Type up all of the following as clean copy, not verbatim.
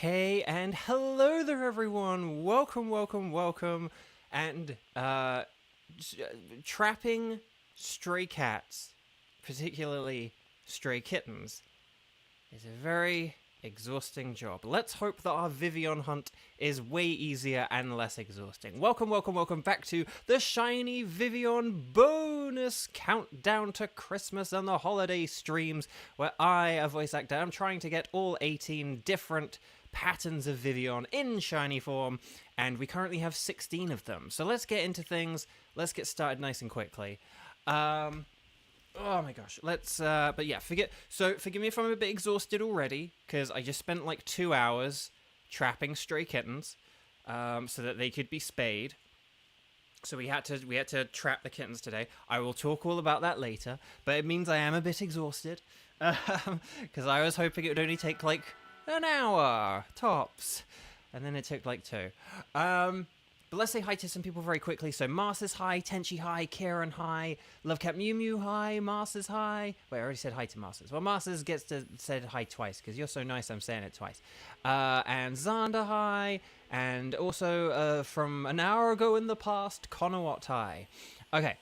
Hey and hello there everyone, welcome, and trapping stray cats, particularly stray kittens, is a very exhausting job. Let's hope that our Vivillon hunt is way easier and less exhausting. Welcome back to the Shiny Vivillon bonus countdown to Christmas and the holiday streams, where I, a voice actor, am trying to get all 18 different patterns of Vivillon in shiny form, and we currently have 16 of them. So let's get into things. Let's get started nice and quickly. Oh my gosh, but yeah, forgive me if I'm a bit exhausted already, because I just spent like 2 hours trapping stray kittens, so that they could be spayed. So we had to trap the kittens today. I will talk all about that later, but it means I am a bit exhausted, because I was hoping it would only take like an hour, tops. And then it took like 2. But let's say hi to some people very quickly. So Mars is hi, Tenchi hi, Kieran hi, Lovecat Mew Mew hi, Mars is hi. Wait, I already said hi to Masters. Well, Masters gets to said hi twice, because you're so nice I'm saying it twice. And Xander hi, and also from an hour ago in the past, Conowat hi. Okay,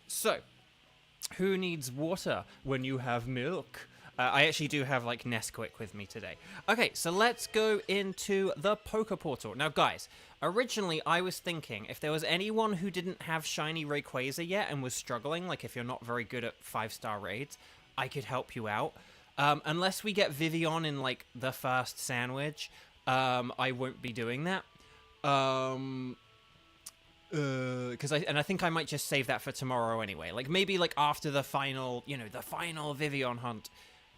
so who needs water when you have milk? I actually do have, like, Nesquik with me today. Okay, so let's go into the Poke Portal. Now, guys, originally I was thinking if there was anyone who didn't have Shiny Rayquaza yet and was struggling, like if you're not very good at 5-star raids, I could help you out. Unless we get Vivillon in, like, the first sandwich, I won't be doing that. I think I might just save that for tomorrow anyway. Like, maybe, like, after the final, the final Vivillon hunt,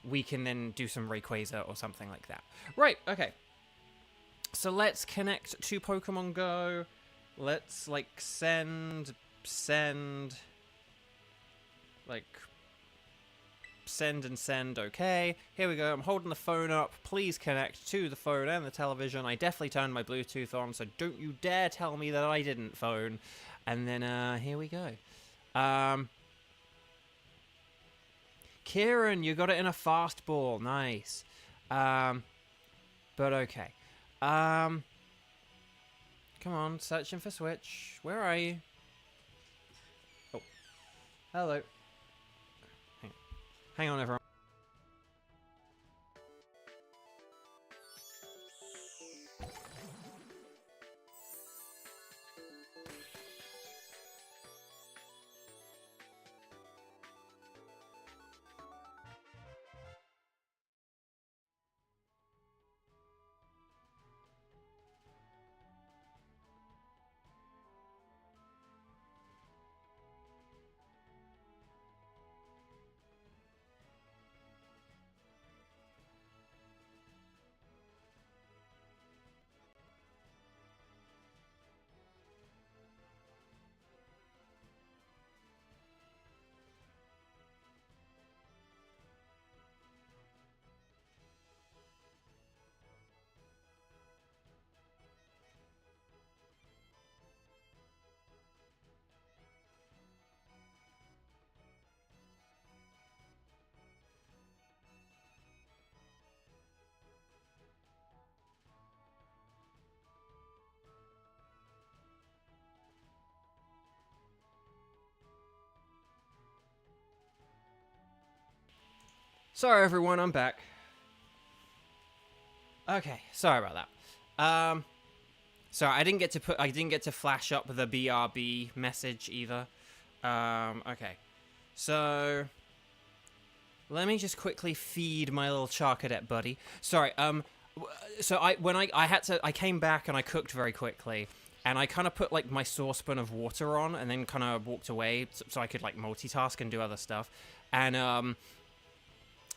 we can then do some Rayquaza or something like that. Right, okay. So let's connect to Pokemon Go. Let's, like, send, okay. Here we go, I'm holding the phone up. Please connect to the phone and the television. I definitely turned my Bluetooth on, so don't you dare tell me that I didn't phone. And then, here we go. Kieran, you got it in a fastball. Nice. But okay. Come on, searching for Switch. Where are you? Oh. Hello. Hang on, everyone. Sorry, everyone, I'm back. Okay, sorry about that. Sorry, I didn't get to flash up the BRB message either. Okay. So let me just quickly feed my little Charcadet buddy. Sorry, so I came back and I cooked very quickly, and I kind of put, like, my saucepan of water on and then kind of walked away so I could, like, multitask and do other stuff.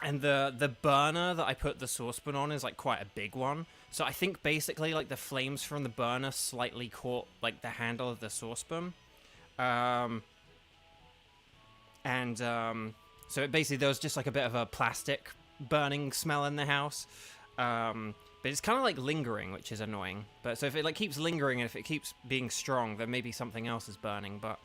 And the burner that I put the saucepan on is, like, quite a big one. So I think basically, like, the flames from the burner slightly caught, like, the handle of the saucepan. So basically there was just, like, a bit of a plastic burning smell in the house. But it's kind of, like, lingering, which is annoying. But so if it, like, keeps lingering and if it keeps being strong, then maybe something else is burning. But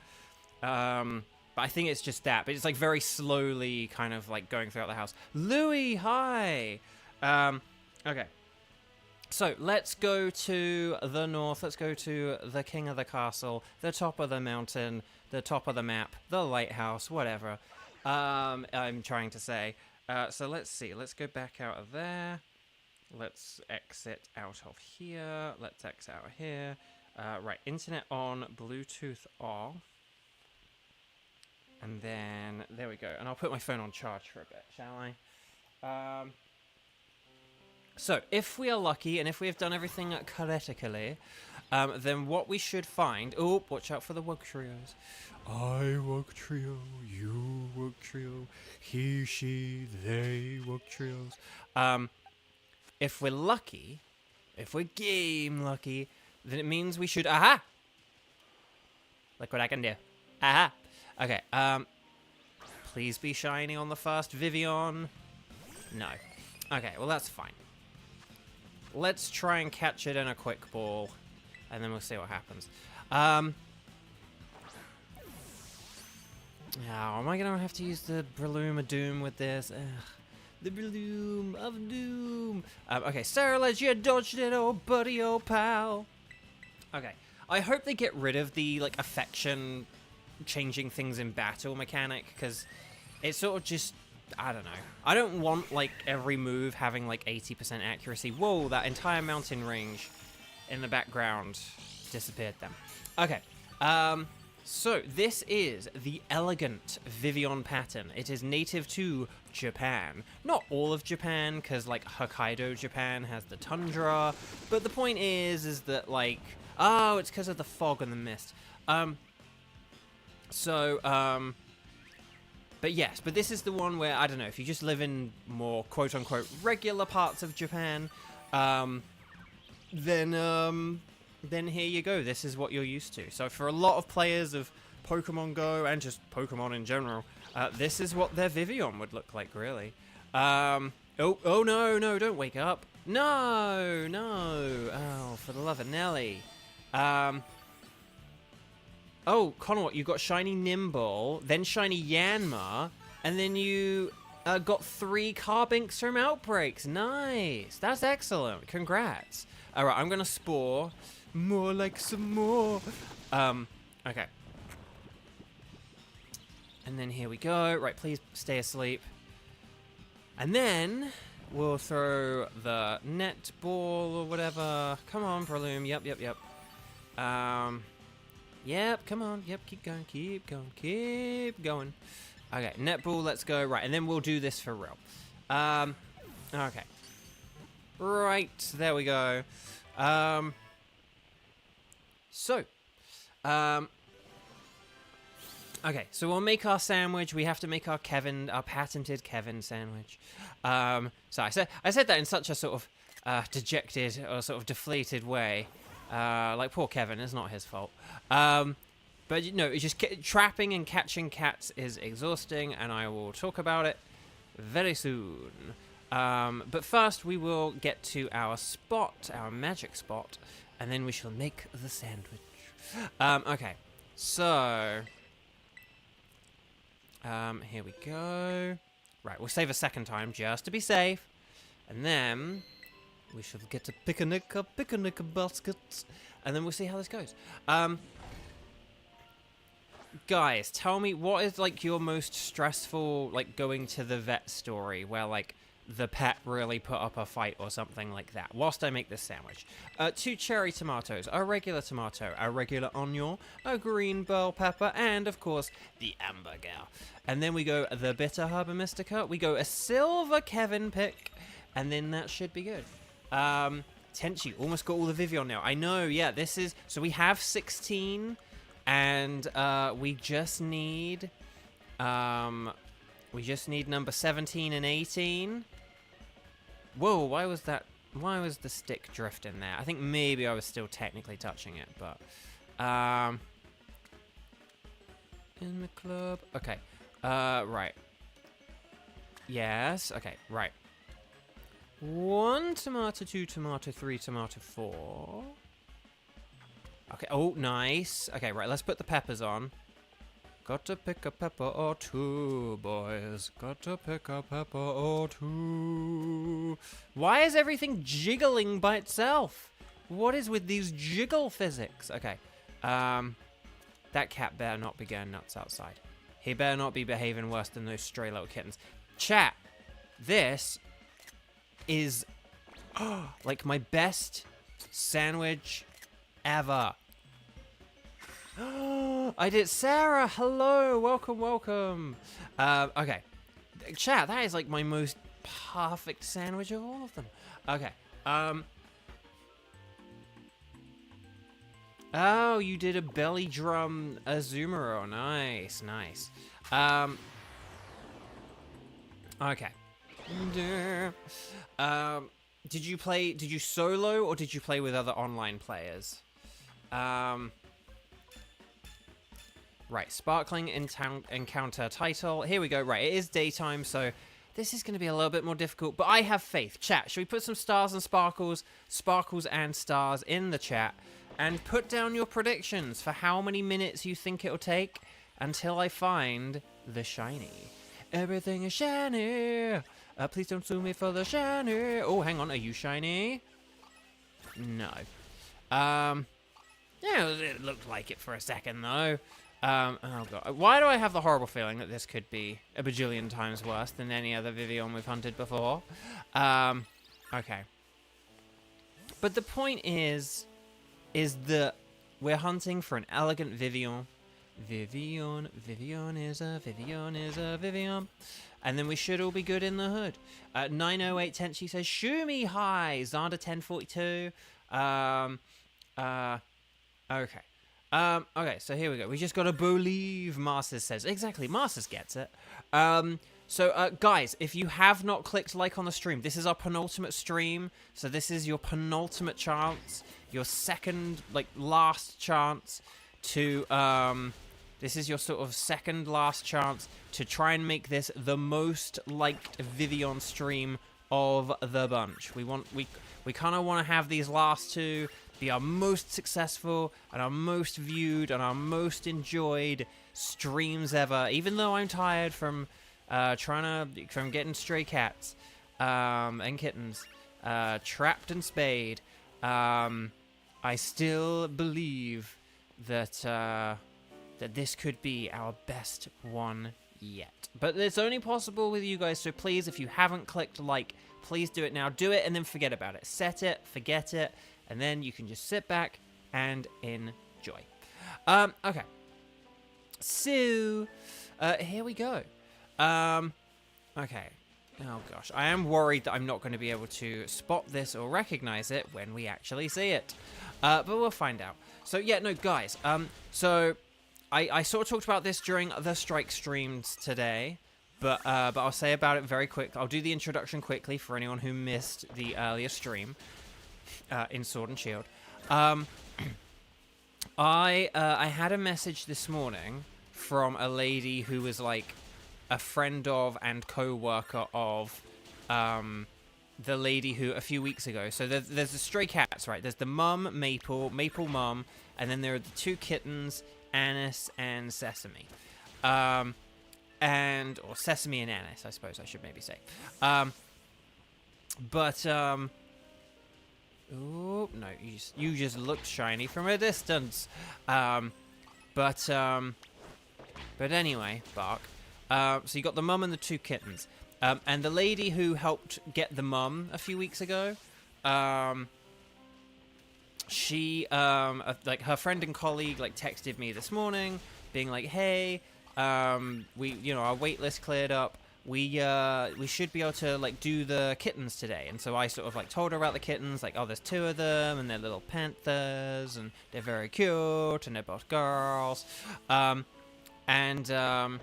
I think it's just that. But it's, like, very slowly kind of, like, going throughout the house. Louis, hi! Okay. So let's go to the north. Let's go to the king of the castle, the top of the mountain, the top of the map, the lighthouse, whatever. I'm trying to say. So let's see. Let's go back out of there. Let's exit out of here. Let's exit out of here. Right, internet on, Bluetooth off. And then, there we go. And I'll put my phone on charge for a bit, shall I? So, if we are lucky, and if we have done everything correctly, then what we should find... Oh, watch out for the Wug Trios. I Wug Trio, you Wug Trio, he, she, they Wug Trios. If we're lucky, if we're game lucky, then it means we should... Aha! Look what I can do. Aha! Okay, please be shiny on the first Vivillon. No. Okay, well that's fine. Let's try and catch it in a quick ball, and then we'll see what happens. Now, am I gonna have to use the Breloom of Doom with this? Ugh. The Breloom of Doom. Okay, Scarlet, you dodged it, oh buddy, oh pal. Okay, I hope they get rid of the, like, affection changing things in battle mechanic, because it's sort of just, I don't know. I don't want, like, every move having, like, 80% accuracy. Whoa, that entire mountain range in the background disappeared then. Okay, so this is the elegant Vivillon pattern. It is native to Japan. Not all of Japan, because, like, Hokkaido, Japan has the tundra, but the point is that, like, oh, it's because of the fog and the mist. But yes, but this is the one where, I don't know, if you just live in more quote-unquote regular parts of Japan, then here you go. This is what you're used to. So for a lot of players of Pokemon Go, and just Pokemon in general, this is what their Vivillon would look like, really. Oh, no, don't wake up. No, oh, for the love of Nelly. Oh, Connor, you got Shiny Nimble, then Shiny Yanma, and then you got 3 Carbinks from Outbreaks. Nice. That's excellent. Congrats. All right, I'm going to Spore. More like some more. Okay. And then here we go. Right, please stay asleep. And then we'll throw the net ball or whatever. Come on, Breloom. Yep. Yep, come on. Yep, keep going. Okay, netball, let's go. Right, and then we'll do this for real. Okay. Right, there we go. Okay, so we'll make our sandwich. We have to make our patented Kevin sandwich. So I said that in such a sort of dejected or sort of deflated way. Like, poor Kevin, it's not his fault. But, you know, it's just trapping and catching cats is exhausting, and I will talk about it very soon. But first, we will get to our spot, our magic spot, and then we shall make the sandwich. Okay, so... here we go. Right, we'll save a second time just to be safe. And then... we shall get to picnic baskets, and then we'll see how this goes. Guys, tell me, what is, like, your most stressful, like, going to the vet story, where, like, the pet really put up a fight or something like that, whilst I make this sandwich? 2 cherry tomatoes, a regular tomato, a regular onion, a green bell pepper, and, of course, the hamburger. And then we go the bitter herba mystica, we go a silver Kevin pick, and then that should be good. Tenchi, almost got all the Vivillon now. I know, yeah, this is... so we have 16, and we just need number 17 and 18. Whoa, why was the stick drifting there? I think maybe I was still technically touching it, but... in the club... okay, right. Yes, okay, right. 1 tomato, 2 tomato, 3 tomato, 4. Okay, oh, nice. Okay, right, let's put the peppers on. Got to pick a pepper or two, boys. Got to pick a pepper or two. Why is everything jiggling by itself? What is with these jiggle physics? Okay. That cat better not be going nuts outside. He better not be behaving worse than those stray little kittens. Chat, this is like my best sandwich ever. I did. Sarah, hello, welcome. Okay, chat, that is like my most perfect sandwich of all of them. Okay, oh, you did a belly drum Azumarill. Nice. Okay. Did you solo or did you play with other online players? Right, Sparkling Encounter title. Here we go. Right, it is daytime, so this is going to be a little bit more difficult, but I have faith. Chat, should we put some stars and sparkles and stars in the chat, and put down your predictions for how many minutes you think it'll take until I find the shiny. Everything is shiny. Please don't sue me for the shiny. Oh, hang on. Are you shiny? No. Yeah, it looked like it for a second, though. Oh, God. Why do I have the horrible feeling that this could be a bajillion times worse than any other Vivillon we've hunted before? Okay. But the point is that we're hunting for an elegant Vivillon. Vivillon is a Vivillon. And then we should all be good in the hood. 908 Tenchi says, "Shoo me high." Xander 1042. Okay. Okay, so here we go. We just gotta believe, Masters says. Exactly, Masters gets it. So, guys, if you have not clicked like on the stream, this is our penultimate stream. So this is your penultimate chance. Your second, last chance to, this is your sort of second last chance to try and make this the most liked Vivillon stream of the bunch. We kind of want to have these last two be our most successful and our most viewed and our most enjoyed streams ever. Even though I'm tired from getting stray cats and kittens trapped and spayed, I still believe that that this could be our best one yet. But it's only possible with you guys, so please, if you haven't clicked like, please do it now. Do it and then forget about it. Set it, forget it, and then you can just sit back and enjoy. Okay. So, here we go. Okay. Oh, gosh. I am worried that I'm not going to be able to spot this or recognize it when we actually see it. But we'll find out. So, yeah, no, guys. So, I sort of talked about this during the Strike streams today. But I'll say about it very quick. I'll do the introduction quickly for anyone who missed the earlier stream. In Sword and Shield. I had a message this morning from a lady who was like a friend of and co-worker of the lady who a few weeks ago. So there's the stray cats, right? There's the mum, Maple mum, and then there are the two kittens, Anise and Sesame. Or Sesame and Anise, I suppose I should maybe say. Oh, no, you just looked shiny from a distance. But anyway, Bark. So you got the mum and the two kittens. And the lady who helped get the mum a few weeks ago, she, her friend and colleague, texted me this morning, being like, hey, our wait list cleared up. We should be able to do the kittens today. And so I sort of told her about the kittens, oh, there's two of them and they're little panthers and they're very cute and they're both girls. And then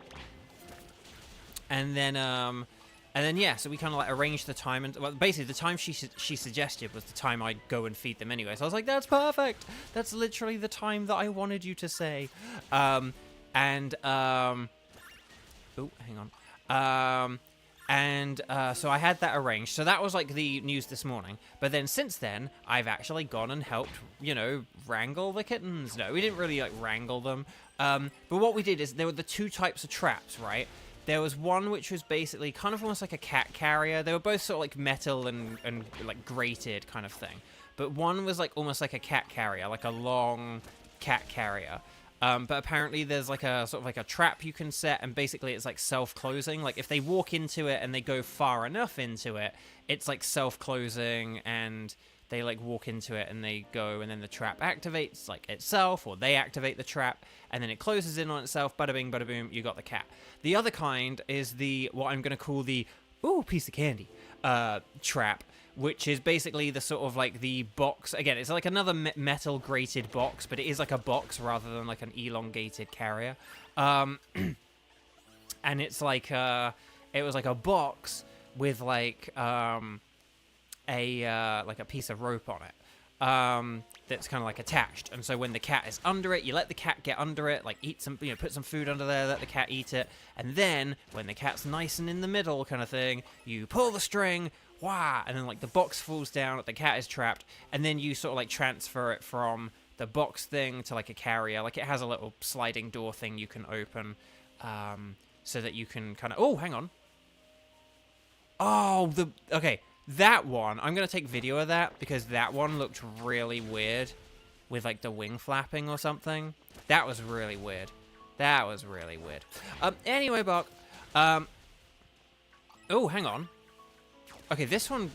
yeah, so we kind of arranged the time, and basically the time she suggested was the time I'd go and feed them anyway. So I was like, that's perfect. That's literally the time that I wanted you to say. Oh, hang on. And so I had that arranged. So that was like the news this morning. But then since then, I've actually gone and helped, wrangle the kittens. No, we didn't really like wrangle them. But what we did is there were the two types of traps, right? There was one which was basically kind of almost like a cat carrier. They were both sort of like metal and like grated kind of thing. But one was like almost like a cat carrier, like a long cat carrier. But apparently there's like a sort of like a trap you can set, and basically it's like self-closing. Like if they walk into it and they go far enough into it, it's like self-closing, and they like walk into it and they go, and then the trap activates like itself, or they activate the trap, and then it closes in on itself. Bada bing, bada boom, you got the cat. The other kind is the what I'm gonna call the piece of candy trap, which is basically the sort of like the box. Again, it's like another metal grated box, but it is like a box rather than like an elongated carrier. And it's like it was like a box with like a piece of rope on it. That's kind of like attached, and so when the cat is under it, you let the cat get under it, like eat some, put some food under there, let the cat eat it, and then when the cat's nice and in the middle kind of thing, you pull the string, wah, and then like the box falls down, the cat is trapped, and then you sort of like transfer it from the box thing to like a carrier. Like it has a little sliding door thing you can open, so that you can kind of, hang on. Okay. That one, I'm going to take video of that, because that one looked really weird with, like, the wing flapping or something. That was really weird. That was really weird. Anyway, Buck. Hang on. Okay, this one...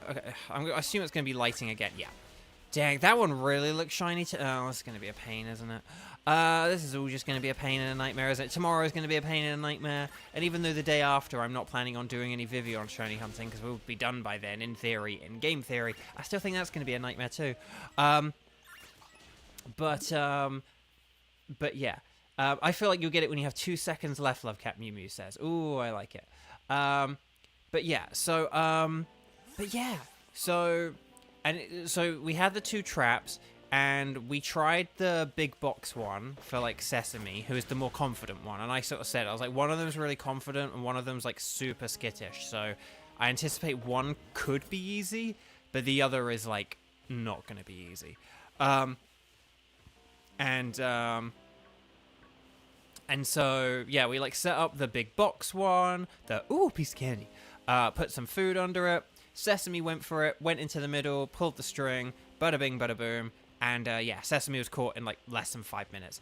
Okay, I assume it's going to be lighting again. Yeah. Dang, that one really looks shiny. Oh, this is going to be a pain, isn't it? This is all just going to be a pain and a nightmare, isn't it? Tomorrow is going to be a pain and a nightmare. And even though the day after I'm not planning on doing any Vivillon shiny hunting, because we'll be done by then, in theory, in game theory, I still think that's going to be a nightmare too. But yeah. I feel like you'll get it when you have 2 seconds left, Lovecat Mew Mew says. Ooh, I like it. But yeah, so, so we had the two traps, and we tried the big box one for, like, Sesame, who is the more confident one. And I sort of said, I was like, one of them's really confident, and one of them's, like, super skittish. So I anticipate one could be easy, but the other is, like, not going to be easy. And so, yeah, we, like, set up the big box one, piece of candy, put some food under it. Sesame went for it, went into the middle, pulled the string, bada bing, bada boom, and yeah, Sesame was caught in like less than 5 minutes.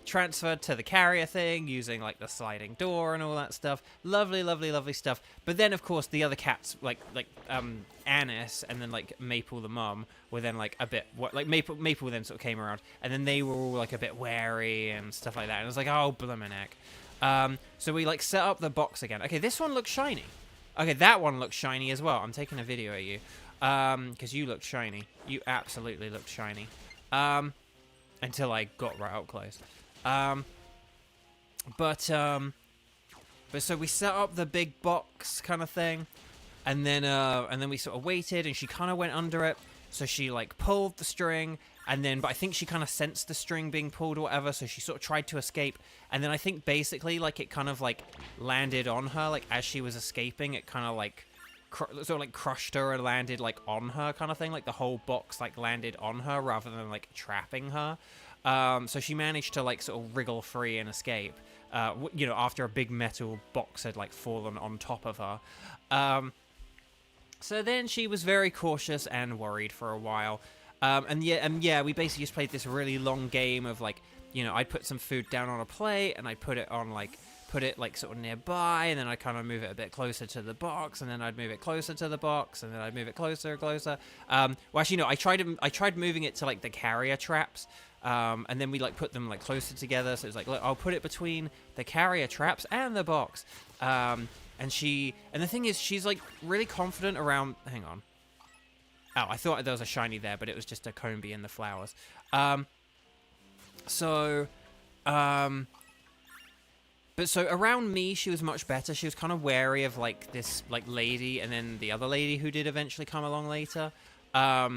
Transferred to the carrier thing using like the sliding door and all that stuff. Lovely, lovely, lovely stuff. But then of course the other cats, like Anis and then like Maple the mum, were then like a bit like Maple then sort of came around, and then they were all like a bit wary and stuff like that. And I was like, oh bloomin' heck. So we like set up the box again. Okay, this one looks shiny. Okay, that one looks shiny as well. I'm taking a video of you. Because you look shiny. You absolutely look shiny. Until I got right up close. But so we set up the big box kind of thing. And then we sort of waited, and she kind of went under it. So she, like, pulled the string, but I think she kind of sensed the string being pulled or whatever, so she sort of tried to escape, and then I think basically, like, it kind of, like, landed on her, like, as she was escaping, it kind of, like, sort of, like, crushed her and landed, like, on her kind of thing, like, the whole box, like, landed on her rather than, like, trapping her. So she managed to, like, sort of wriggle free and escape, after a big metal box had, like, fallen on top of her. So then she was very cautious and worried for a while. And we basically just played this really long game of, like, I'd put some food down on a plate, and I'd put it sort of nearby, and then I'd kind of move it a bit closer to the box, and then I'd move it closer to the box, and then I'd move it closer and closer. Well, actually, no, I tried moving it to, like, the carrier traps, and then we, like, put them, like, closer together, so it's like, look, I'll put it between the carrier traps and the box. And the thing is, she's, like, really confident around... Hang on. Oh, I thought there was a shiny there, but it was just a Combi in the flowers. But so around me, she was much better. She was kind of wary of, like, this, like, lady, and then the other lady who did eventually come along later. But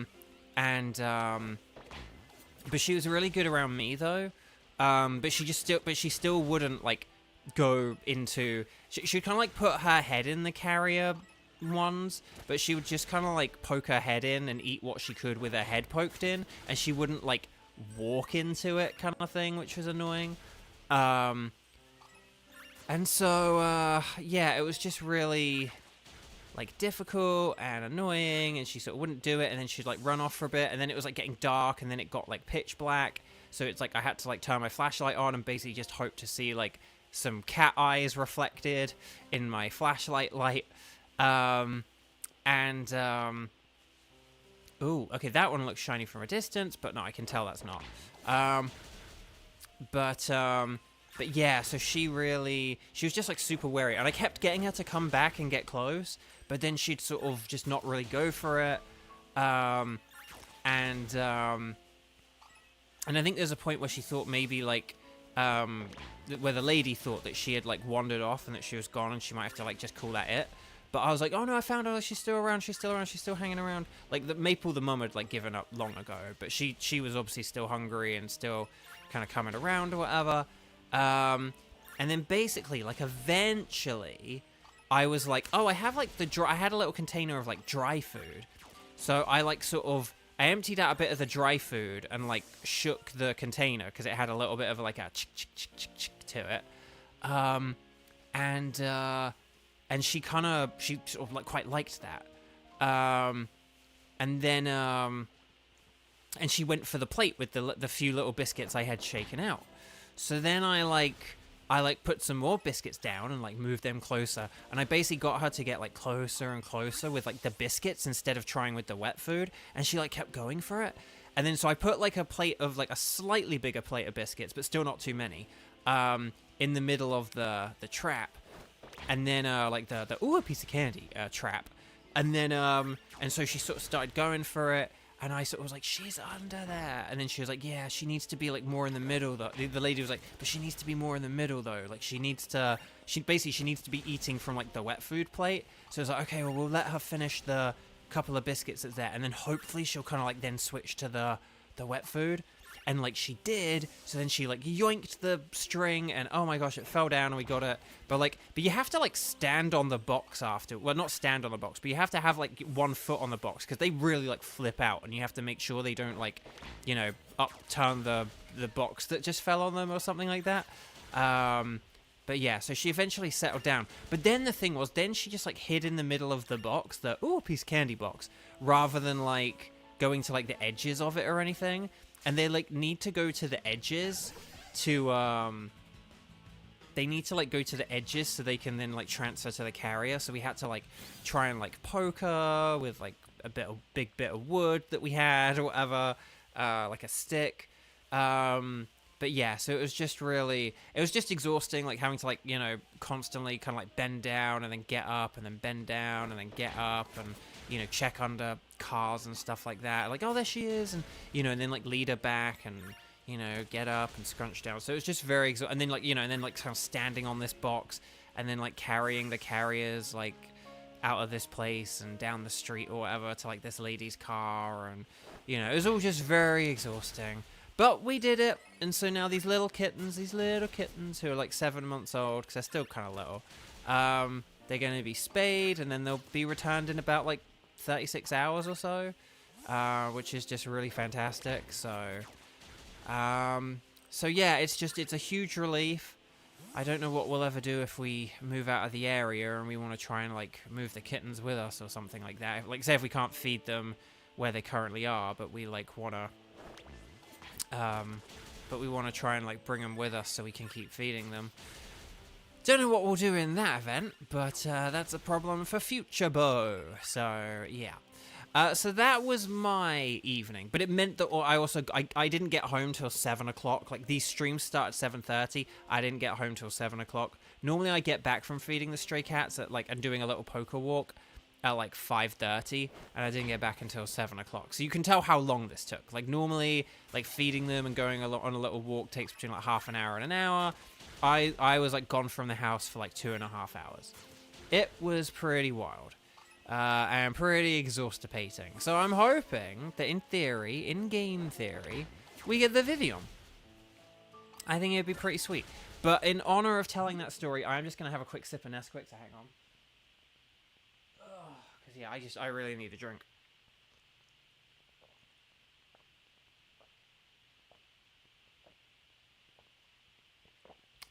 she was really good around me, though. But she still wouldn't, like, go into... She'd kind of, like, put her head in the carrier ones, but she would just kind of, like, poke her head in and eat what she could with her head poked in, and she wouldn't, like, walk into it kind of thing, which was annoying. And so, yeah, it was just really, like, difficult and annoying, and she sort of wouldn't do it, and then she'd, like, run off for a bit, and then it was, like, getting dark, and then it got, like, pitch black, so it's, like, I had to, like, turn my flashlight on and basically just hope to see, like, some cat eyes reflected in my flashlight light. Ooh, okay, that one looks shiny from a distance, but no, I can tell that's not. But yeah, so she was just, like, super wary, and I kept getting her to come back and get close, but then she'd sort of just not really go for it. And I think there's a point where she thought maybe, like, where the lady thought that she had, like, wandered off and that she was gone and she might have to, like, just call that it. But I was like, oh no, I found her, she's still around, she's still hanging around. Like, the Maple the mum had, like, given up long ago, but she was obviously still hungry and still kind of coming around or whatever. And then basically, like, eventually, I was like, oh, I have, like, I had a little container of, like, dry food. So I, like, I emptied out a bit of the dry food and, like, shook the container because it had a little bit of, like, a chick to it. And she sort of, like, quite liked that. And then, and she went for the plate with the few little biscuits I had shaken out. So then I put some more biscuits down and, like, moved them closer. And I basically got her to get, like, closer and closer with, like, the biscuits instead of trying with the wet food. And she, like, kept going for it. And then so I put, like, a plate of, like, a slightly bigger plate of biscuits, but still not too many, in the middle of the trap. And then, like, ooh, a piece of candy trap. And then, and so she sort of started going for it. And I sort of was like, she's under there. And then she was like, yeah, she needs to be, like, more in the middle, though. The lady was like, but she needs to be more in the middle, though. Like, she needs to be eating from, like, the wet food plate. So I was like, okay, well, we'll let her finish the couple of biscuits that's there. And then hopefully she'll kind of, like, then switch to the wet food. And, like, she did. So then she, like, yoinked the string, and oh my gosh, it fell down, and we got it. But you have to, like, stand on the box after. Well, not stand on the box, but you have to have, like, 1 foot on the box, because they really, like, flip out, and you have to make sure they don't, like, you know, upturn the box that just fell on them or something like that. But yeah, so she eventually settled down. But then the thing was, then she just, like, hid in the middle of the box, ooh, a piece of candy box, rather than, like, going to, like, the edges of it or anything. And they, like, need to go to the edges to, they need to, like, go to the edges so they can then, like, transfer to the carrier. So we had to, like, try and, like, poke her with, like, big bit of wood that we had or whatever, like a stick. But yeah, so it was just exhausting, like, having to, like, you know, constantly kind of, like, bend down and then get up and then bend down and then get up and, you know, check under cars and stuff like that. Like, oh, there she is. And, you know, and then, like, lead her back and, you know, get up and scrunch down. So it was just very exhausting. And then, like, you know, and then, like, kind of standing on this box and then, like, carrying the carriers, like, out of this place and down the street or whatever to, like, this lady's car. And, you know, it was all just very exhausting. But we did it, and so now these little kittens who are, like, 7 months old, because they're still kind of little, they're going to be spayed, and then they'll be returned in about, like, 36 hours or so, which is just really fantastic. So yeah, it's a huge relief. I don't know what we'll ever do if we move out of the area and we want to try and, like, move the kittens with us or something like that. Like, say if we can't feed them where they currently are, but we, like, want to... but we want to try and, like, bring them with us so we can keep feeding them. Don't know what we'll do in that event, but that's a problem for future Beau. So, yeah. So that was my evening, but it meant that I didn't get home till 7 o'clock. Like, these streams start at 7:30. I didn't get home till 7 o'clock. Normally, I get back from feeding the stray cats at, like, and doing a little poker walk at, like, 5:30, and I didn't get back until 7 o'clock. So you can tell how long this took. Like, normally, like, feeding them and going on a little walk takes between, like, half an hour and an hour. I was, like, gone from the house for, like, 2.5 hours. It was pretty wild. And pretty exhaustipating. So I'm hoping that in game theory, we get the Vivillon. I think it'd be pretty sweet. But in honor of telling that story, I'm just going to have a quick sip of Nesquik, so hang on. Because, yeah, I really need a drink.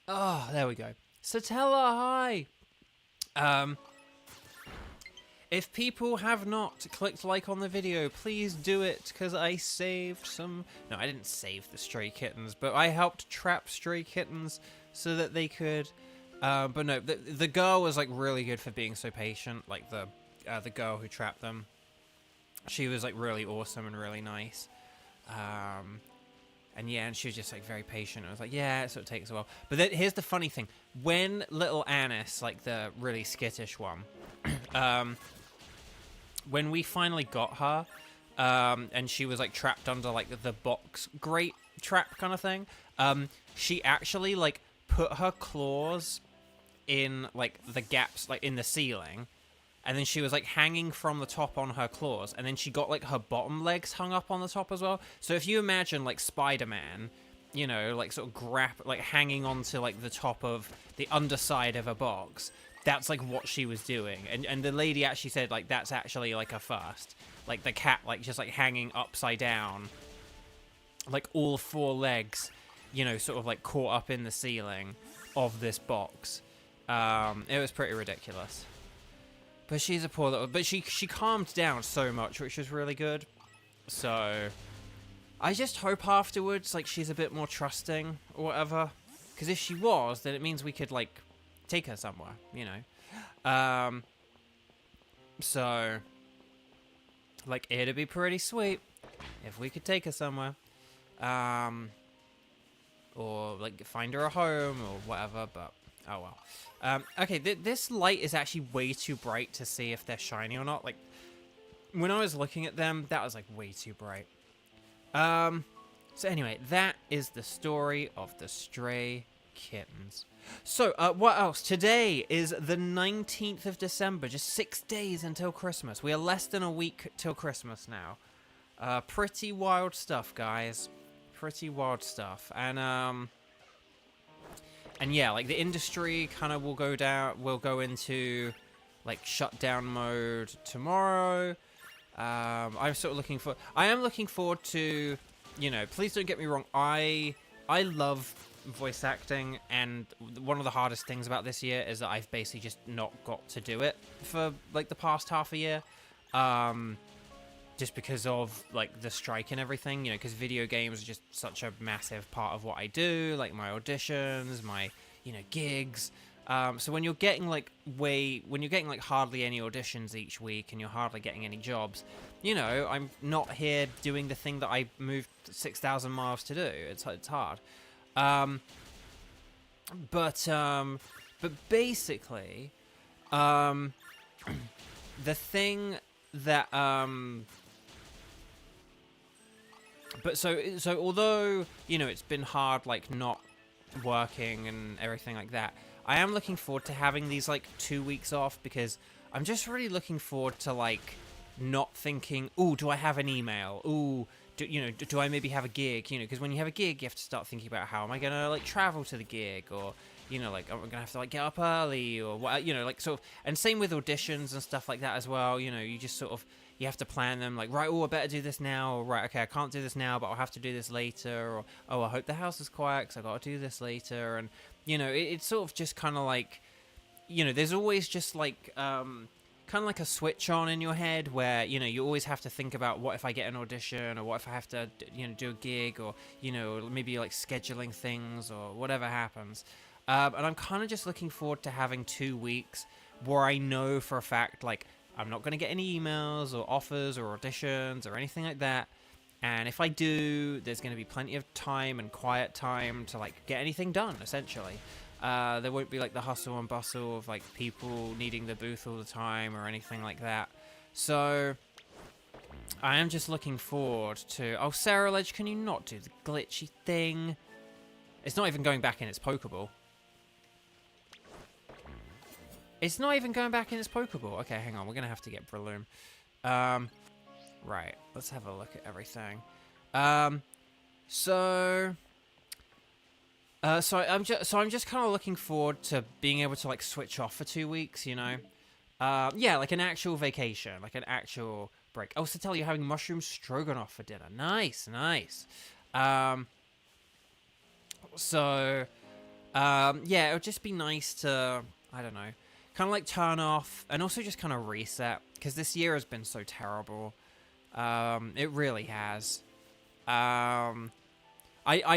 Oh, there we go. Satella, hi! If people have not clicked like on the video, please do it, because I saved some... No, I didn't save the stray kittens, but I helped trap stray kittens so that they could... but no, the girl was, like, really good for being so patient. Like, the girl who trapped them. She was, like, really awesome and really nice. And yeah, and she was just, like, very patient. I was like, yeah, it sort of takes a while. But then, here's the funny thing. When little Anis, like, the really skittish one... when we finally got her, and she was, like, trapped under, like, the box grate trap kind of thing, she actually, like, put her claws in, like, the gaps, like, in the ceiling, and then she was, like, hanging from the top on her claws, and then she got, like, her bottom legs hung up on the top as well. So if you imagine, like, Spider-Man, you know, like, sort of like, hanging onto, like, the top of the underside of a box... That's, like, what she was doing. And the lady actually said, like, that's actually, like, a first. Like, the cat, like, just, like, hanging upside down. Like, all four legs, you know, sort of, like, caught up in the ceiling of this box. It was pretty ridiculous. But she's a poor little... But she calmed down so much, which was really good. So... I just hope afterwards, like, she's a bit more trusting or whatever. Because if she was, then it means we could, like... take her somewhere, you know. So, like, it'd be pretty sweet if we could take her somewhere. Or, like, find her a home or whatever, but, oh well. Okay, this light is actually way too bright to see if they're shiny or not. Like, when I was looking at them, that was, like, way too bright. So anyway, that is the story of the stray kittens. So, what else? Today is the 19th of December, just 6 days until Christmas. We are less than a week till Christmas now. Pretty wild stuff, guys. Pretty wild stuff. And yeah, like, the industry kind of will go into, like, shutdown mode tomorrow. I am looking forward to, you know, please don't get me wrong, I love voice acting, and one of the hardest things about this year is that I've basically just not got to do it for, like, the past half a year, just because of, like, the strike and everything, you know, because video games are just such a massive part of what I do, like, my auditions, my, you know, gigs, so when you're getting, like, hardly any auditions each week, and you're hardly getting any jobs, you know, I'm not here doing the thing that I moved 6,000 miles to do. It's hard. But basically, the thing that, but so although, you know, it's been hard, like, not working and everything like that, I am looking forward to having these, like, 2 weeks off, because I'm just really looking forward to, like, not thinking, ooh, do I have an email? Ooh, do I maybe have a gig? You know, because when you have a gig, you have to start thinking about how am I gonna, like, travel to the gig, or, you know, like, I'm gonna have to, like, get up early, or what, you know, like, sort of, and same with auditions and stuff like that as well. You know, you just sort of, you have to plan them, like, right, oh, I better do this now, or right, okay, I can't do this now, but I'll have to do this later, or, oh, I hope the house is quiet because I gotta do this later, and, you know, it's sort of just kind of like, you know, there's always just, like, kind of like a switch on in your head where, you know, you always have to think about what if I get an audition, or what if I have to, you know, do a gig, or, you know, maybe, like, scheduling things, or whatever happens. And I'm kind of just looking forward to having 2 weeks where I know for a fact, like, I'm not going to get any emails or offers or auditions or anything like that. And if I do, there's going to be plenty of time and quiet time to, like, get anything done, essentially. There won't be, like, the hustle and bustle of, like, people needing the booth all the time or anything like that. So, I am just looking forward to... Oh, Sarah Ledge, can you not do the glitchy thing? It's not even going back in its Pokeball. It's not even going back in its Pokeball. Okay, hang on. We're going to have to get Breloom. Right. Let's have a look at everything. So... I'm just kind of looking forward to being able to like switch off for 2 weeks, you know. Yeah, like an actual vacation, like an actual break. Oh, so tell you having mushroom stroganoff for dinner. Nice, nice. Um, yeah, it would just be nice to, I don't know, kind of like turn off and also just kind of reset because this year has been so terrible. It really has. I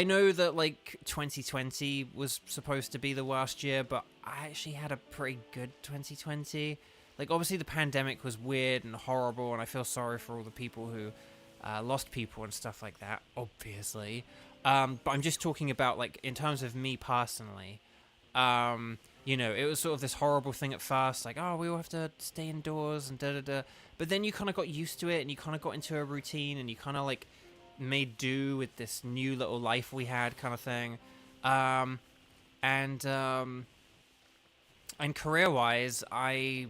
know that like 2020 was supposed to be the worst year, but I actually had a pretty good 2020. Like obviously the pandemic was weird and horrible, and I feel sorry for all the people who lost people and stuff like that, obviously. But I'm just talking about like in terms of me personally. You know, it was sort of this horrible thing at first, like, oh, we all have to stay indoors and da-da-da. But then you kind of got used to it, and you kind of got into a routine, and you kind of, like, made do with this new little life we had kind of thing. And career-wise, I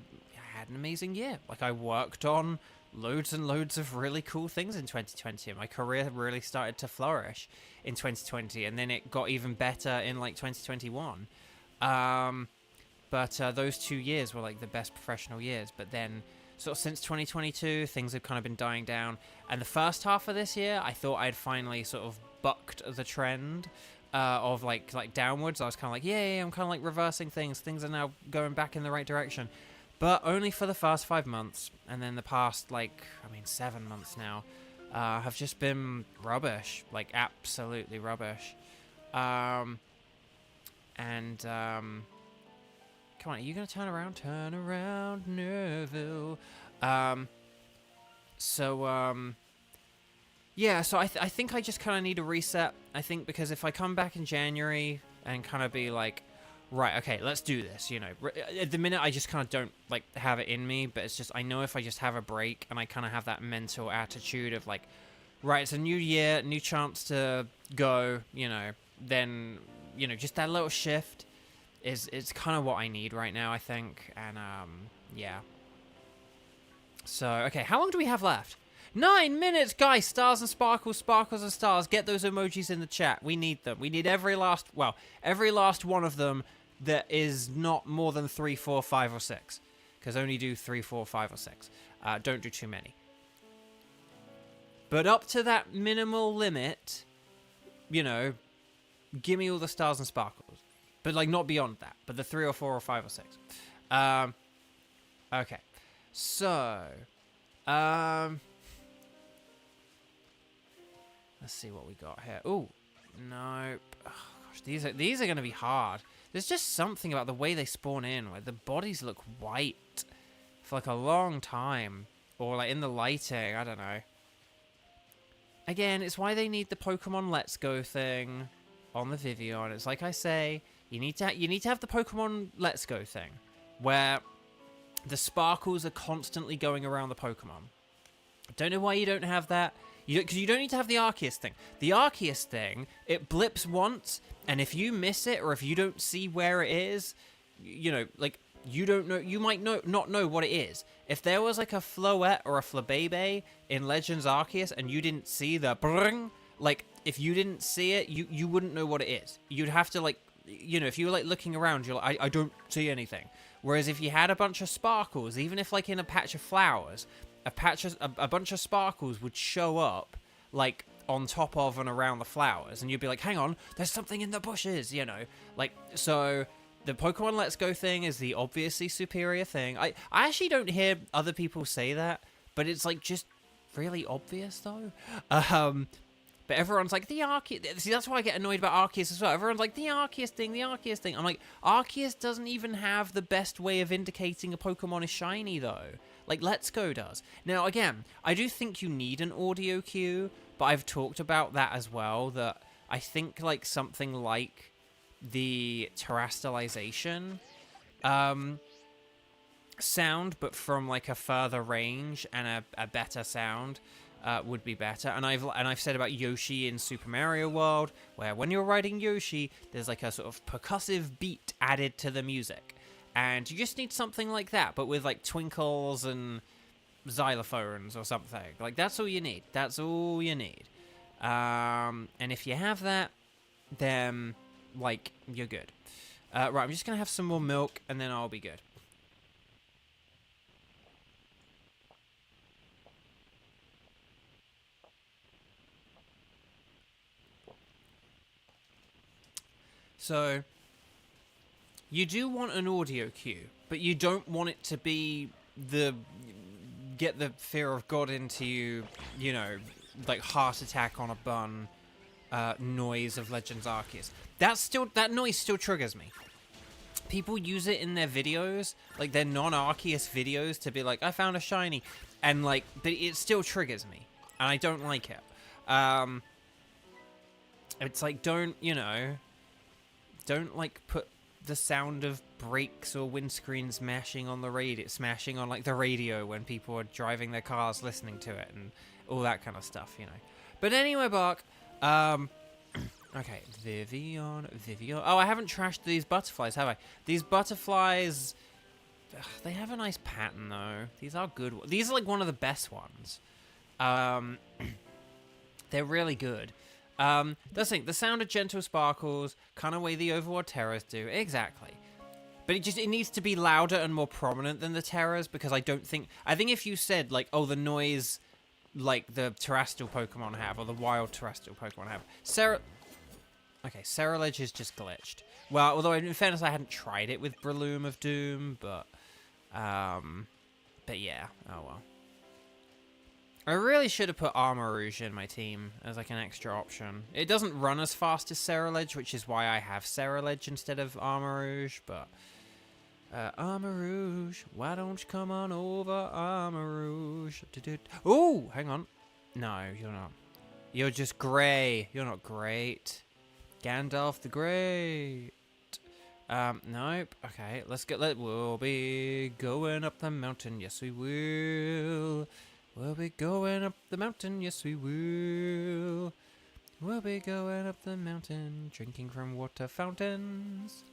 had an amazing year. Like, I worked on loads and loads of really cool things in 2020, and my career really started to flourish in 2020, and then it got even better in, like, 2021. But those 2 years were like the best professional years. But then sort of since 2022, things have kind of been dying down. And the first half of this year, I thought I'd finally sort of bucked the trend of like downwards. I was kind of like, yay, I'm kind of like reversing things. Things are now going back in the right direction. But only for the first 5 months. And then the past, 7 months now have just been rubbish. Like, absolutely rubbish. Come on, are you going to turn around? Turn around, Nerville. Yeah, so I think I just kind of need a reset. I think because if I come back in January and kind of be like, right, okay, let's do this, you know. At the minute, I just kind of don't, like, have it in me, but it's just, I know if I just have a break and I kind of have that mental attitude of, like, right, it's a new year, new chance to go, you know, then, you know, just that little shift is kind of what I need right now, I think. And, yeah. So, okay, how long do we have left? 9 minutes, guys! Stars and sparkles, sparkles and stars. Get those emojis in the chat. We need them. We need every last one of them that is not more than 3, 4, 5, or 6. Because only do 3, 4, 5, or 6. Don't do too many. But up to that minimal limit, you know, give me all the stars and sparkles. But, like, not beyond that. But the 3 or 4 or 5 or 6. Okay. So, let's see what we got here. Ooh, nope. Oh, gosh, these are going to be hard. There's just something about the way they spawn in, where the bodies look white for, like, a long time. Or, like, in the lighting, I don't know. Again, it's why they need the Pokemon Let's Go thing on the Vivillon. It's like I say, you need to have the Pokemon Let's Go thing, where the sparkles are constantly going around the Pokemon. I don't know why you don't have that. Because you don't need to have the Arceus thing. The Arceus thing, it blips once, and if you miss it, or if you don't see where it is, you know, like, you don't know, you might not know what it is. If there was, like, a Floette or a Flabébé in Legends Arceus, and you didn't see the brrrng, like, if you didn't see it, you wouldn't know what it is. You'd have to, like, you know, if you were, like, looking around, you're like, I don't see anything. Whereas if you had a bunch of sparkles, even if, like, in a patch of flowers, a bunch of sparkles would show up, like, on top of and around the flowers, and you'd be like, hang on, there's something in the bushes, you know? Like, so the Pokemon Let's Go thing is the obviously superior thing. I actually don't hear other people say that, but it's, like, just really obvious, though. But everyone's like, the Arceus... See, that's why I get annoyed about Arceus as well. Everyone's like, the Arceus thing, the Arceus thing. I'm like, Arceus doesn't even have the best way of indicating a Pokemon is shiny, though. Like, Let's Go does. Now, again, I do think you need an audio cue, but I've talked about that as well, that I think, like, something like the terrestrialization sound, but from, like, a further range and a better sound... would be better. And I've said about Yoshi in Super Mario World, where when you're riding Yoshi, there's like a sort of percussive beat added to the music. And you just need something like that, but with like twinkles and xylophones or something. Like, that's all you need. That's all you need. And if you have that, then like, you're good. Right, I'm just gonna have some more milk, and then I'll be good. So, you do want an audio cue, but you don't want it to be get the fear of God into you, you know, like heart attack on a bun noise of Legends Arceus. That noise still triggers me. People use it in their videos, like their non-Arceus videos, to be like, I found a shiny, and like, but it still triggers me, and I don't like it. It's like, don't like put the sound of brakes or windscreens smashing on like the radio when people are driving their cars listening to it and all that kind of stuff, you know. But anyway, Bark, okay, Vivillon. Oh, I haven't trashed these butterflies, have I? These butterflies, they have a nice pattern, though. These are good. These are, like, one of the best ones. They're really good. That's the thing. The sound of gentle sparkles, kind of way the Overworld Terrors do. Exactly. But it needs to be louder and more prominent than the Terrors, because I think if you said, like, oh, the noise, like, the terrestrial Pokemon have, or the wild terrestrial Pokemon have. Okay, Ceruledge is just glitched. Well, although in fairness, I hadn't tried it with Breloom of Doom, but yeah, oh well. I really should have put Armarouge in my team as like an extra option. It doesn't run as fast as Ceruledge, which is why I have Ceruledge instead of Armarouge, but Armarouge, why don't you come on over, Armarouge? Oh, hang on. No, you're not. You're just grey. You're not great. Gandalf the Great. Nope. Okay, we'll be going up the mountain. Yes, we will. We'll be going up the mountain. Yes, we will. We'll be going up the mountain, drinking from water fountains.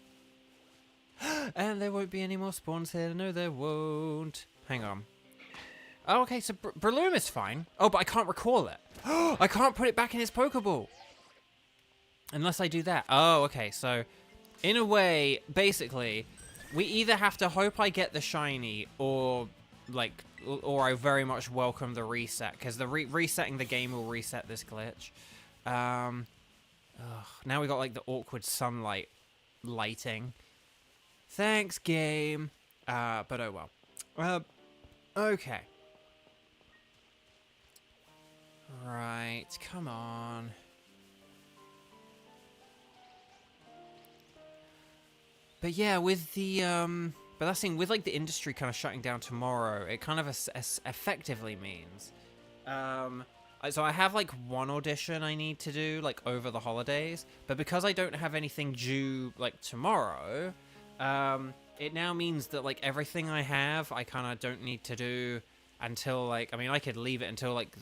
And there won't be any more spawns here. No, there won't. Hang on. Oh, okay, so Breloom is fine. Oh, but I can't recall it. I can't put it back in his Pokeball. Unless I do that. Oh, okay, so in a way, basically, we either have to hope I get the shiny or, like, or I very much welcome the reset, because the resetting the game will reset this glitch. Now we got, like, the awkward sunlight lighting. Thanks, game. But oh well. Okay. Right, come on. But yeah, with the, but that's the thing, with, like, the industry kind of shutting down tomorrow, it kind of effectively means, so I have, like, one audition I need to do, like, over the holidays, but because I don't have anything due, like, tomorrow, it now means that, like, everything I have, I kind of don't need to do until, like, I mean, I could leave it until, like,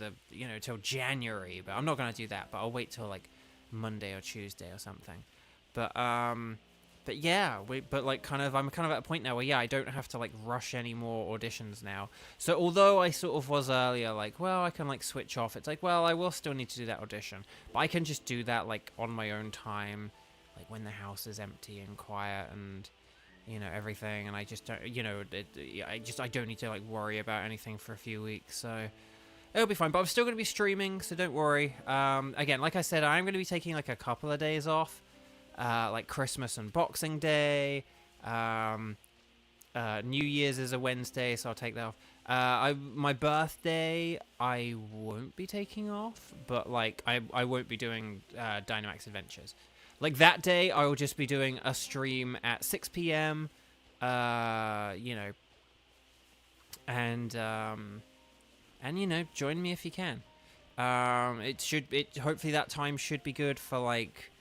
till January, but I'm not going to do that, but I'll wait till, like, Monday or Tuesday or something. But yeah, I'm kind of at a point now where, yeah, I don't have to, like, rush any more auditions now. So although I sort of was earlier, like, well, I can, like, switch off, it's like, well, I will still need to do that audition. But I can just do that, like, on my own time, like, when the house is empty and quiet and, you know, everything. And I just don't, you know, I don't need to, like, worry about anything for a few weeks. So it'll be fine. But I'm still going to be streaming, so don't worry. Again, like I said, I'm going to be taking, like, a couple of days off. Like Christmas and Boxing Day. New Year's is a Wednesday, so I'll take that off. My birthday, I won't be taking off, but, like, I won't be doing Dynamax Adventures. Like, that day, I will just be doing a stream at 6 p.m., you know, and, you know, join me if you can. Hopefully that time should be good for, like,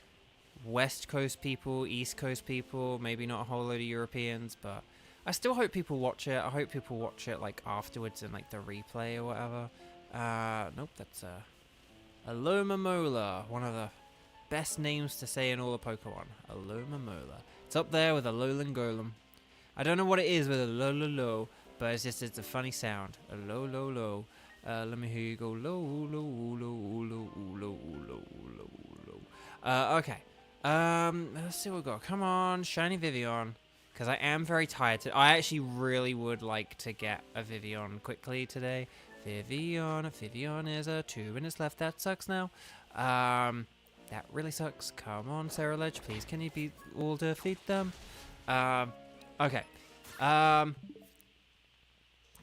West Coast people, East Coast people, maybe not a whole load of Europeans, but I still hope people watch it. I hope people watch it, like, afterwards in, like, the replay or whatever. Nope, that's Alomomola, one of the best names to say in all the Pokemon. Alomomola. It's up there with Alolan Golem. I don't know what it is with a lo, but it's a funny sound. A lo. Let me hear you go lo. Okay. Let's see what we got. Come on, shiny Vivillon. Because I am very tired. I actually really would like to get a Vivillon quickly today. Vivillon is a 2 minutes left. That sucks now. That really sucks. Come on, Sarah Ledge, please. Can you all defeat them? Okay. Can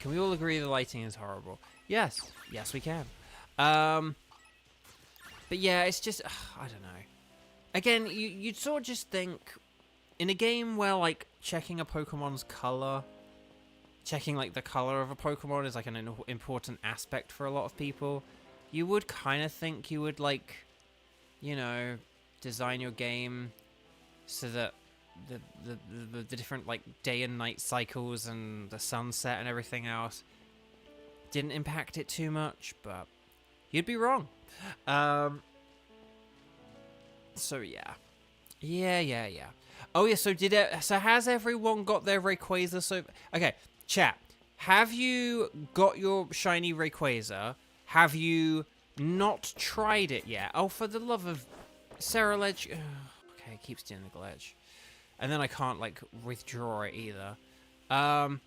we all agree the lighting is horrible? Yes. Yes, we can. But yeah, it's just, I don't know. Again, you'd sort of just think, in a game where, like, checking a Pokemon's color, checking, like, the color of a Pokemon is, like, an important aspect for a lot of people, you would kind of think you would, like, you know, design your game so that the different, like, day and night cycles and the sunset and everything else didn't impact it too much, but you'd be wrong. So yeah. Yeah. Oh yeah, so has everyone got their Rayquaza? So okay, chat. Have you got your shiny Rayquaza? Have you not tried it yet? Oh, for the love of Sarah Ledge. Okay, it keeps doing the glitch. And then I can't, like, withdraw it either. But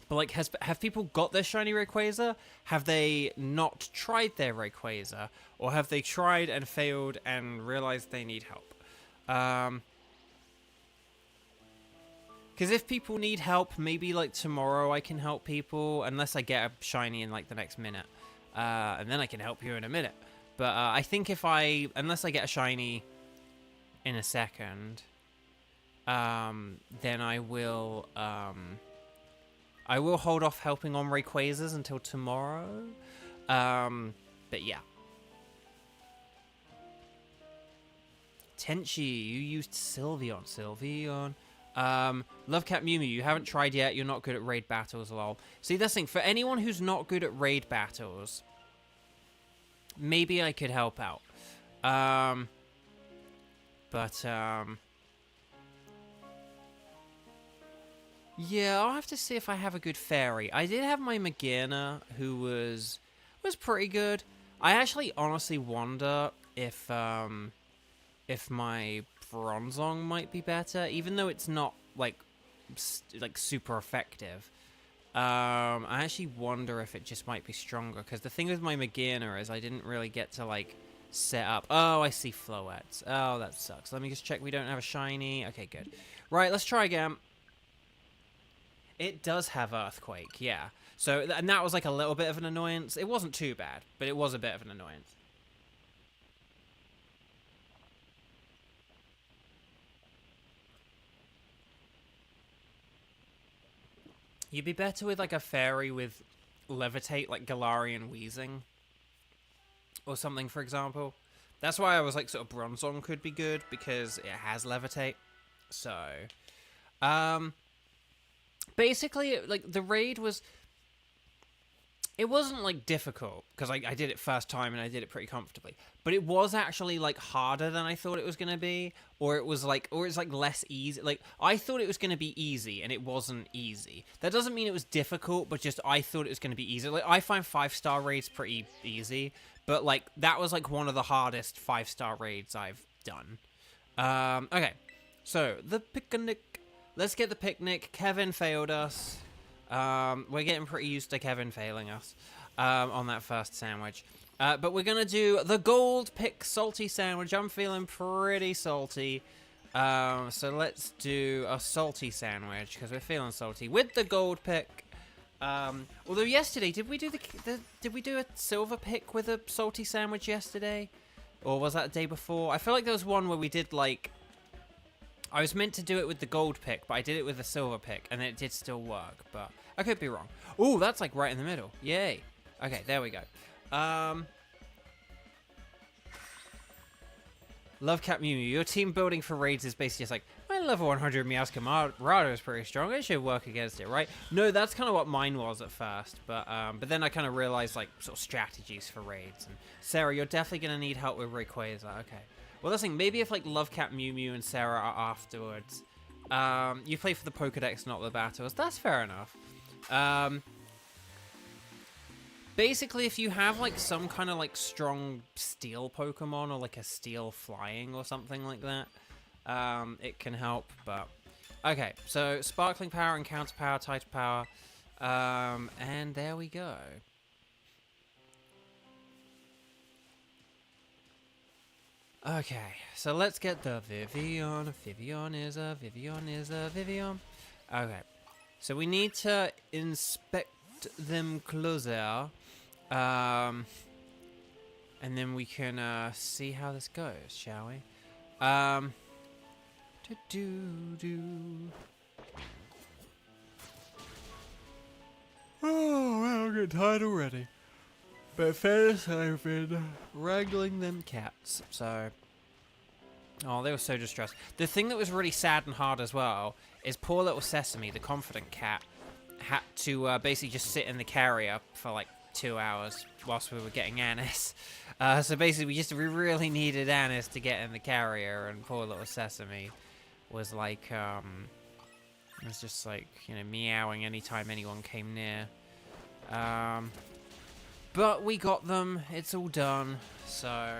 like, have people got their shiny Rayquaza? Have they not tried their Rayquaza? Or have they tried and failed and realized they need help? Because if people need help, maybe, like, tomorrow I can help people. Unless I get a shiny in, like, the next minute. And then I can help you in a minute. But I think unless I get a shiny in a second, then I will hold off helping on Rayquazas until tomorrow. But yeah. Tenchi, you used Sylveon. Lovecat Mew Mew, you haven't tried yet. You're not good at raid battles, lol. See, this thing, for anyone who's not good at raid battles, maybe I could help out. Yeah, I'll have to see if I have a good fairy. I did have my Magearna, who was pretty good. I actually honestly wonder if my Bronzong might be better, even though it's not like super effective. I actually wonder if it just might be stronger, because the thing with my Magearna is I didn't really get to, like, set up. Oh, I see Floettes. Oh, that sucks. Let me just check we don't have a shiny. Okay, good. Right, let's try again. It does have Earthquake, yeah. So, and that was, like, a little bit of an annoyance. It wasn't too bad, but it was a bit of an annoyance. You'd be better with, like, a fairy with Levitate, like Galarian Wheezing. Or something, for example. That's why I was like, sort of Bronzong could be good, because it has Levitate. So, basically, like, the raid was... It wasn't, like, difficult, because I did it first time and I did it pretty comfortably. But it was actually, like, harder than I thought it was going to be. Or it's like, less easy. Like, I thought it was going to be easy, and it wasn't easy. That doesn't mean it was difficult, but just I thought it was going to be easy. Like, I find 5-star raids pretty easy. But, like, that was, like, one of the hardest 5-star raids I've done. Okay. So, the picnic. Let's get the picnic. Kevin failed us. We're getting pretty used to Kevin failing us on that first sandwich. But we're going to do the gold pick salty sandwich. I'm feeling pretty salty. So let's do a salty sandwich, because we're feeling salty, with the gold pick. Although yesterday, did we do a silver pick with a salty sandwich yesterday? Or was that the day before? I feel like there was one where we did, like... I was meant to do it with the gold pick, but I did it with the silver pick, and it did still work, but I could be wrong. Ooh, that's, like, right in the middle. Yay. Okay, there we go. Lovecat Mew Mew, your team building for raids is basically just like, my level 100 Meowscarada is pretty strong. It should work against it, right? No, that's kind of what mine was at first, but then I kind of realized, like, sort of strategies for raids. And Sarah, you're definitely going to need help with Rayquaza. Okay. Well, that's the thing. Maybe if, like, Lovecat Mew Mew and Sarah are afterwards. You play for the Pokedex, not the battles. That's fair enough. Basically, if you have like some kind of like strong steel Pokemon or like a steel flying or something like that, it can help. But okay, so sparkling power, encounter power, titan power, and there we go. Okay, so let's get the Vivillon. Vivillon is a Vivillon. Okay, so we need to inspect them closer. And then we can see how this goes, shall we? Oh, well, I'm getting tired already. But first, I've been wrangling them cats, so... Oh, they were so distressed. The thing that was really sad and hard as well is poor little Sesame, the confident cat, had to basically just sit in the carrier for like 2 hours whilst we were getting Anis. So basically we really needed Anis to get in the carrier, and poor little Sesame was like, it was just like, you know, meowing anytime anyone came near. But we got them, it's all done, so...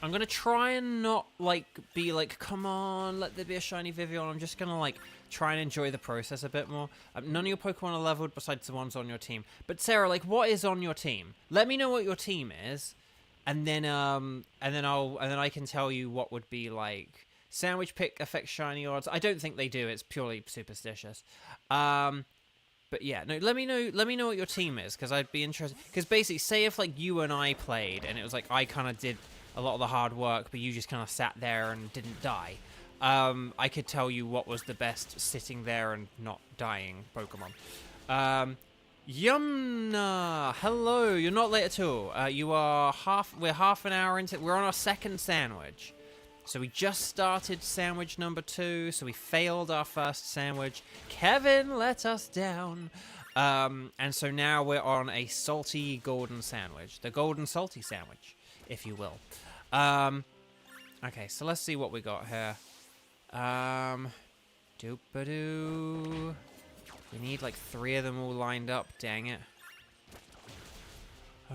I'm gonna try and not, like, be like, come on, let there be a shiny Vivillon. I'm just gonna, like, try and enjoy the process a bit more. None of your Pokemon are leveled besides the ones on your team. But Sarah, like, what is on your team? Let me know what your team is, and then I can tell you what would be, like, sandwich pick affects shiny odds. I don't think they do. It's purely superstitious. But yeah, no, let me know what your team is, because I'd be interested. Because basically, say if, like, you and I played, and it was like, I kind of did a lot of the hard work, but you just kind of sat there and didn't die. I could tell you what was the best sitting there and not dying Pokemon. Yumna, hello, you're not late at all. We're half an hour into, we're on our second sandwich. So we just started sandwich number 2, so we failed our first sandwich. Kevin let us down. And so now we're on a salty golden sandwich. The golden salty sandwich, if you will. Okay, so let's see what we got here. Doop-a-doo. We need like 3 of them all lined up, dang it.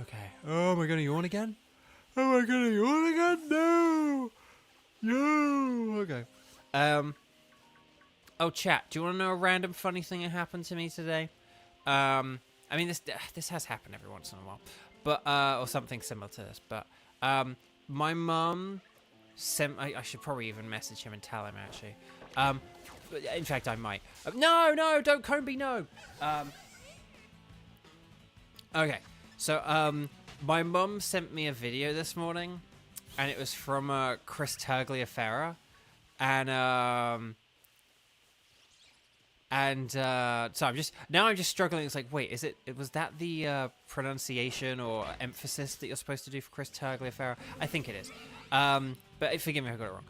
Okay. Oh, am I gonna yawn again? Am I gonna yawn again? No! No! Okay. Oh, chat, do you want to know a random funny thing that happened to me today? I mean, this has happened every once in a while. But, or something similar to this, but, my mum sent... I should probably even message him and tell him, actually. In fact, I might. No, don't Comby, no! Okay, so, my mum sent me a video this morning, and it was from, Chris Tagliaferra, and so I'm just struggling. It's like, wait, was that the pronunciation or emphasis that you're supposed to do for Chris Tagliaferra? I think it is. But forgive me if I got it wrong.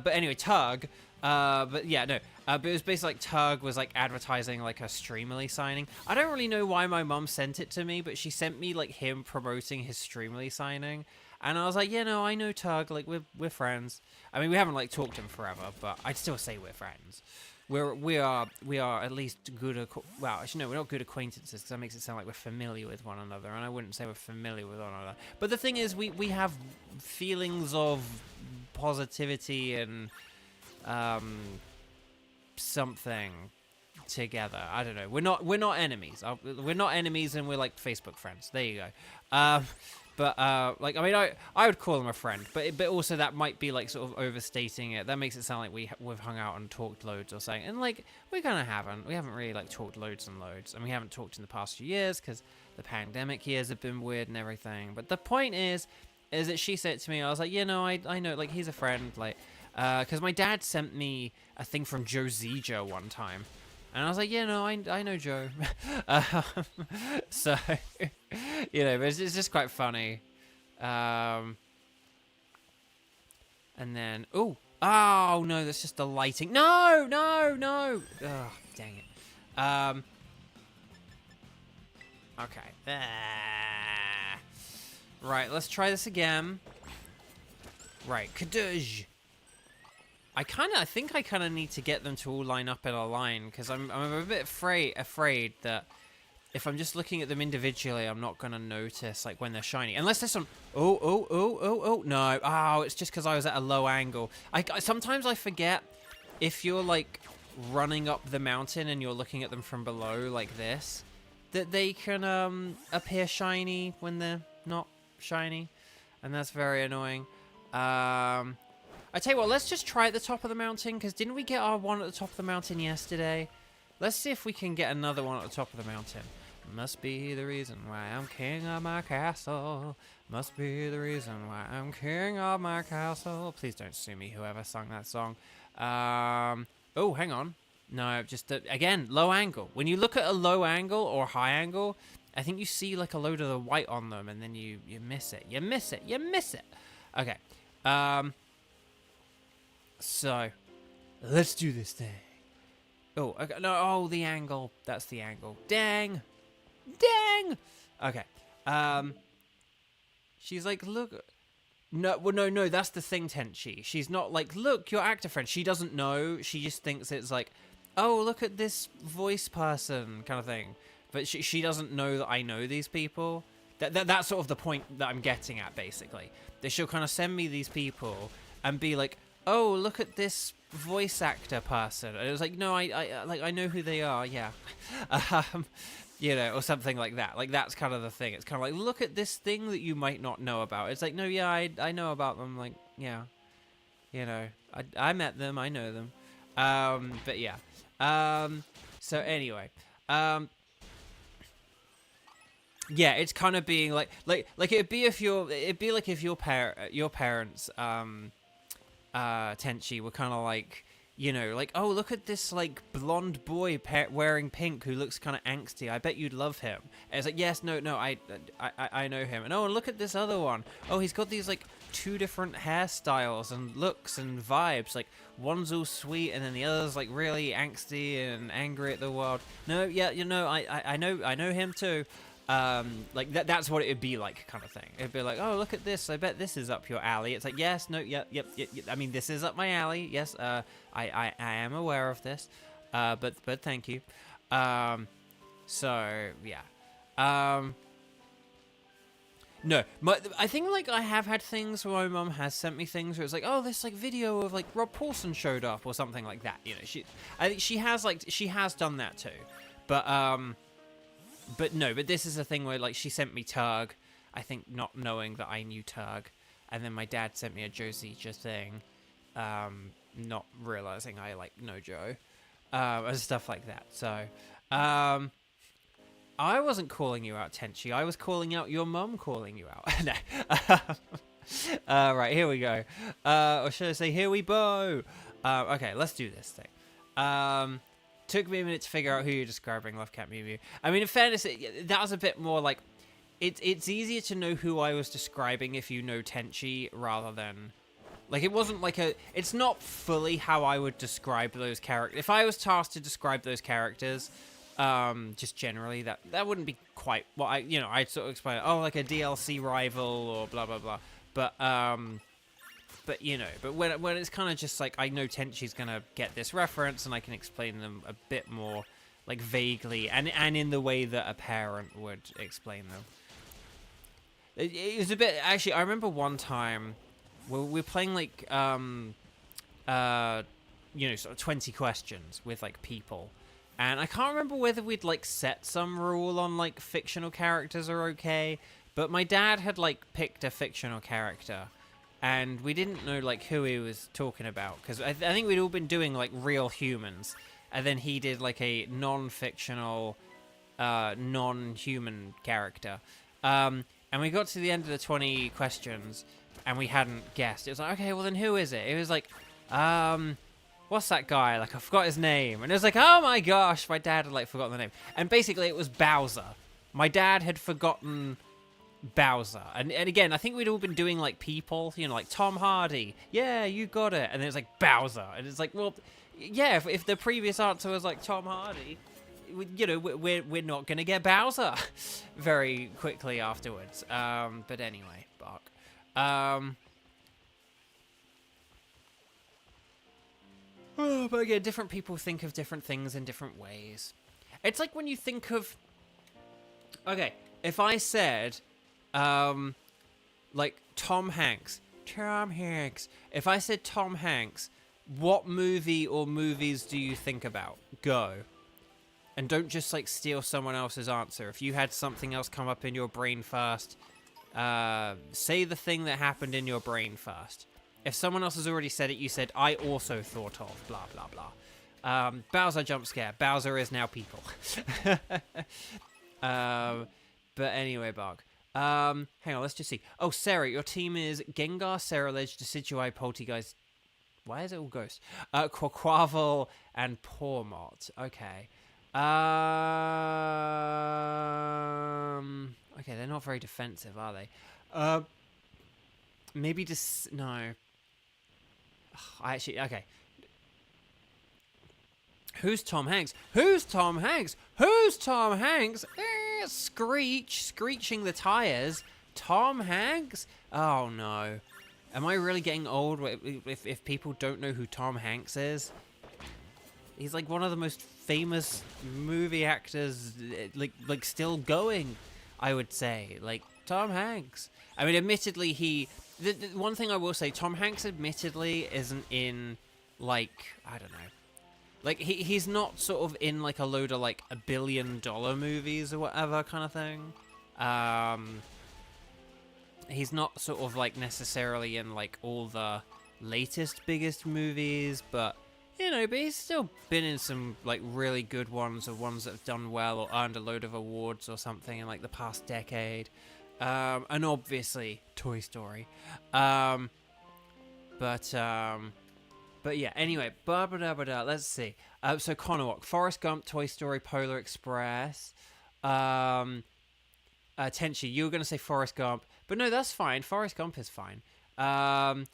But anyway, Tug. But yeah, no. But it was basically like Tug was like advertising like a Streamily signing. I don't really know why my mum sent it to me, but she sent me like him promoting his Streamily signing. And I was like, yeah, no, I know Tug. Like we're friends. I mean, we haven't like talked to him forever, but I'd still say we're friends. We are at least good. Well, actually, no, we're not good acquaintances, because that makes it sound like we're familiar with one another, and I wouldn't say we're familiar with one another. But the thing is, we have feelings of positivity and something together. I don't know. We're not enemies. We're not enemies, and we're like Facebook friends. There you go. But, like, I mean, I would call him a friend, but also that might be, like, sort of overstating it. That makes it sound like we've hung out and talked loads or something. And, like, we kind of haven't. We haven't really, like, talked loads and loads. And we haven't talked in the past few years because the pandemic years have been weird and everything. But the point is that she said to me, I was like, yeah, no, I know, like, he's a friend, like, because my dad sent me a thing from Joe Zija one time. And I was like, yeah, no, I know Joe. So, you know, but it's just quite funny. And then, oh, no, that's just the lighting. No. Oh, dang it. Okay. Right, let's try this again. Right, Kadoosh. I think I need to get them to all line up in a line, because I'm a bit afraid that if I'm just looking at them individually, I'm not gonna notice like when they're shiny, unless there's some. Oh, no. Oh, it's just because I was at a low angle. Sometimes I forget if you're like running up the mountain and you're looking at them from below like this, that they can appear shiny when they're not shiny, and that's very annoying. I tell you what, let's just try at the top of the mountain, because didn't we get our one at the top of the mountain yesterday? Let's see if we can get another one at the top of the mountain. Must be the reason why I'm king of my castle. Must be the reason why I'm king of my castle. Please don't sue me, whoever sung that song. Oh, hang on. No, just, again, low angle. When you look at a low angle or high angle, I think you see like a load of the white on them, and then you miss it. You miss it. You miss it. Okay. So, let's do this thing. Oh, okay. No, oh, the angle. That's the angle. Dang. Dang. Okay. She's like, look. No, well, no, that's the thing, Tenchi. She's not like, look, your actor friend. She doesn't know. She just thinks it's like, oh, look at this voice person kind of thing. But she doesn't know that I know these people. That's sort of the point that I'm getting at, basically. That she'll kind of send me these people and be like, oh, look at this voice actor person. And it was like, no, I know who they are, yeah. You know, or something like that. Like, that's kind of the thing. It's kind of like, look at this thing that you might not know about. It's like, no, yeah, I know about them. Like, yeah. You know, I met them. I know them. But yeah. So anyway. Yeah, it's kind of being like it'd be like if your parents Tenchi were kind of like, you know, like, oh, look at this like blonde boy wearing pink who looks kind of angsty. I bet you'd love him. And it's like, yes, no, I know him. And oh, and look at this other one. Oh, he's got these like 2 different hairstyles and looks and vibes. Like, one's all sweet and then the other's like really angsty and angry at the world. No, yeah, you know, I know him too. Like that's what it would be like, kind of thing. It'd be like, oh, look at this. I bet this is up your alley. It's like, yes, no, yep. I mean, this is up my alley. Yes, I am aware of this. But thank you. So yeah. No, I think like I have had things where my mum has sent me things where it's like, oh, this like video of like Rob Paulson showed up or something like that. You know, I think she has done that too, But no, but this is a thing where, like, she sent me Tug, I think not knowing that I knew Tug, and then my dad sent me a Josija thing, not realizing I, like, know Joe, and stuff like that. So, I wasn't calling you out, Tenchi. I was calling out your mum calling you out. No. Right, here we go. Or should I say, here we go. Okay, let's do this thing. Took me a minute to figure out who you're describing, Love Cat Mew Mew. I mean, in fairness, that was a bit more like... It's easier to know who I was describing if you know Tenchi, rather than... Like, it wasn't like a... It's not fully how I would describe those characters. If I was tasked to describe those characters, just generally, that wouldn't be quite what I... You know, I'd sort of explain, oh, like a DLC rival, or blah, blah, blah. But, you know, but when it's kind of just like, I know Tenchi's going to get this reference and I can explain them a bit more, like, vaguely and in the way that a parent would explain them. It was a bit, actually, I remember one time we were playing, like, you know, sort of 20 questions with, like, people. And I can't remember whether we'd, like, set some rule on, like, fictional characters are okay, but my dad had, like, picked a fictional character. And we didn't know, like, who he was talking about. Because I think we'd all been doing, like, real humans. And then he did, like, a non-fictional, non-human character. And we got to the end of the 20 questions, and we hadn't guessed. It was like, okay, well, then who is it? It was like, what's that guy? Like, I forgot his name. And it was like, oh, my gosh. My dad had, like, forgotten the name. And basically, it was Bowser. My dad had forgotten... Bowser, and again, I think we'd all been doing like people, you know, like Tom Hardy, yeah, you got it, and then it's like Bowser, and it's like, well, yeah, if the previous answer was like Tom Hardy, you know, we're not gonna get Bowser very quickly afterwards. But anyway, bark. But again, different people think of different things in different ways. It's like when you think of Okay, if I said, like Tom Hanks. If I said Tom Hanks, what movie or movies do you think about? Go. And don't just like steal someone else's answer. If you had something else come up in your brain first, say the thing that happened in your brain first. If someone else has already said it, you said, I also thought of blah, blah, blah. Bowser jump scare. Bowser is now people. But anyway, Bog. Hang on, let's just see. Oh, Sarah, your team is Gengar, Ceruledge, Decidueye, Poltegeist. Why is it all ghost? Quaquaval, and Pawmot. Okay. Okay, they're not very defensive, are they? Maybe just... No. Okay. Who's Tom Hanks? Who's Tom Hanks? Who's Tom Hanks? Screech, screeching the tires. Tom Hanks? Oh no. Am I really getting old if people don't know who Tom Hanks is? He's like one of the most famous movie actors, like still going, I would say. Like, Tom Hanks. I mean, admittedly, the one thing I will say, Tom Hanks admittedly isn't in, like, I don't know. Like, he's not sort of in, like, a load of, like, $1 billion movies or whatever kind of thing. He's not sort of, like, necessarily in, like, all the latest, biggest movies, but, you know, but he's still been in some, like, really good ones or ones that have done well or earned a load of awards or something in, like, the past decade. And obviously, Toy Story. But yeah, anyway, let's see. So Conowok, Forrest Gump, Toy Story, Polar Express. Tenchi, you were going to say Forrest Gump. But no, that's fine. Forrest Gump is fine. Home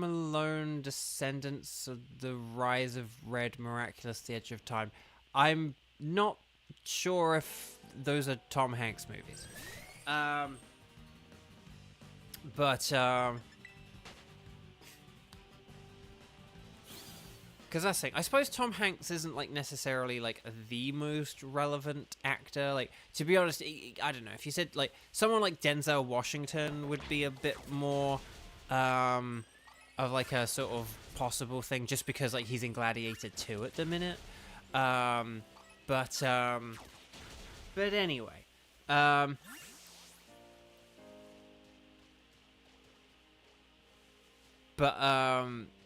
Alone, Descendants of the Rise of Red, Miraculous, The Edge of Time. I'm not sure if those are Tom Hanks movies. Because that's the thing. I suppose Tom Hanks isn't, like, necessarily, like, the most relevant actor. Like, to be honest, I don't know. If you said, like, someone like Denzel Washington would be a bit more of, like, a sort of possible thing, just because, like, he's in Gladiator 2 at the minute. But anyway.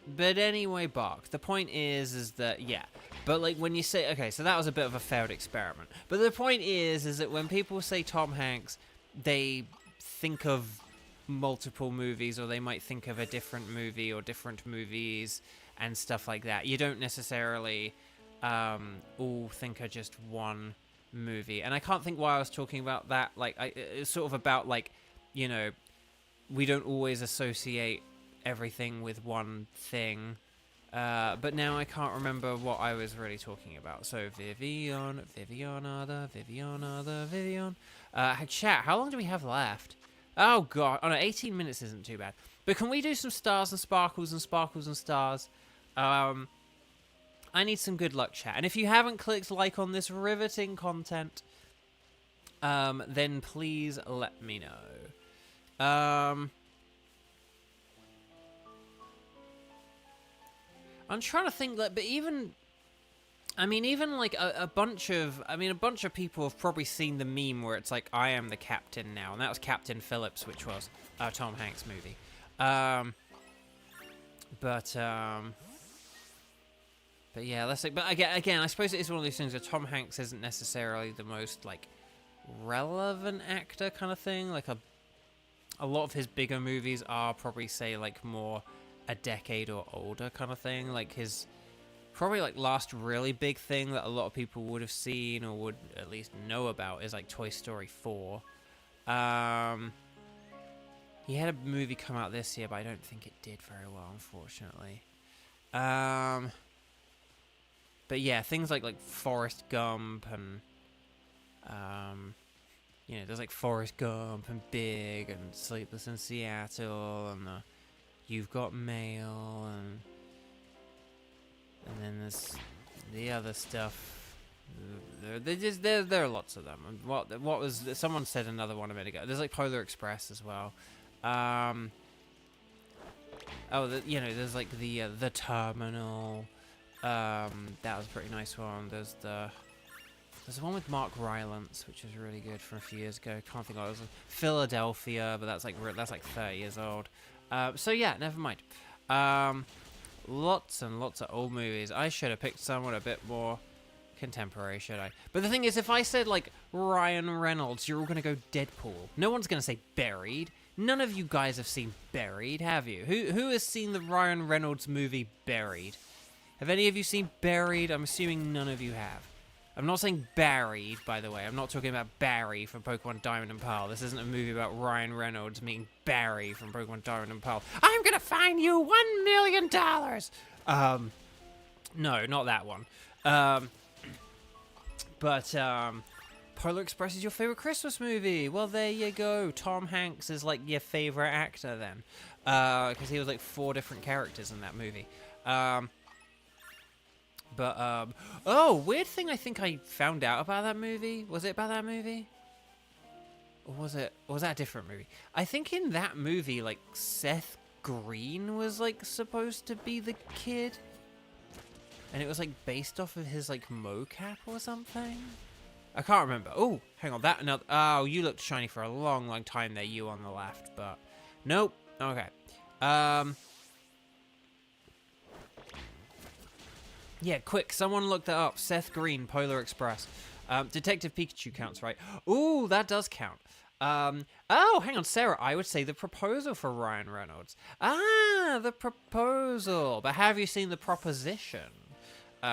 But anyway, Bark, the point is that, yeah. But, like, when you say... Okay, so that was a bit of a failed experiment. But the point is that when people say Tom Hanks, they think of multiple movies, or they might think of a different movie or different movies and stuff like that. You don't necessarily all think of just one movie. And I can't think why I was talking about that. Like, it's sort of about, like, you know, we don't always associate everything with one thing, but now I can't remember what I was really talking about. So Vivillon. Chat, how long do we have left? Oh god, oh no, 18 minutes isn't too bad. But can we do some stars and sparkles and sparkles and stars? I need some good luck, chat. And if you haven't clicked like on this riveting content, then please let me know. I'm trying to think that, but even like a bunch of people have probably seen the meme where it's like, I am the captain now, and that was Captain Phillips, which was a Tom Hanks movie. But yeah, let's say, but again, I suppose it is one of those things where Tom Hanks isn't necessarily the most, like, relevant actor kind of thing. Like, a lot of his bigger movies are probably, say, like, more a decade or older kind of thing. Like, his probably, like, last really big thing that a lot of people would have seen or would at least know about is, like, Toy Story 4. He had a movie come out this year, but I don't think it did very well, unfortunately. But yeah, things like Forrest Gump and you know, there's like Forrest Gump and Big and Sleepless in Seattle and You've Got Mail, and then there's the other stuff. There are lots of them. What was someone said another one a minute ago? There's like Polar Express as well. There's like the Terminal. That was a pretty nice one. There's the one with Mark Rylance, which was really good from a few years ago. Can't think what it was. Philadelphia, but that's like 30 years old. So yeah, never mind. Lots and lots of old movies. I should have picked someone a bit more contemporary, should I? But the thing is, if I said like Ryan Reynolds, you're all gonna go Deadpool. No one's gonna say Buried. None of you guys have seen Buried, have you? Who has seen the Ryan Reynolds movie Buried? Have any of you seen Buried? I'm assuming none of you have. I'm not saying buried, by the way. I'm not talking about Barry from Pokemon Diamond and Pearl. This isn't a movie about Ryan Reynolds meeting Barry from Pokemon Diamond and Pearl. I'm gonna fine you $1 million! No, not that one. Polar Express is your favorite Christmas movie. Well, there you go. Tom Hanks is like your favorite actor then. Because he was like 4 different characters in that movie. Oh, weird thing I think I found out about that movie. Was it about that movie? Or was that a different movie? I think in that movie, like, Seth Green was, like, supposed to be the kid. And it was, like, based off of his, like, mocap or something. I can't remember. Oh, hang on. Oh, you looked shiny for a long, long time there, you on the left. But, nope. Okay. Yeah, quick, someone look that up. Seth Green, Polar Express. Detective Pikachu counts, right? Ooh, that does count. Oh, hang on, Sarah. I would say The Proposal for Ryan Reynolds. Ah, The Proposal. But have you seen The Proposition?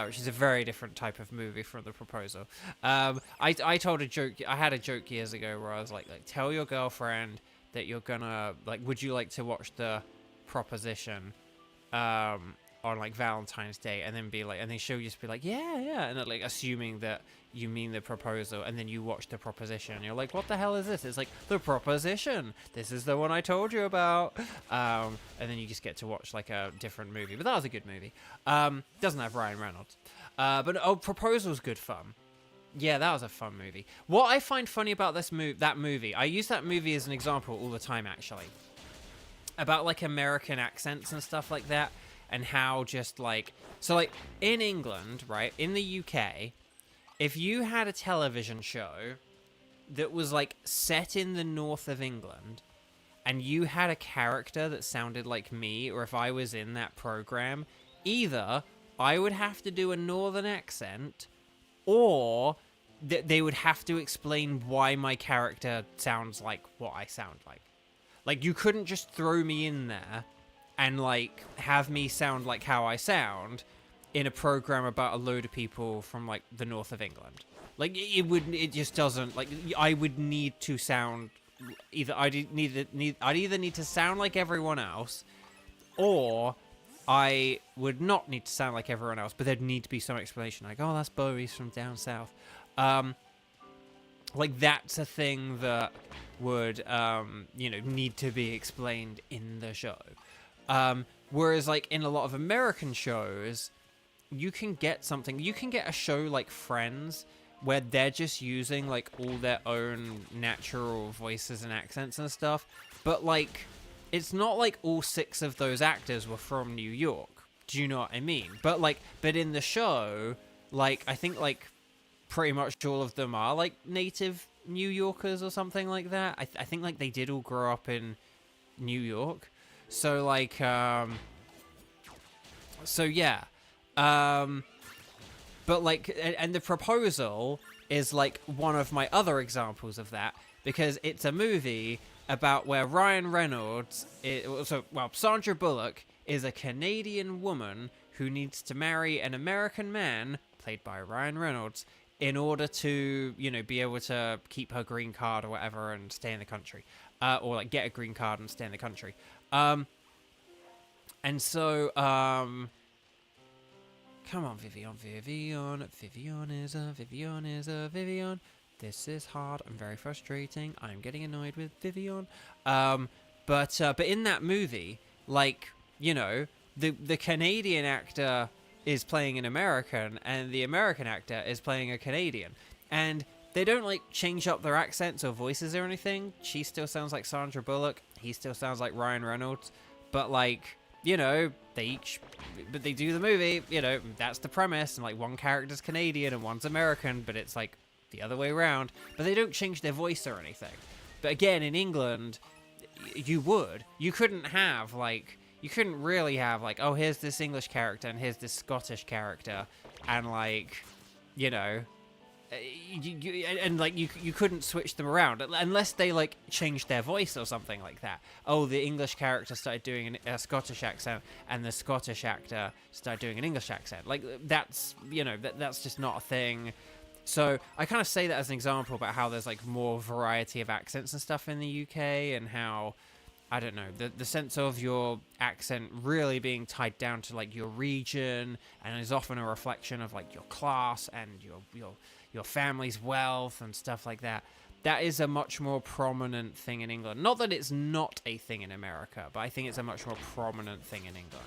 Which is a very different type of movie from The Proposal. I told a joke. I had a joke years ago where I was like, tell your girlfriend that you're gonna, like, would you like to watch The Proposition? On like Valentine's Day, and then be like, and then she'll just be like, yeah, and then, like, assuming that you mean The Proposal, and then you watch The Proposition, and you're like, what the hell is this? It's like, The Proposition. This is the one I told you about. And then you just get to watch like a different movie. But that was a good movie. Doesn't have Ryan Reynolds. But Proposal's good fun. Yeah, that was a fun movie. What I find funny about that movie, I use that movie as an example all the time, actually, about like American accents and stuff like that. And how just like, so like in England, right, in the UK, if you had a television show that was like set in the north of England and you had a character that sounded like me, or if I was in that program, either I would have to do a northern accent, or they would have to explain why my character sounds like what I sound like. Like, you couldn't just throw me in there and, like, have me sound like how I sound in a program about a load of people from, like, the north of England. Like, it just doesn't, like, I would need to sound, I'd either need to sound like everyone else, or I would not need to sound like everyone else, but there'd need to be some explanation, like, oh, that's Beau, he's from down south. Like, that's a thing that would, need to be explained in the show. Whereas, like, in a lot of American shows, you can get a show like Friends, where they're just using, like, all their own natural voices and accents and stuff, but, like, it's not like all 6 of those actors were from New York. Do you know what I mean? But in the show, like, I think, like, pretty much all of them are, like, native New Yorkers or something like that. I think, like, they did all grow up in New York. So, like, so, yeah. But, like, and The Proposal is, like, one of my other examples of that, because it's a movie about where Ryan Reynolds, Sandra Bullock is a Canadian woman who needs to marry an American man, played by Ryan Reynolds, in order to, be able to keep her green card or whatever and stay in the country. Or, like, get a green card and stay in the country. And so, come on, Vivillon. Vivillon is a Vivillon. This is hard. I'm very frustrating. I'm getting annoyed with Vivillon. But in that movie, like, the Canadian actor is playing an American, and the American actor is playing a Canadian. And they don't, like, change up their accents or voices or anything. She still sounds like Sandra Bullock. He still sounds like Ryan Reynolds. But, like, you know, they do the movie, you know, that's the premise. And, like, one character's Canadian and one's American, but it's, like, the other way around. But they don't change their voice or anything. But, again, in England, you would. You couldn't have, like... You couldn't really have, like, oh, here's this English character and here's this Scottish character, and, like, you know, you couldn't switch them around unless they, like, changed their voice or something like that. Oh, the English character started doing a Scottish accent, and the Scottish actor started doing an English accent. Like, that's, you know, that's just not a thing. So I kind of say that as an example about how there's, like, more variety of accents and stuff in the UK, and how... I don't know, the sense of your accent really being tied down to, like, your region, and is often a reflection of, like, your class and your family's wealth and stuff like that. That is a much more prominent thing in England. Not that it's not a thing in America, but I think it's a much more prominent thing in England.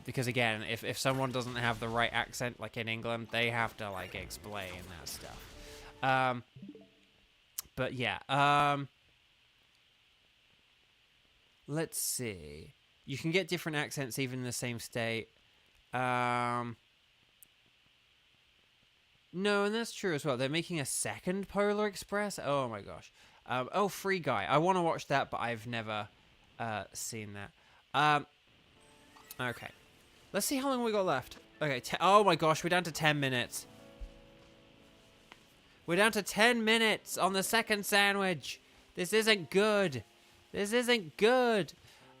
Because, again, if someone doesn't have the right accent, like in England, they have to, like, explain that stuff. But, yeah, let's see. You can get different accents even in the same state. No, and that's true as well. They're making a second Polar Express. Oh my gosh. Oh, Free Guy. I want to watch that, but I've never seen that. Okay. Let's see how long we got left. Okay. Oh my gosh, we're down to 10 minutes. We're down to 10 minutes on the second sandwich. This isn't good. This isn't good.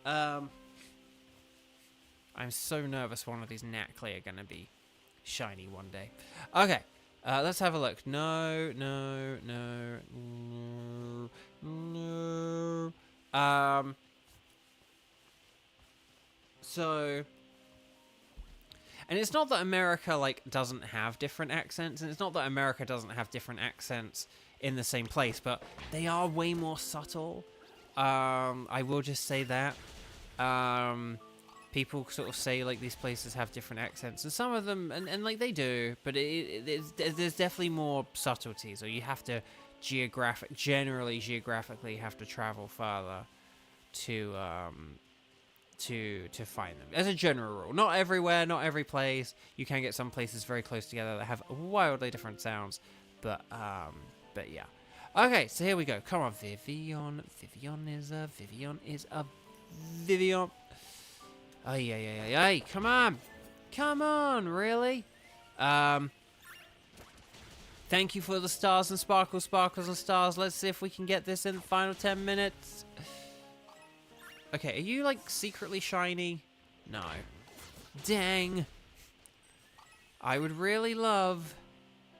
I'm so nervous one of these Nackley are going to be shiny one day. Okay, let's have a look. No. So... And it's not that America, like, doesn't have different accents, and it's not that America doesn't have different accents in the same place, but they are way more subtle. I will just say that. People sort of say, like, these places have different accents, and some of them, and like, they do, but there's definitely more subtleties, or you have to generally geographically have to travel further to find them. As a general rule. Not everywhere, not every place. You can get some places very close together that have wildly different sounds, but yeah. Okay, so here we go. Come on, Vivillon. Vivillon is a Vivillon. Ay. Come on. Come on, really? Thank you for the stars and sparkles and stars. Let's see if we can get this in the final 10 minutes. Okay, are you, like, secretly shiny? No. Dang. I would really love...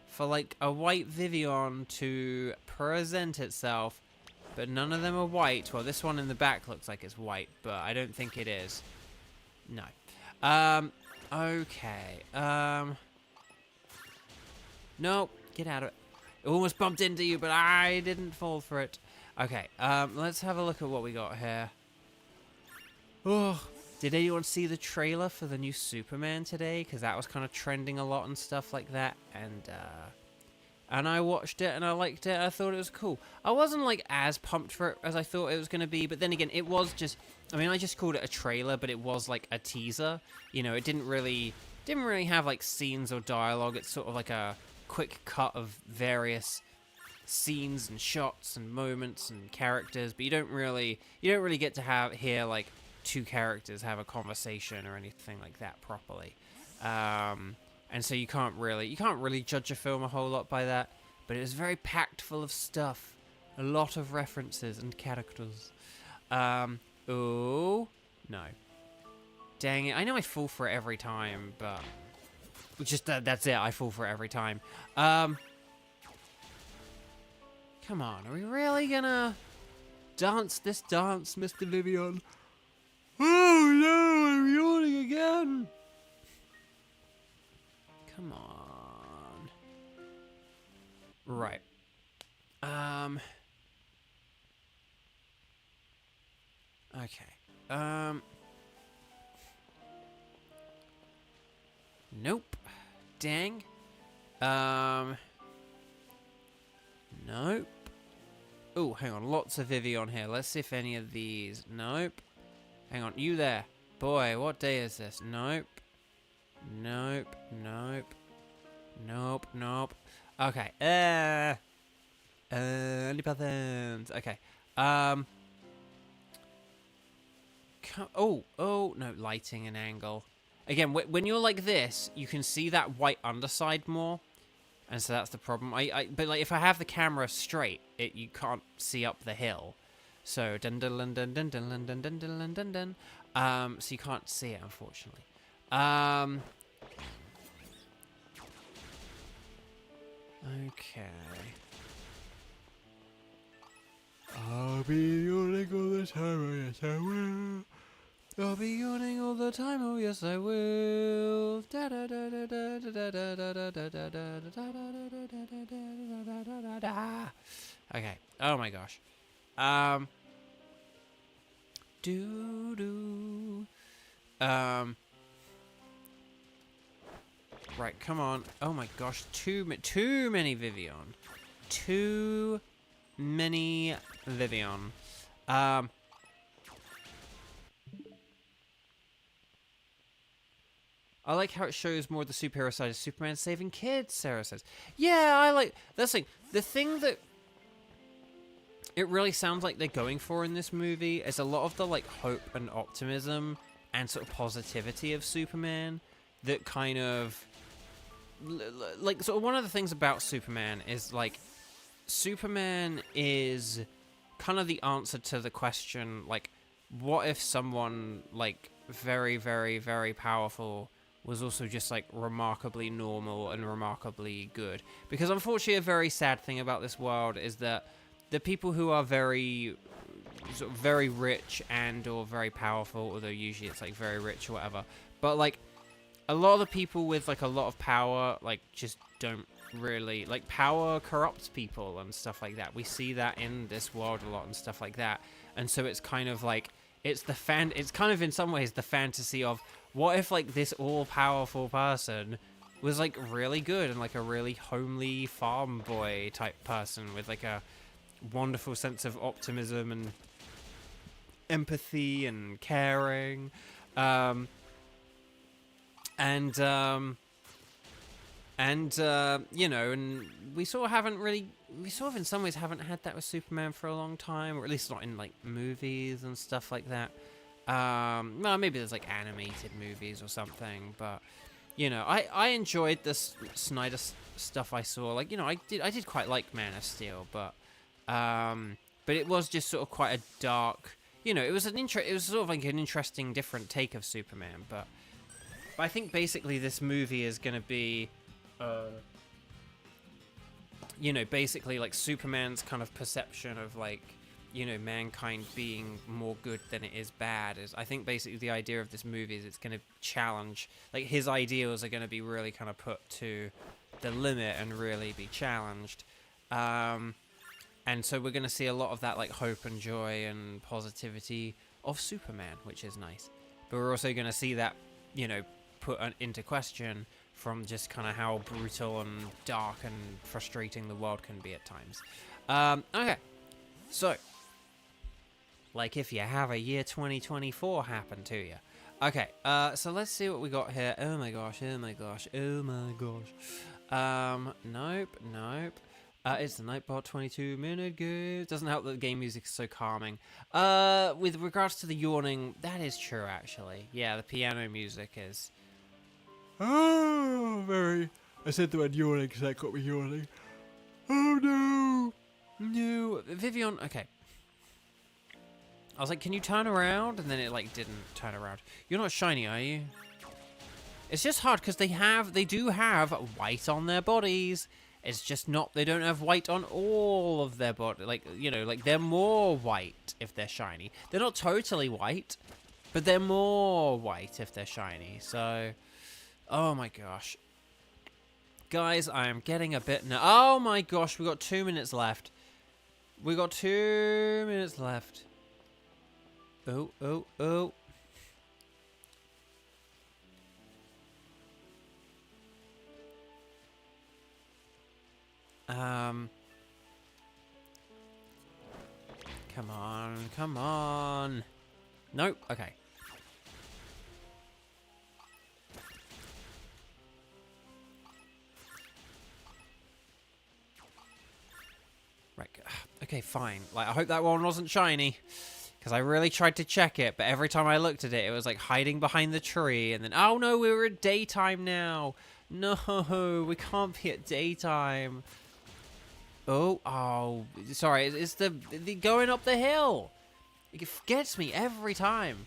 for, like, a white Vivillon to present itself, but none of them are white. Well, this one in the back looks like it's white, but I don't think it is. No. Okay. No, get out of it. It almost bumped into you, but I didn't fall for it. Okay, let's have a look at what we got here. Oh, did anyone see the trailer for the new Superman today? Because that was kind of trending a lot and stuff like that, and I watched it and I liked it. I thought it was cool. I wasn't, like, as pumped for it as I thought it was going to be, but then again, it was just... I mean, I just called it a trailer, but it was, like, a teaser. You know, it didn't really have, like, scenes or dialogue. It's sort of like a quick cut of various scenes and shots and moments and characters, but you don't really get to hear, like, two characters have a conversation or anything like that properly. And so you can't really judge a film a whole lot by that, but it was very packed full of stuff. A lot of references and characters. Oh, no. Dang it. I know I fall for it every time, but... just, that's it. I fall for it every time. Come on. Are we really gonna dance this dance, Mr. Vivillon? Oh, no. I'm yawning again. Come on. Right. Okay. Nope. Dang. Nope. Oh, hang on. Lots of Vivillon here. Let's see if any of these... Nope. Hang on. You there. Boy, what day is this? Nope. Nope. Nope. Nope. Nope. Okay. Only buttons. Okay. Oh, no. Lighting and angle. Again, when you're like this, you can see that white underside more. And so that's the problem. But like if I have the camera straight, you can't see up the hill. So dun dun dun dun dun dun dun dun dun dun dun. So you can't see it, unfortunately. Okay. I'll be yawning all the time, oh yes I will. I'll be yawning all the time, oh yes I will. Okay. Oh my gosh. Right, come on. Oh my gosh, too many Vivillon. Too many Vivillon. I like how it shows more of the superhero side of Superman saving kids, Sarah says. Yeah, I like... That's like... The thing that it really sounds like they're going for in this movie is a lot of the, like, hope and optimism and sort of positivity of Superman that kind of... Like, sort of one of the things about Superman is, like, Superman is kind of the answer to the question, like, what if someone, like, very, very, very powerful was also just, like, remarkably normal and remarkably good? Because unfortunately a very sad thing about this world is that the people who are very, sort of very rich and or very powerful, although usually it's, like, very rich or whatever, but, like, a lot of the people with, like, a lot of power, like, just don't really... Like, power corrupts people and stuff like that. We see that in this world a lot and stuff like that. And so it's kind of, like... It's kind of, in some ways, the fantasy of... What if, like, this all-powerful person was, like, really good and, like, a really homely farm boy type person with, like, a wonderful sense of optimism and empathy and caring. You know, and we sort of haven't really... We sort of, in some ways, haven't had that with Superman for a long time, or at least not in, like, movies and stuff like that. Well, maybe there's, like, animated movies or something, but, you know, I enjoyed this Snyder stuff I saw. Like, you know, I did quite like Man of Steel, but it was just sort of quite a dark... You know, it was sort of like an interesting, different take of Superman, but I think basically this movie is going to be... you know, basically, like, Superman's kind of perception of, like, you know, mankind being more good than it is bad. I think basically the idea of this movie is it's going to challenge, like, his ideals are going to be really kind of put to the limit and really be challenged. And so we're going to see a lot of that, like, hope and joy and positivity of Superman, which is nice. But we're also going to see that, you know, put into question from just kind of how brutal and dark and frustrating the world can be at times. Okay, so, like if you have a year 2024 happen to you. Okay, so let's see what we got here. Oh my gosh, oh my gosh, oh my gosh. Nope. It's the Nightbot 22-minute game. Doesn't help that the game music is so calming. With regards to the yawning, that is true, actually. Yeah, the piano music is... Oh, very... I said the word yawning because that got me yawning. Oh, no! No. Vivillon... Okay. I was like, can you turn around? And then it, like, didn't turn around. You're not shiny, are you? It's just hard because they do have white on their bodies. It's just not... They don't have white on all of their body. Like, you know, like, they're more white if they're shiny. They're not totally white, but they're more white if they're shiny. So... Oh my gosh. Guys, I am getting a bit... Oh my gosh, we got 2 minutes left. We got 2 minutes left. Oh. Come on, come on. Nope, okay. Right, okay, fine. Like, I hope that one wasn't shiny. Because I really tried to check it, but every time I looked at it, it was like hiding behind the tree. And then, oh no, we were at daytime now. No, we can't be at daytime. Oh, sorry, it's the going up the hill. It gets me every time.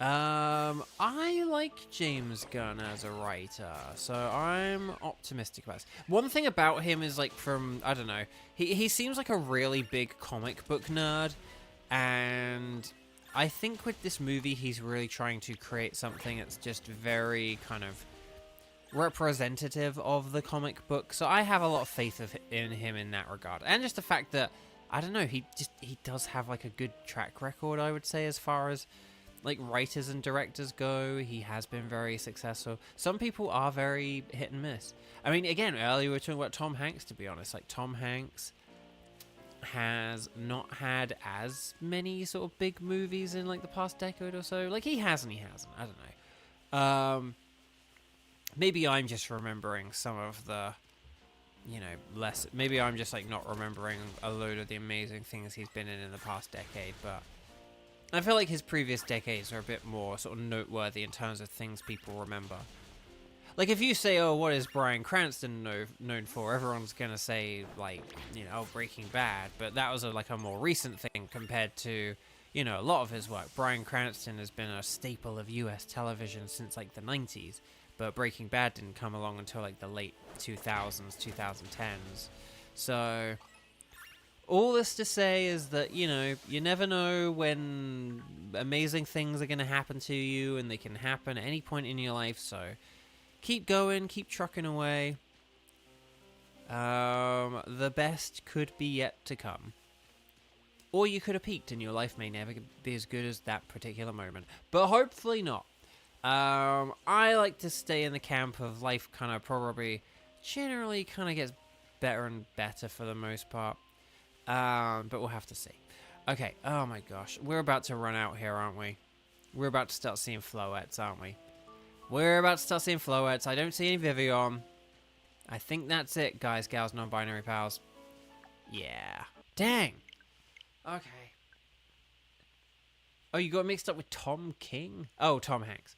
I like James Gunn as a writer, so I'm optimistic about this. One thing about him is, like, from, I don't know, he seems like a really big comic book nerd, and I think with this movie he's really trying to create something that's just very kind of representative of the comic book, so I have a lot of faith in him in that regard. And just the fact that, I don't know, he does have like a good track record, I would say, as far as like writers and directors go. He has been very successful. Some people are very hit and miss. I mean, again, earlier we were talking about Tom Hanks, to be honest. Like, Tom Hanks has not had as many sort of big movies in like the past decade or so. Like, he has and he hasn't. I don't know. Maybe I'm just remembering some of the, you know, less. Maybe I'm just like not remembering a load of the amazing things he's been in the past decade, but I feel like his previous decades are a bit more sort of noteworthy in terms of things people remember. Like, if you say, oh, what is Bryan Cranston known for? Everyone's going to say, like, you know, oh, Breaking Bad. But that was like a more recent thing compared to, you know, a lot of his work. Bryan Cranston has been a staple of US television since, like, the 90s. But Breaking Bad didn't come along until, like, the late 2000s, 2010s. So all this to say is that, you know, you never know when amazing things are going to happen to you, and they can happen at any point in your life, so keep going, keep trucking away. The best could be yet to come. Or you could have peaked, and your life may never be as good as that particular moment. But hopefully not. I like to stay in the camp of life kind of probably generally kind of gets better and better for the most part. But we'll have to see. Okay, oh my gosh. We're about to run out here, aren't we? We're about to start seeing Floettes, aren't we? We're about to start seeing Floettes. I don't see any Vivillon. I think that's it, guys, gals, non-binary pals. Yeah. Dang. Okay. Oh, you got mixed up with Tom King? Oh, Tom Hanks.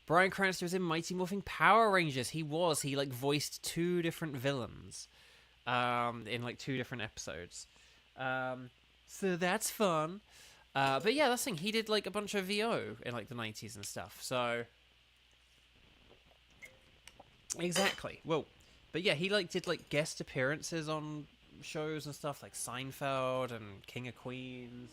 Bryan Cranston was in Mighty Morphin Power Rangers. He was. He, like, voiced 2 different villains. In, like, 2 different episodes. So that's fun. But yeah, that's the thing. He did, like, a bunch of VO in, like, the 90s and stuff. So exactly. Well, but yeah, he, like, did, like, guest appearances on shows and stuff like Seinfeld and King of Queens.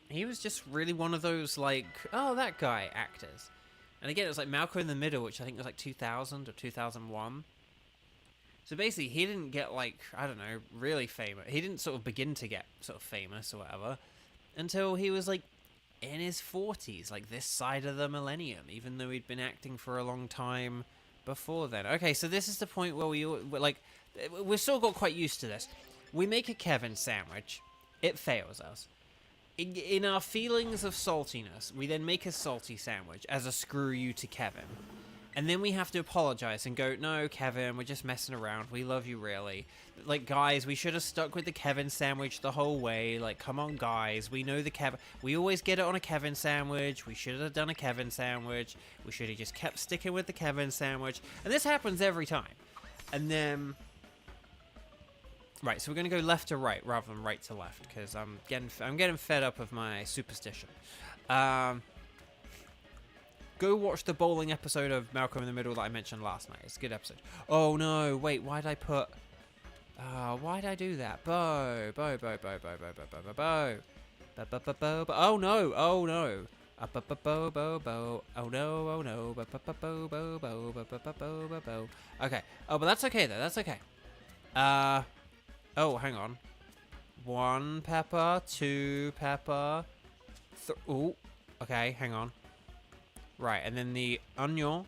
He was just really one of those, like, oh, that guy actors. And again, it was like Malcolm in the Middle, which I think was like 2000 or 2001. So basically, he didn't get, like, I don't know, really famous. He didn't sort of begin to get sort of famous or whatever until he was, like, in his 40s, like this side of the millennium, even though he'd been acting for a long time before then. Okay, so this is the point where we've still got quite used to this. We make a Kevin sandwich. It fails us. In our feelings of saltiness, we then make a salty sandwich as a screw you to Kevin. And then we have to apologize and go, no, Kevin, we're just messing around. We love you, really. Like, guys, we should have stuck with the Kevin sandwich the whole way. Like, come on, guys. We know the Kevin. We always get it on a Kevin sandwich. We should have done a Kevin sandwich. We should have just kept sticking with the Kevin sandwich. And this happens every time. And then... Right, so we're going to go left to right rather than right to left, because I'm getting fed up of my superstition. Go watch the bowling episode of Malcolm in the Middle that I mentioned last night. It's a good episode. Oh no, wait, why'd I put... why'd I do that? Beau. Oh no, oh no. Okay, oh, but that's okay though, that's okay. Oh, hang on. 1 pepper, 2 pepper, oh, okay, hang on. Right, and then the onion.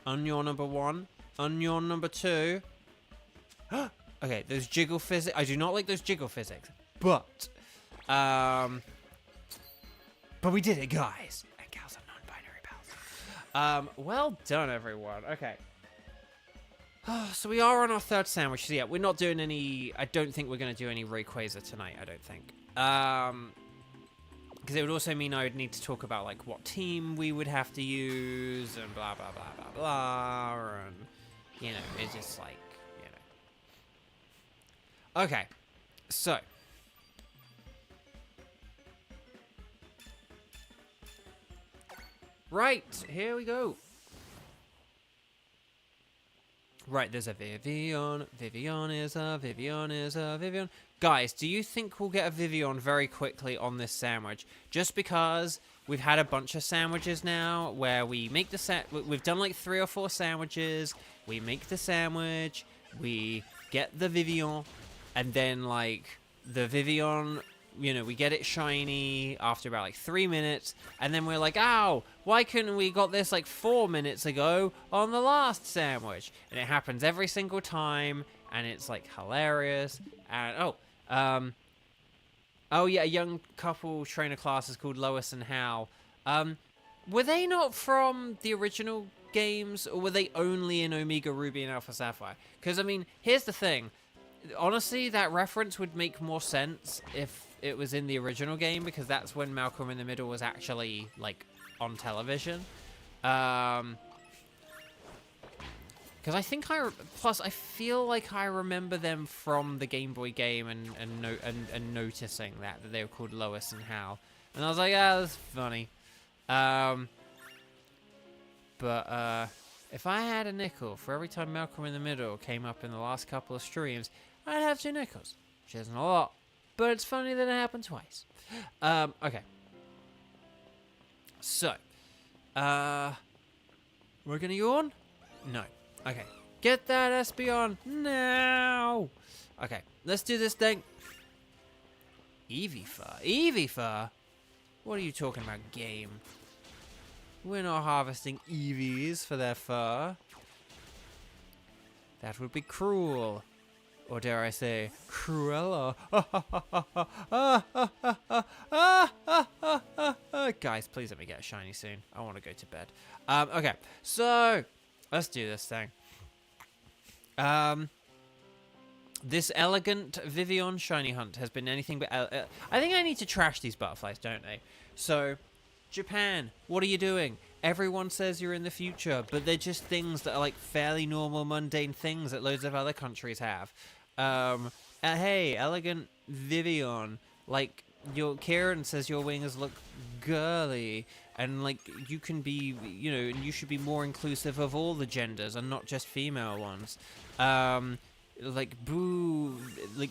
Onion number 1. Onion number 2. Okay, those jiggle physics. I do not like those jiggle physics. But we did it, guys. And gals are non-binary pals. Well done, everyone. Okay. So we are on our third sandwich. So yeah, we're not doing any... I don't think we're going to do any Rayquaza tonight, I don't think. Because it would also mean I would need to talk about, like, what team we would have to use, and blah, blah, blah, blah, blah, and, you know, it's just, like, you know. Okay, so. Right, here we go. Right, there's a Vivillon. Vivillon is a Vivillon. Guys, do you think we'll get a Vivillon very quickly on this sandwich? Just because we've had a bunch of sandwiches now where we make the we've done like 3 or 4 sandwiches. We make the sandwich, we get the Vivillon, and then like the Vivillon, you know, we get it shiny after about like 3 minutes, and then we're like, ow, why couldn't we got this like 4 minutes ago on the last sandwich? And it happens every single time, and it's like hilarious. And oh yeah, a young couple trainer class is called Lois and Hal. Were they not from the original games, or were they only in Omega Ruby and Alpha Sapphire? Because I mean, here's the thing. Honestly, that reference would make more sense if it was in the original game, because that's when Malcolm in the Middle was actually like on television. Because I think plus I feel like I remember them from the Game Boy game and noticing that they were called Lois and Hal, and I was like, ah, that's funny. But if I had a nickel for every time Malcolm in the Middle came up in the last couple of streams, I'd have 2 nickels, which isn't a lot, but it's funny that it happened twice. Okay. So, we're gonna yawn? No. Okay. Get that Espeon now! Okay, let's do this thing. Eevee fur? Eevee fur? What are you talking about, game? We're not harvesting Eevees for their fur. That would be cruel. Or dare I say, Cruella. Guys, please let me get a shiny soon. I want to go to bed. Okay, so let's do this thing. This elegant Vivillon shiny hunt has been anything but... I think I need to trash these butterflies, don't I? So, Japan, what are you doing? Everyone says you're in the future, but they're just things that are like fairly normal, mundane things that loads of other countries have. Hey, elegant Vivillon, like, Kieran says your wings look girly, and like, you can be, you know, and you should be more inclusive of all the genders and not just female ones. Like, boo, like,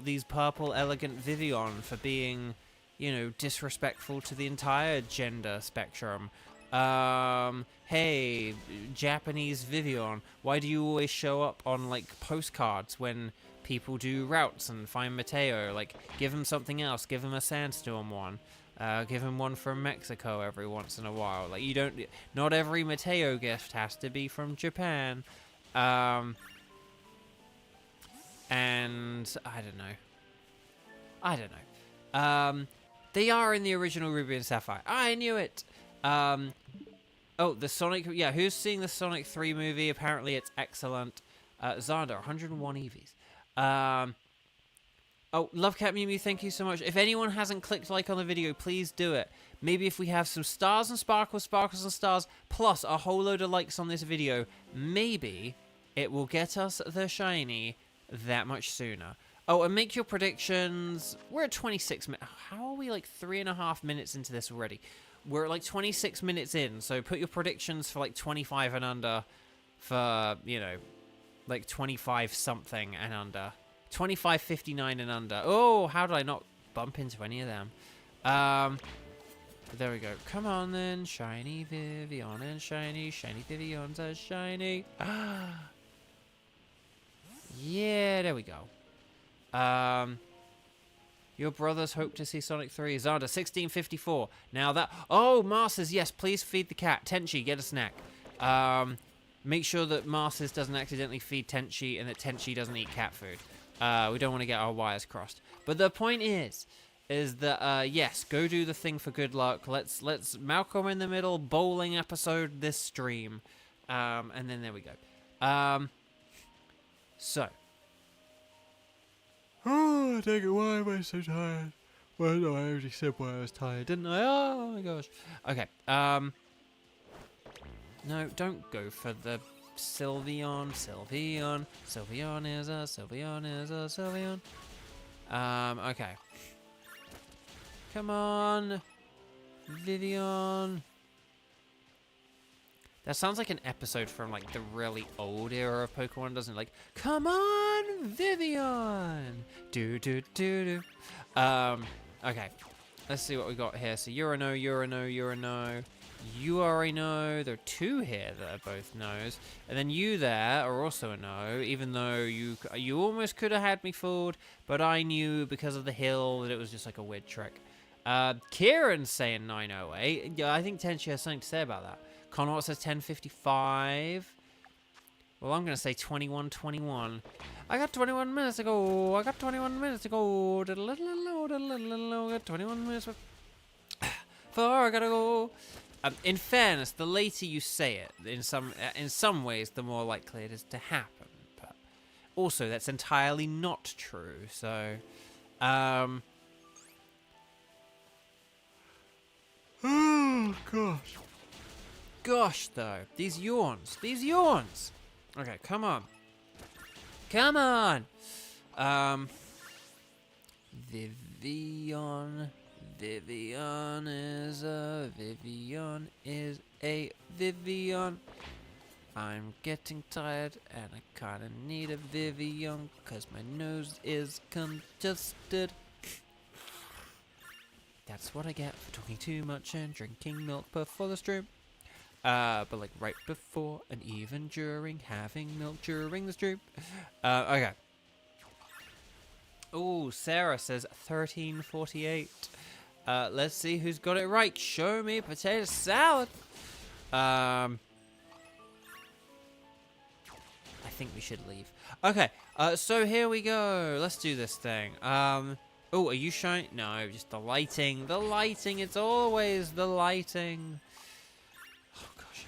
these purple elegant Vivillon for being, you know, disrespectful to the entire gender spectrum. Hey, Japanese Vivillon, why do you always show up on, like, postcards when people do routes and find Mateo? Like, give him something else. Give him a Sandstorm one. Give him one from Mexico every once in a while. Like, you don't... Not every Mateo gift has to be from Japan. And... I don't know. They are in the original Ruby and Sapphire. I knew it! Oh, the Sonic... Yeah, who's seeing the Sonic 3 movie? Apparently it's excellent. Xander, 101 EVs. Oh, Lovecat Mew Mew, thank you so much. If anyone hasn't clicked like on the video, please do it. Maybe if we have some stars and sparkles, sparkles and stars, plus a whole load of likes on this video, maybe it will get us the shiny that much sooner. Oh, and make your predictions. We're at 26 minutes. How are we like 3.5 minutes into this already? We're like 26 minutes in, so put your predictions for like 25 and under, for, you know, like 25 something and under. 25.59 and under. Oh, how did I not bump into any of them? There we go. Come on then, shiny Vivillon and shiny Vivillons are shiny. Yeah, there we go. Your brothers hope to see Sonic 3. Zada, 1654. Now that... Oh, Masters, yes, please feed the cat. Tenchi, get a snack. Make sure that Masters doesn't accidentally feed Tenchi and that Tenchi doesn't eat cat food. We don't want to get our wires crossed. But the point is that, yes, go do the thing for good luck. Let's Malcolm in the Middle bowling episode this stream. And then there we go. So... Oh, I take it. Why am I so tired? Well, no, I already said why I was tired, didn't I? Oh my gosh. Okay. No, don't go for the Sylveon. Sylveon is a Sylveon. Okay. Come on, Vivillon. That sounds like an episode from, like, the really old era of Pokemon, doesn't it? Like, come on, Vivillon! Do. Okay. Let's see what we got here. So, you're a no. You already know. There are two here that are both no's. And then you there are also a no, even though you almost could have had me fooled, but I knew because of the hill that it was just, like, a weird trick. Kieran's saying 908. Yeah, I think Tenchi has something to say about that. Connor says 10:55. Well, I'm going to say 21:21. I got 21 minutes to go. I got 21 minutes to go. I got 21 minutes before I gotta go. In fairness, the later you say it, in some ways, the more likely it is to happen. But also, that's entirely not true. So, oh gosh. Gosh, though. These yawns. Okay, come on. Vivillon is a Vivillon. I'm getting tired and I kinda need a Vivillon cause my nose is congested. That's what I get for talking too much and drinking milk before the stream. But like right before and even during having milk during the stream. Okay. Oh, Sarah says 13:48. Let's see who's got it right. Show me potato salad. I think we should leave. Okay. So here we go. Let's do this thing. Oh, are you showing? No, just the lighting. The lighting. It's always the lighting.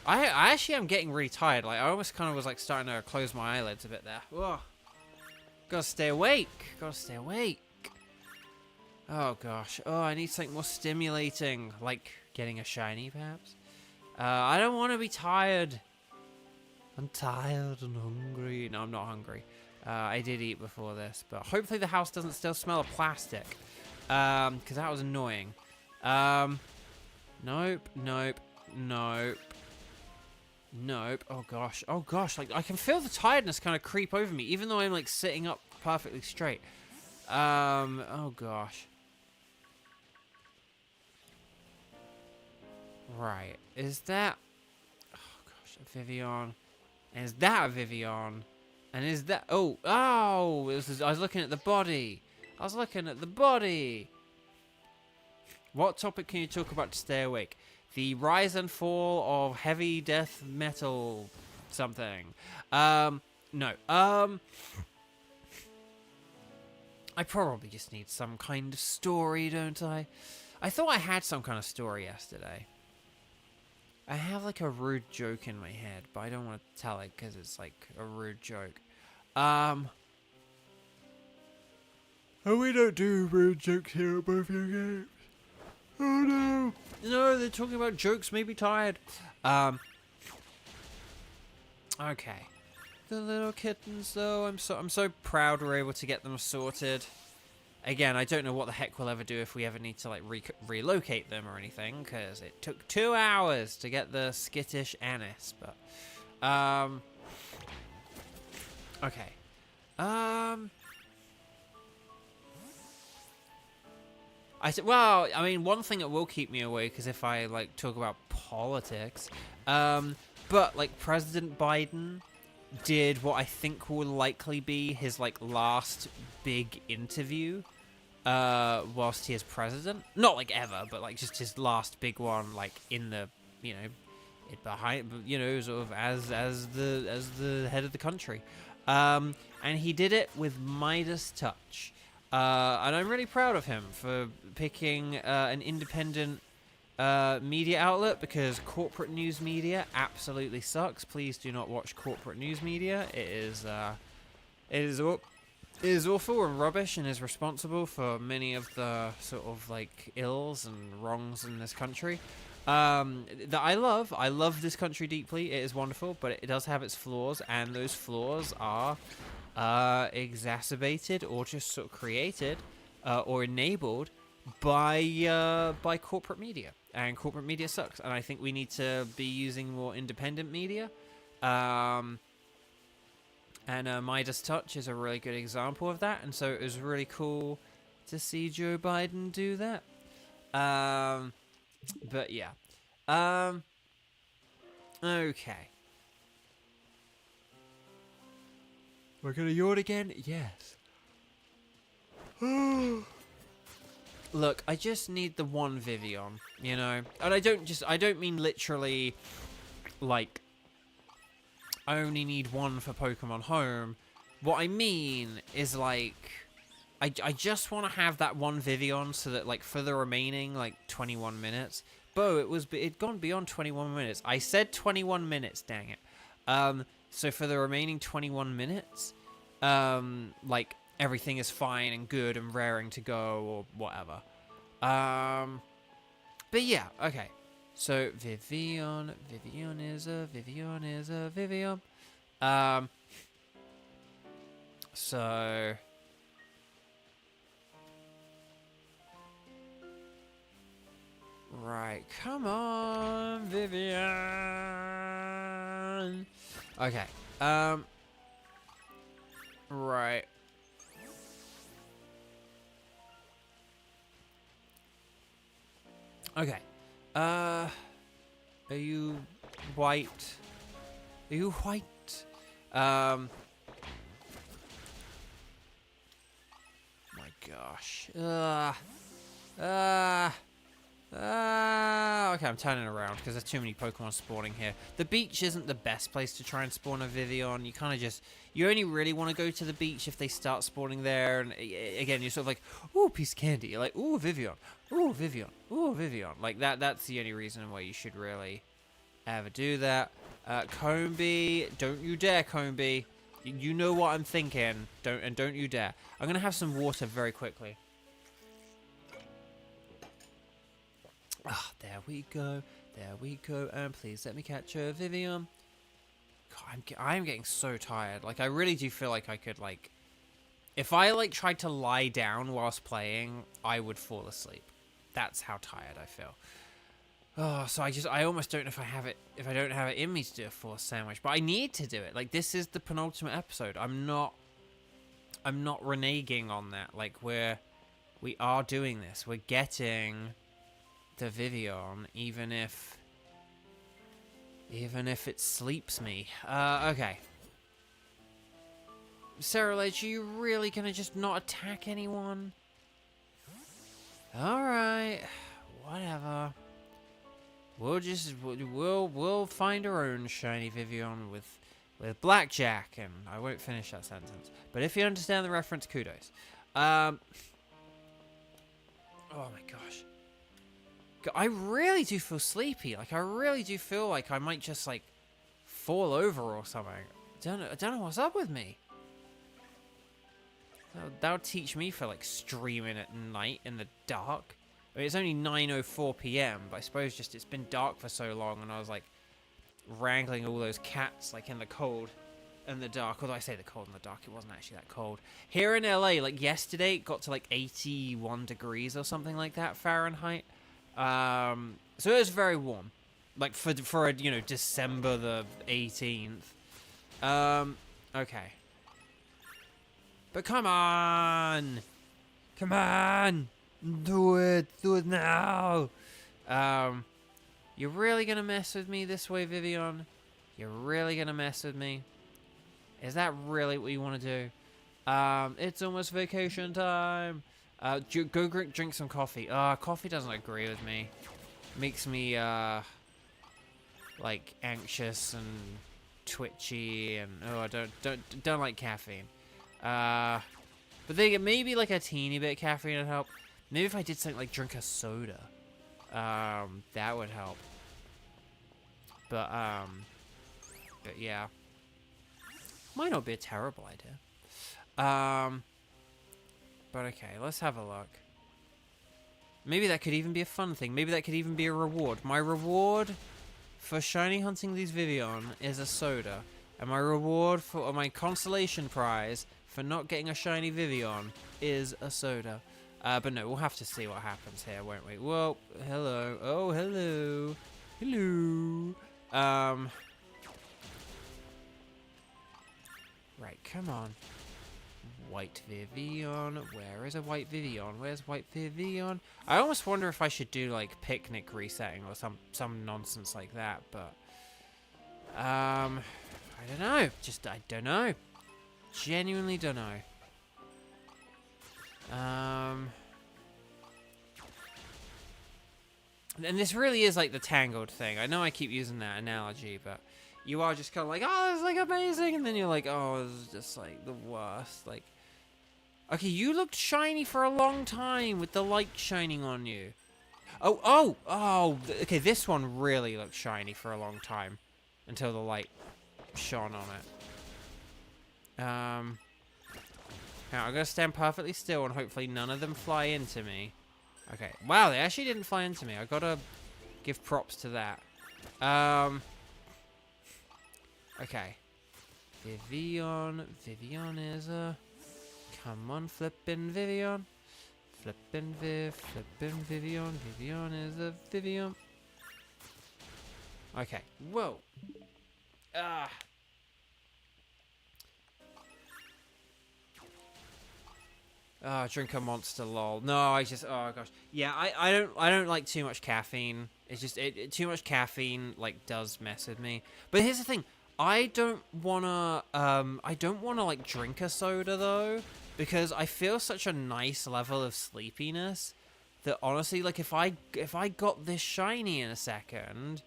I actually am getting really tired. Like, I almost kind of was like starting to close my eyelids a bit there. Whoa. Gotta stay awake. Oh, gosh. Oh, I need something more stimulating. Like getting a shiny, perhaps? I don't want to be tired. I'm tired and hungry. No, I'm not hungry. I did eat before this. But hopefully the house doesn't still smell of plastic. Because that was annoying. Nope. Oh gosh. Like, I can feel the tiredness kind of creep over me, even though I'm like sitting up perfectly straight. Oh gosh. Right. Is that... Oh gosh, a Vivillon. And is that a Vivillon? And is that... Oh! I was looking at the body. What topic can you talk about to stay awake? The rise and fall of heavy death metal something. No. I probably just need some kind of story, don't I? I thought I had some kind of story yesterday. I have like a rude joke in my head, but I don't want to tell it because it's like a rude joke. And we don't do rude jokes here at both your games. Oh no! No, they're talking about jokes, made me tired. Okay. The little kittens, though, I'm so proud we're able to get them sorted. Again, I don't know what the heck we'll ever do if we ever need to like relocate them or anything, because it took 2 hours to get the skittish anise. But, okay. Well, I mean, one thing that will keep me awake is if I, like, talk about politics. But, like, President Biden did what I think will likely be his, like, last big interview whilst he is president. Not like ever, but like just his last big one, like in the, you know, behind, you know, sort of as the head of the country. And he did it with Midas touch. And I'm really proud of him for picking an independent media outlet, because corporate news media absolutely sucks. Please do not watch corporate news media. It is awful and rubbish, and is responsible for many of the sort of like ills and wrongs in this country. That I love. I love this country deeply. It is wonderful, but it does have its flaws, and those flaws are exacerbated or just sort of created or enabled by corporate media. And corporate media sucks, and I think we need to be using more independent media. And Midas Touch is a really good example of that, and so it was really cool to see Joe Biden do that. But yeah. Okay. We're gonna yawn again? Yes. Look, I just need the one Vivillon, you know? And I don't mean literally, like, I only need one for Pokemon Home. What I mean is, like, I just want to have that one Vivillon so that, like, for the remaining, like, 21 minutes. Beau, it'd gone beyond 21 minutes. I said 21 minutes, dang it. So for the remaining 21 minutes, like, everything is fine and good and raring to go or whatever. But yeah, okay. So Vivillon is a Vivillon. So right, come on, Vivillon. Okay. Right. Okay. Are you white? Are you white? My gosh. Okay, I'm turning around because there's too many Pokemon spawning here. The beach isn't the best place to try and spawn a Vivillon. You kind of just... You only really want to go to the beach if they start spawning there. And again, you're sort of like, ooh, piece of candy. You're like, ooh, Vivillon. Ooh, Vivillon. Ooh, Vivillon. Like, that's the only reason why you should really ever do that. Combee. Don't you dare, Combee. You know what I'm thinking. Don't you dare. I'm going to have some water very quickly. Ah, there we go. There we go. And please let me catch a Vivillon. God, I'm getting so tired. Like, I really do feel like I could, like... If I, like, tried to lie down whilst playing, I would fall asleep. That's how tired I feel. Oh, so I almost don't know if I don't have it in me to do a forced sandwich. But I need to do it. Like, this is the penultimate episode. I'm not reneging on that. Like, we are doing this. We're getting the Vivillon, even if it sleeps me. Okay. Sarah Ledge, are you really gonna just not attack anyone? Alright. Whatever. We'll find our own shiny Vivillon with blackjack, and I won't finish that sentence. But if you understand the reference, kudos. Oh my gosh. I really do feel sleepy. Like, I really do feel like I might just, like, fall over or something. I don't know what's up with me. That'll teach me for, like, streaming at night in the dark. I mean, it's only 9:04 p.m., but I suppose just it's been dark for so long, and I was, like, wrangling all those cats, like, in the cold and the dark. Although I say the cold and the dark, it wasn't actually that cold. Here in LA, like, yesterday, it got to, like, 81 degrees or something like that Fahrenheit. So it was very warm, like for you know, December the 18th. Okay. But come on, do it now. You're really gonna mess with me this way, Vivillon? You're really gonna mess with me? Is that really what you want to do? It's almost vacation time. Go drink some coffee. Coffee doesn't agree with me. Makes me, like, anxious and twitchy, and, I don't like caffeine. But then maybe, like, a teeny bit of caffeine would help. Maybe if I did something like drink a soda, that would help. But yeah. Might not be a terrible idea. But okay, let's have a look. Maybe that could even be a fun thing. Maybe that could even be a reward. My reward for shiny hunting these Vivillon is a soda. And my reward for my consolation prize for not getting a shiny Vivillon is a soda. But no, we'll have to see what happens here, won't we? Whoa, hello. Oh, hello. Hello. Right, come on. White Vivillon. Where is a white Vivillon? Where's white Vivillon? I almost wonder if I should do like picnic resetting or some nonsense like that, but I don't know. I don't know. Genuinely don't know. And this really is like the Tangled thing. I know I keep using that analogy, but you are just kind of like, oh, it's like amazing, and then you're like, oh, this is just like the worst. Like, okay, you looked shiny for a long time with the light shining on you. Oh, okay, this one really looked shiny for a long time until the light shone on it. Now I'm gonna stand perfectly still and hopefully none of them fly into me. Okay, wow, they actually didn't fly into me. I gotta give props to that. Okay. Vivillon is a... Come on, flippin' Vivillon. Flippin' Vivillon. Vivillon is a Vivillon. Okay, whoa. Drink a monster, lol. No, oh gosh. Yeah, I don't like too much caffeine. It's just, too much caffeine, like, does mess with me. But here's the thing. I don't wanna, like, drink a soda, though, because I feel such a nice level of sleepiness that, honestly, like, if I got this shiny in a second,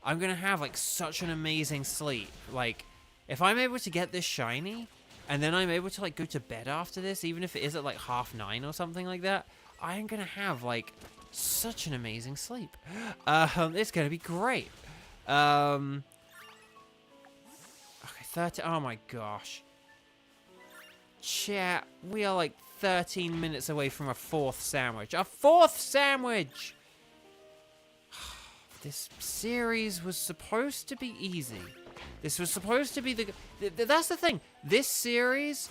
I'm gonna have, like, such an amazing sleep. Like, if I'm able to get this shiny, and then I'm able to, like, go to bed after this, even if it is at, like, 9:30 or something like that, I'm gonna have, like, such an amazing sleep. It's gonna be great. Okay, 30, oh my gosh. Chat, we are, like, 13 minutes away from a 4th sandwich. A 4th sandwich! This series was supposed to be easy. This was supposed to be that's the thing. This series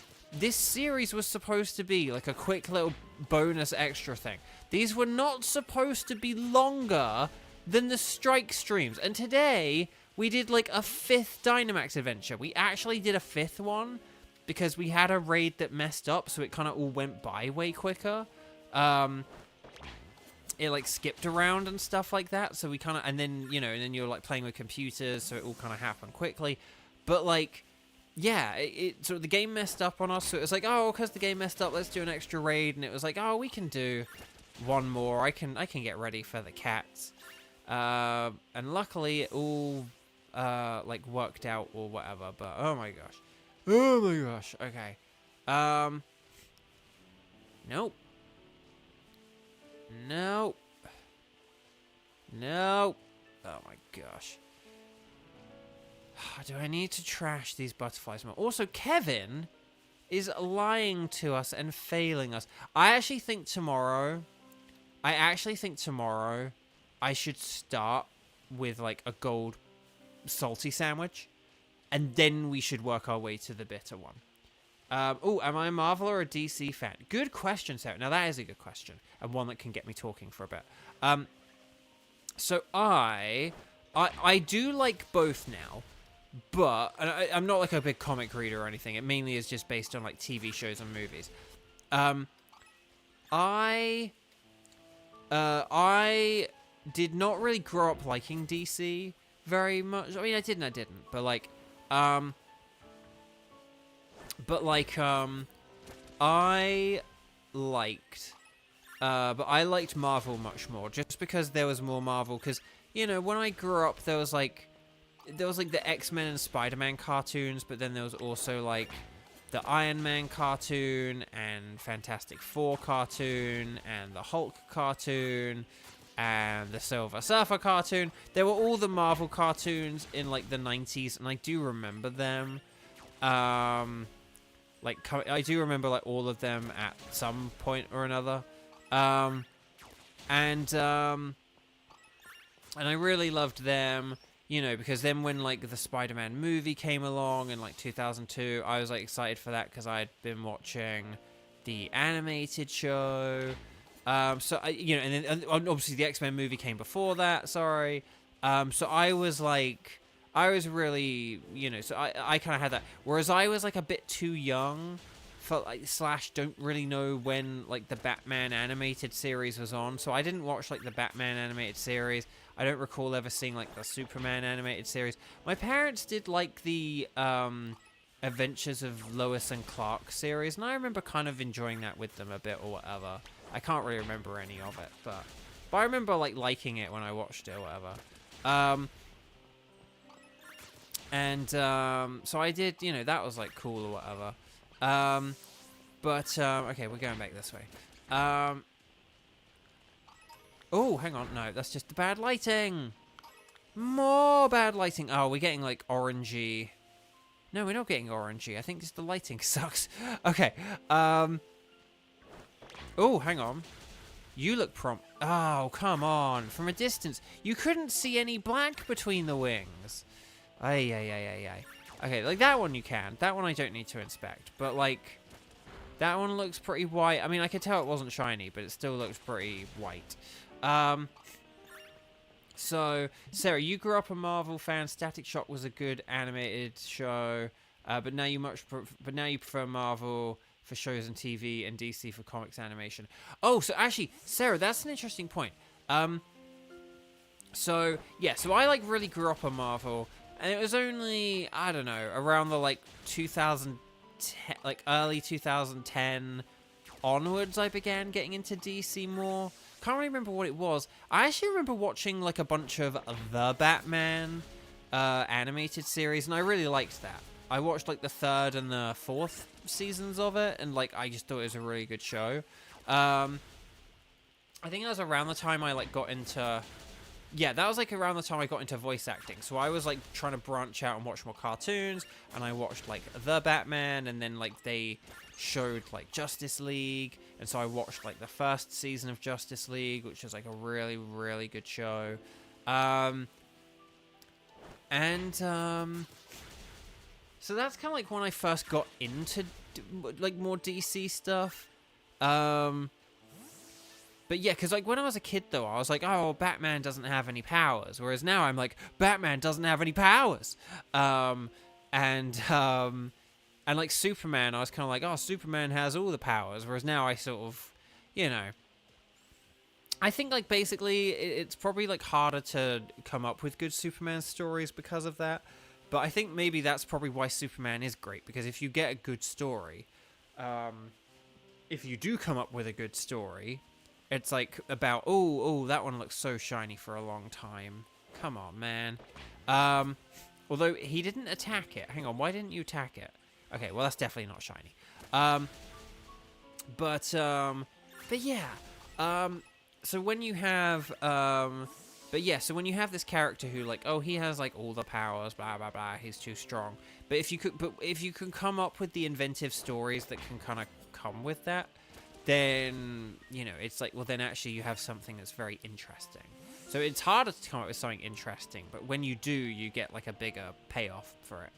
was supposed to be like a quick little bonus extra thing. These were not supposed to be longer than the strike streams. And today, we did like a 5th Dynamax adventure. We actually did a 5th one because we had a raid that messed up, so it kind of all went by way quicker. It like skipped around and stuff like that, so we kind of, and then, you know, and then you're like playing with computers, so it all kind of happened quickly. But like, yeah, so the game messed up on us, so it was like, oh, because the game messed up, let's do an extra raid. And it was like, oh, we can do one more. I can get ready for the cats. And luckily it all like worked out or whatever. But oh my gosh, okay. Nope. Nope. Nope. Oh my gosh. Do I need to trash these butterflies more? Also, Kevin is lying to us and failing us. I actually think tomorrow I should start with like a gold salty sandwich, and then we should work our way to the bitter one. Oh, am I a Marvel or a DC fan? Good question, Sarah. Now, that is a good question, and one that can get me talking for a bit. So I do like both now, but I'm not like a big comic reader or anything. It mainly is just based on like TV shows and movies. I did not really grow up liking DC very much. I mean, I did and I didn't, but like, I liked But I liked Marvel much more, just because there was more Marvel. Because, you know, when I grew up, there was like the X-Men and Spider-Man cartoons, but then there was also like the Iron Man cartoon and Fantastic Four cartoon and the Hulk cartoon and the Silver Surfer cartoon. There were all the Marvel cartoons in like the 90s, and I do remember them. I do remember like all of them at some point or another. And I really loved them, you know, because then when like the Spider-Man movie came along in like 2002, I was like excited for that because I'd been watching the animated show. So I, you know, and obviously the X-Men movie came before that. Sorry. So I was really, you know, so I kind of had that. Whereas I was like a bit too young for like / don't really know when like the Batman animated series was on. So I didn't watch like the Batman animated series. I don't recall ever seeing like the Superman animated series. My parents did like the Adventures of Lois and Clark series, and I remember kind of enjoying that with them a bit or whatever. I can't really remember any of it, but I remember like liking it when I watched it or whatever. So I did, you know, that was like cool or whatever. Okay, we're going back this way. Oh, hang on, no, that's just the bad lighting. More bad lighting. Oh, we're getting like orangey. No, we're not getting orangey. I think just the lighting sucks. Okay. Oh, hang on. You look Oh, come on. From a distance, you couldn't see any black between the wings. Ay. Okay, like that one you can. That one I don't need to inspect. But like, that one looks pretty white. I mean, I could tell it wasn't shiny, but it still looks pretty white. So, Sarah, you grew up a Marvel fan. Static Shock was a good animated show. But now you prefer Marvel for shows and TV and DC for comics animation. Oh, so actually, Sarah, that's an interesting point. So I like really grew up on Marvel, and it was only, I don't know, around the like 2010, like early 2010 onwards, I began getting into DC more. Can't really remember what it was. I actually remember watching like a bunch of the Batman animated series, and I really liked that. I watched like the 3rd and the 4th seasons of it, and like I just thought it was a really good show. I think that was around the time I like got into... Yeah, that was like around the time I got into voice acting. So I was like trying to branch out and watch more cartoons, and I watched like the Batman, and then like they showed like Justice League, and so I watched like the 1st season of Justice League, which was like a really, really good show. So that's kind of like when I first got into like more DC stuff. But yeah, because like when I was a kid though, I was like, oh, Batman doesn't have any powers. Whereas now I'm like, Batman doesn't have any powers. And like Superman, I was kind of like, oh, Superman has all the powers. Whereas now I sort of, you know, I think like basically it's probably like harder to come up with good Superman stories because of that. But I think maybe that's probably why Superman is great, because if you get a good story, if you do come up with a good story, it's like about, oh, that one looks so shiny for a long time. Come on, man. Although he didn't attack it. Hang on, why didn't you attack it? Okay, well, that's definitely not shiny. But yeah. So when you have, so when you have this character who like, oh, he has like all the powers, blah blah blah, he's too strong. But if you can come up with the inventive stories that can kind of come with that, then you know it's like, well, then actually you have something that's very interesting. So it's harder to come up with something interesting, but when you do, you get like a bigger payoff for it.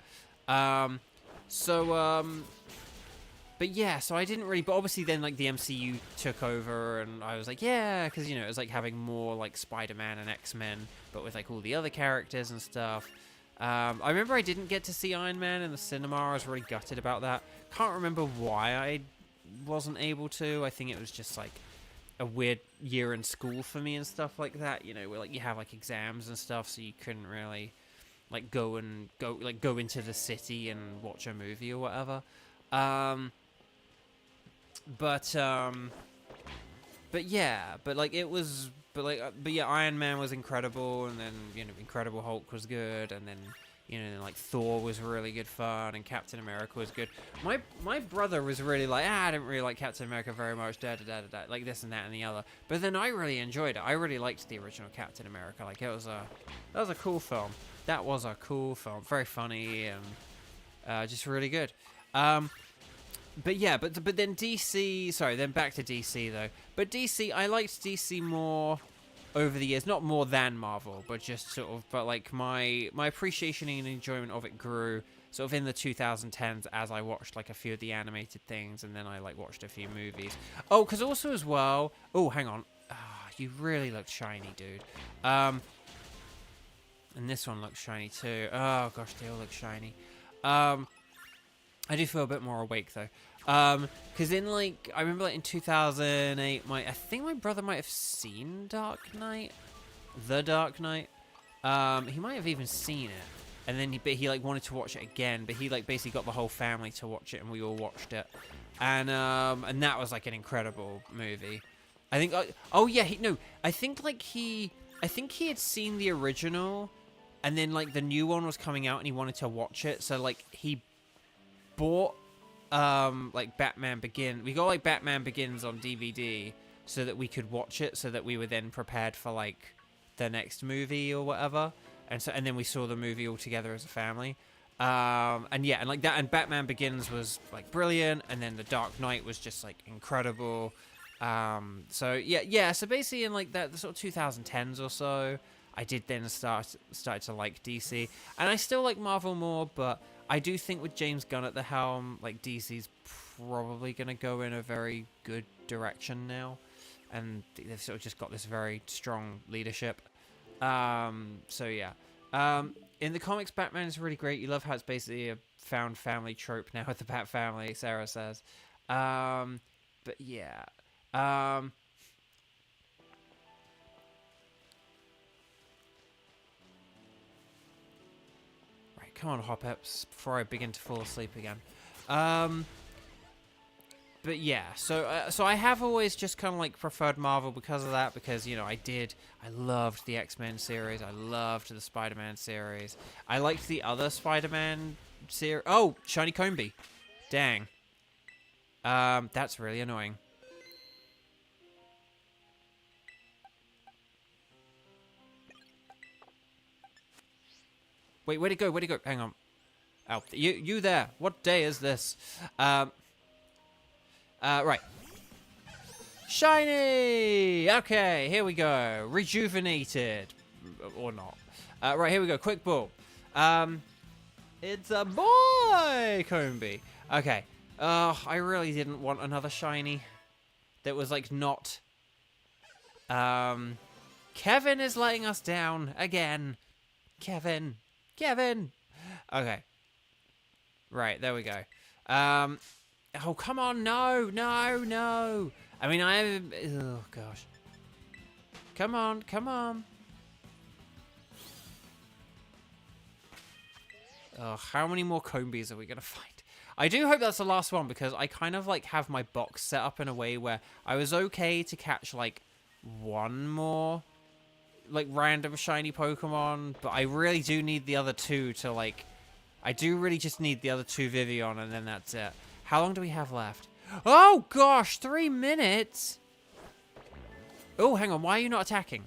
But yeah, so I didn't really, but obviously then like the MCU took over, and I was like, yeah, because you know it was like having more like Spider-Man and X-Men, but with like all the other characters and stuff. I remember I didn't get to see Iron Man in the cinema. I was really gutted about that. Can't remember why I wasn't able to. I think it was just like a weird year in school for me and stuff like that, you know, where like you have like exams and stuff, so you couldn't really like go into the city and watch a movie or whatever. But but yeah, but like it was, but yeah, Iron Man was incredible, and then Incredible Hulk was good, and then like Thor was really good fun, and Captain America was good. My brother was really like, I didn't really like Captain America very much, like this and that and the other. But then I really enjoyed it. I really liked the original Captain America. Like that was a cool film. That was a cool film. Very funny and just really good. But yeah, but then DC. Sorry, then back to DC though. But DC, I liked DC more over the years, not more than Marvel, but just sort of. But like my appreciation and enjoyment of it grew sort of in the 2010s as I watched like a few of the animated things, and then I like watched a few movies. Oh, because also as well. Oh, hang on. You really look shiny, dude. And this one looks shiny too. Oh gosh, they all look shiny. I do feel a bit more awake though, because in like I remember like in 2008, I think my brother might have seen Dark Knight, The Dark Knight. He might have even seen it, and then he like wanted to watch it again, but he like basically got the whole family to watch it, and we all watched it, and that was like an incredible movie. I think. Oh yeah, I think he had seen the original, and then like the new one was coming out, and he wanted to watch it, so like he bought like Batman Begins. We got like Batman Begins on DVD so that we could watch it, so that we were then prepared for like the next movie or whatever. And then we saw the movie all together as a family. And yeah, and like that, and Batman Begins was like brilliant, and then The Dark Knight was just like incredible. So yeah. So basically in like the sort of 2010s or so, I did then started to like DC, and I still like Marvel more, but I do think with James Gunn at the helm, like DC's probably going to go in a very good direction now, and they've sort of just got this very strong leadership. So yeah. In the comics, Batman is really great. You love how it's basically a found family trope now with the Bat family, Sarah says. But yeah. Come on, Hop-Eps, before I begin to fall asleep again. But yeah, so I have always just kind of like preferred Marvel because of that, because I loved the X-Men series, I loved the Spider-Man series, I liked the other Spider-Man series. Oh, shiny Combi, dang, that's really annoying. Wait, where'd it go? Where'd it go? Hang on. Oh, you there. What day is this? Right. Shiny! Okay, here we go. Rejuvenated. Or not. Right, here we go. Quick ball. It's a boy, Combi. Okay. I really didn't want another shiny. That was, like, not... Kevin is letting us down again. Kevin. Okay. Right, there we go. Oh, come on, no. I mean, oh, gosh. Come on. Oh, how many more Combis are we going to find? I do hope that's the last one, because I kind of, like, have my box set up in a way where I was okay to catch, like, one more like random shiny Pokemon, but I really do need the other two to like, I do really just need the other two Vivillon, and then that's it. How long do we have left? Oh gosh, 3 minutes. Oh, hang on, why are you not attacking?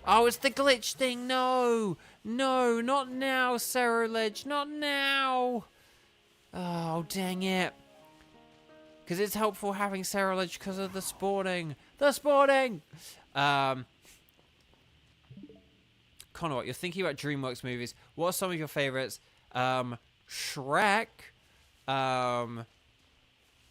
Oh, it's the glitch thing. No, not now, Cerulege, not now. Oh, dang it. Because it's helpful having Cerulege because of the spawning. Connor, you're thinking about DreamWorks movies. What are some of your favorites? Shrek.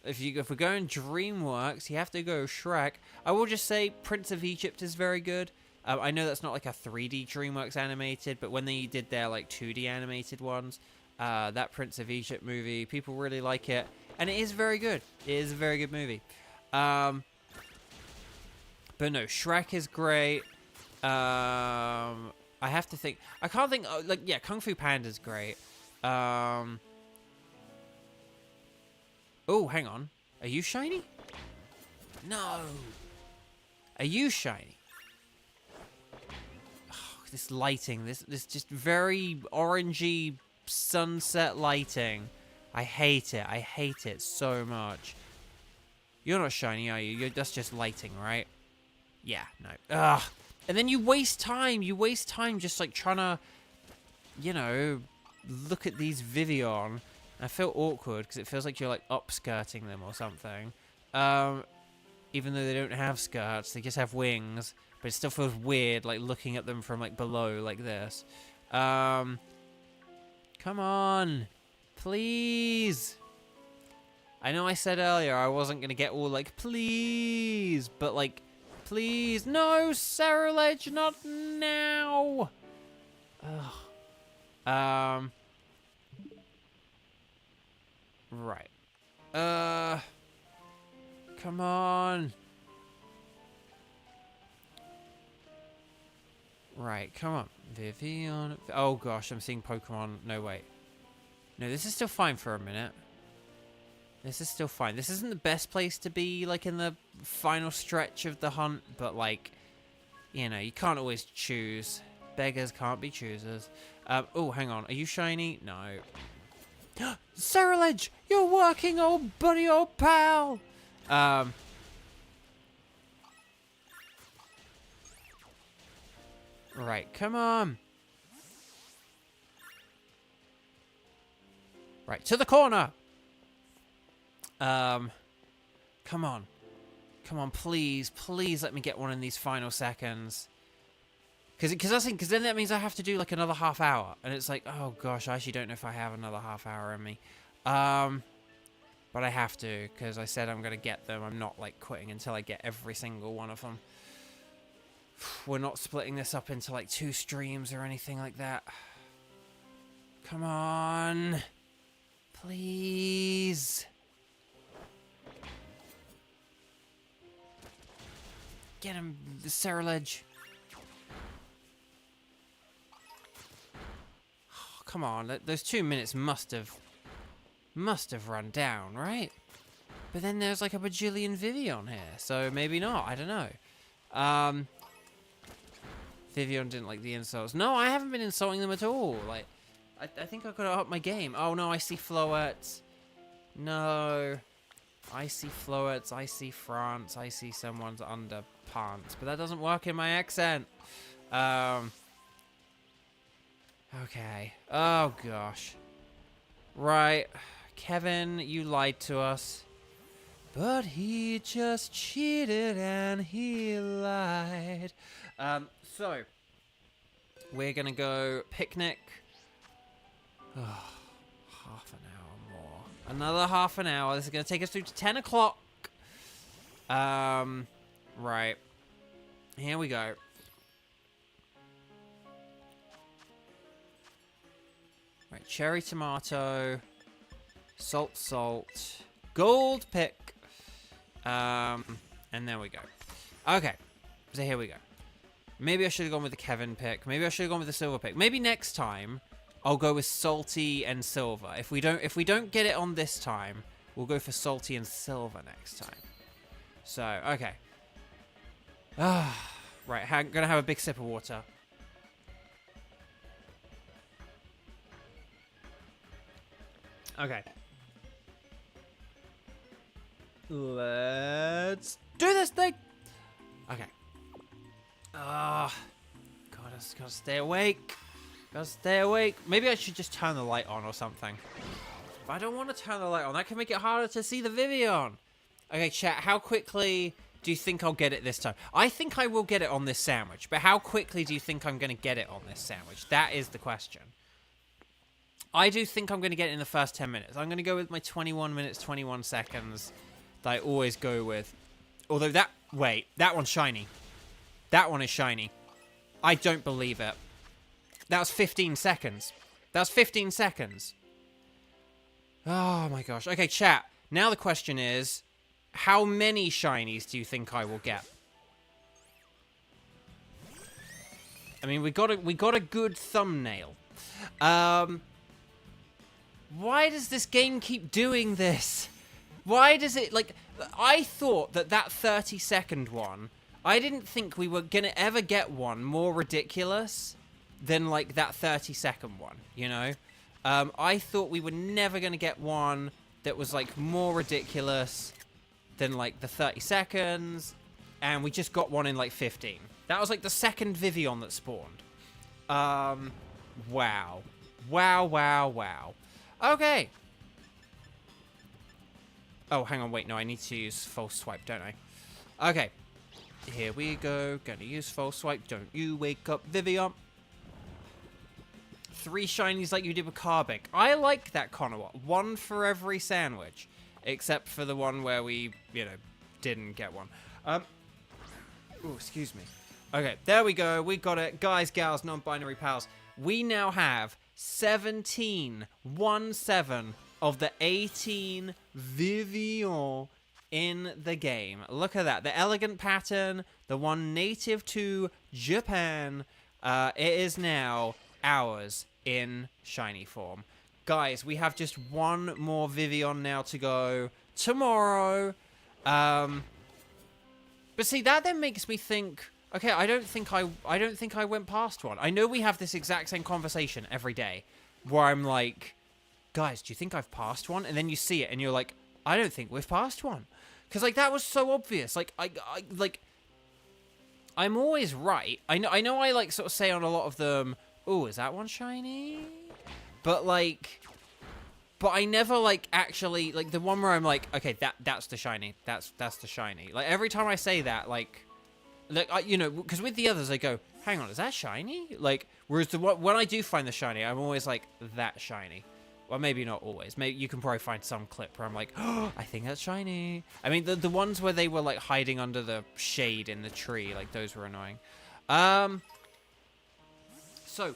If we're going DreamWorks, you have to go Shrek. I will just say Prince of Egypt is very good. I know that's not like a 3D DreamWorks animated, but when they did their like 2D animated ones, that Prince of Egypt movie, people really like it, and it is very good. It is a very good movie. But no, Shrek is great. I have to think. I can't think. Like, yeah, Kung Fu Panda's great. Oh, hang on. Are you shiny? No. Are you shiny? Oh, this lighting, this just very orangey sunset lighting. I hate it. I hate it so much. You're not shiny, are you? That's just lighting, right? Yeah, no. Ugh. And then you waste time. You waste time just like trying to, you know, look at these Vivillon. I feel awkward because it feels like you're like upskirting them or something. Even though they don't have skirts, they just have wings. But it still feels weird like looking at them from like below like this. Come on. Please. I know I said earlier I wasn't going to get all like, please. But like, please. No, Scarlet, not now. Ugh. Right. Come on. Right, come on. Vivillon. Oh gosh, I'm seeing Pokemon. No, wait. No, this is still fine for a minute. This is still fine. This isn't the best place to be, like, in the final stretch of the hunt, but, like, you know, you can't always choose. Beggars can't be choosers. Oh, hang on. Are you shiny? No. Scarlet, you're working, old buddy, old pal. Right, come on. Right, to the corner. Come on. Come on, please. Please let me get one in these final seconds. Because then that means I have to do like another half hour. And it's like, oh gosh, I actually don't know if I have another half hour in me. But I have to, because I said I'm going to get them. I'm not like quitting until I get every single one of them. We're not splitting this up into like 2 streams or anything like that. Come on. Please. Get him, the Scarlet. Oh, come on, those 2 minutes must have run down, right? But then there's like a bajillion Vivillon here, so maybe not. I don't know. Vivillon didn't like the insults. No, I haven't been insulting them at all. Like, I think I could have upped my game. Oh no, I see Floettes. No. I see Floettes, I see France, I see someone's underpants. But that doesn't work in my accent. Okay. Oh, gosh. Right. Kevin, you lied to us. But he just cheated and he lied. So, we're going to go picnic. Oh, half an hour more. Another half an hour. This is going to take us through to 10 o'clock. Right. Here we go. Right, cherry tomato. Salt. Gold pick. And there we go. Okay. So here we go. Maybe I should have gone with the Kevin pick. Maybe I should have gone with the silver pick. Maybe next time I'll go with salty and silver. If we don't get it on this time, we'll go for salty and silver next time. So, okay. Right, I'm gonna have a big sip of water. Okay. Let's do this thing! Okay. Gotta stay awake. Gotta stay awake. Maybe I should just turn the light on or something. But I don't want to turn the light on. That can make it harder to see the Vivillon. Okay, chat, how quickly do you think I'll get it this time? I think I will get it on this sandwich, but how quickly do you think I'm going to get it on this sandwich? That is the question. I do think I'm going to get it in the first 10 minutes. I'm going to go with my 21 minutes, 21 seconds that I always go with. Although that one's shiny. That one is shiny. I don't believe it. That was 15 seconds. That was 15 seconds. Oh my gosh. Okay, chat. Now the question is, how many shinies do you think I will get? I mean, we got a good thumbnail. Why does this game keep doing this? Why does it, like, I thought that 30-second one, I didn't think we were gonna ever get one more ridiculous than, like, that 30-second one, you know? I thought we were never gonna get one that was, like, more ridiculous than, like, the 30 seconds, and we just got one in, like, 15. That was, like, the second Vivillon that spawned. Wow. Wow. Okay. Oh, hang on, wait, no, I need to use false swipe, don't I? Okay. Here we go. Gonna use false swipe. Don't you wake up, Vivillon. 3 shinies like you did with Carbink. I like that Conowar. 1 for every sandwich. Except for the one where we, you know, didn't get one. Oh, excuse me. Okay, there we go. We got it. Guys, gals, non-binary pals. We now have 17 of the 18 Vivillon in the game. Look at that. The elegant pattern, the one native to Japan. It is now ours in shiny form. Guys, we have just 1 more Vivillon now to go tomorrow. But see, that then makes me think, okay, I don't think I went past one. I know we have this exact same conversation every day where I'm like, guys, do you think I've passed one? And then you see it and you're like, I don't think we've passed one. Because, like, that was so obvious. Like, I'm always right. I know I, like, sort of say on a lot of them, oh, is that one shiny? But, like, I never, like, actually, like, the one where I'm like, okay, that's the shiny. That's the shiny. Like, every time I say that, like, you know, because with the others, I go, hang on, is that shiny? Like, whereas when I do find the shiny, I'm always like, that shiny. Well, maybe not always. Maybe you can probably find some clip where I'm like, oh, I think that's shiny. I mean, the ones where they were, like, hiding under the shade in the tree, like, those were annoying. So,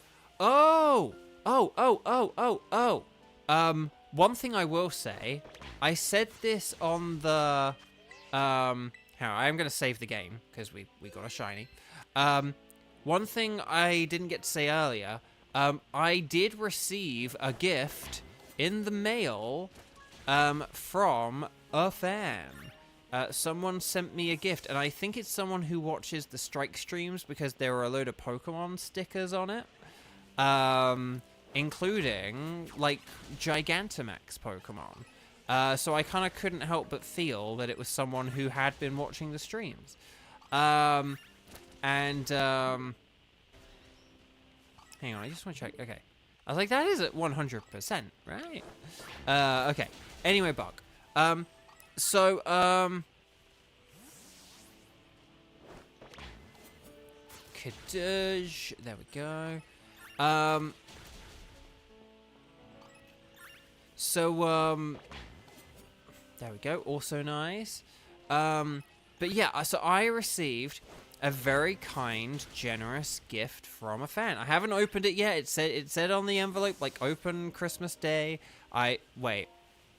one thing I will say, I said this on the, I'm going to save the game, because we got a shiny. One thing I didn't get to say earlier, I did receive a gift in the mail from a fan. Someone sent me a gift, and I think it's someone who watches the Strike streams because there were a load of Pokemon stickers on it. Including, like, Gigantamax Pokemon. So I kind of couldn't help but feel that it was someone who had been watching the streams. Hang on, I just want to check. Okay. I was like, that is at 100%, right? Okay. Anyway, Buck. Kadoosh. There we go. There we go. Also nice. But yeah, so I received a very kind, generous gift from a fan. I haven't opened it yet. It said on the envelope, like, open Christmas Day. Wait,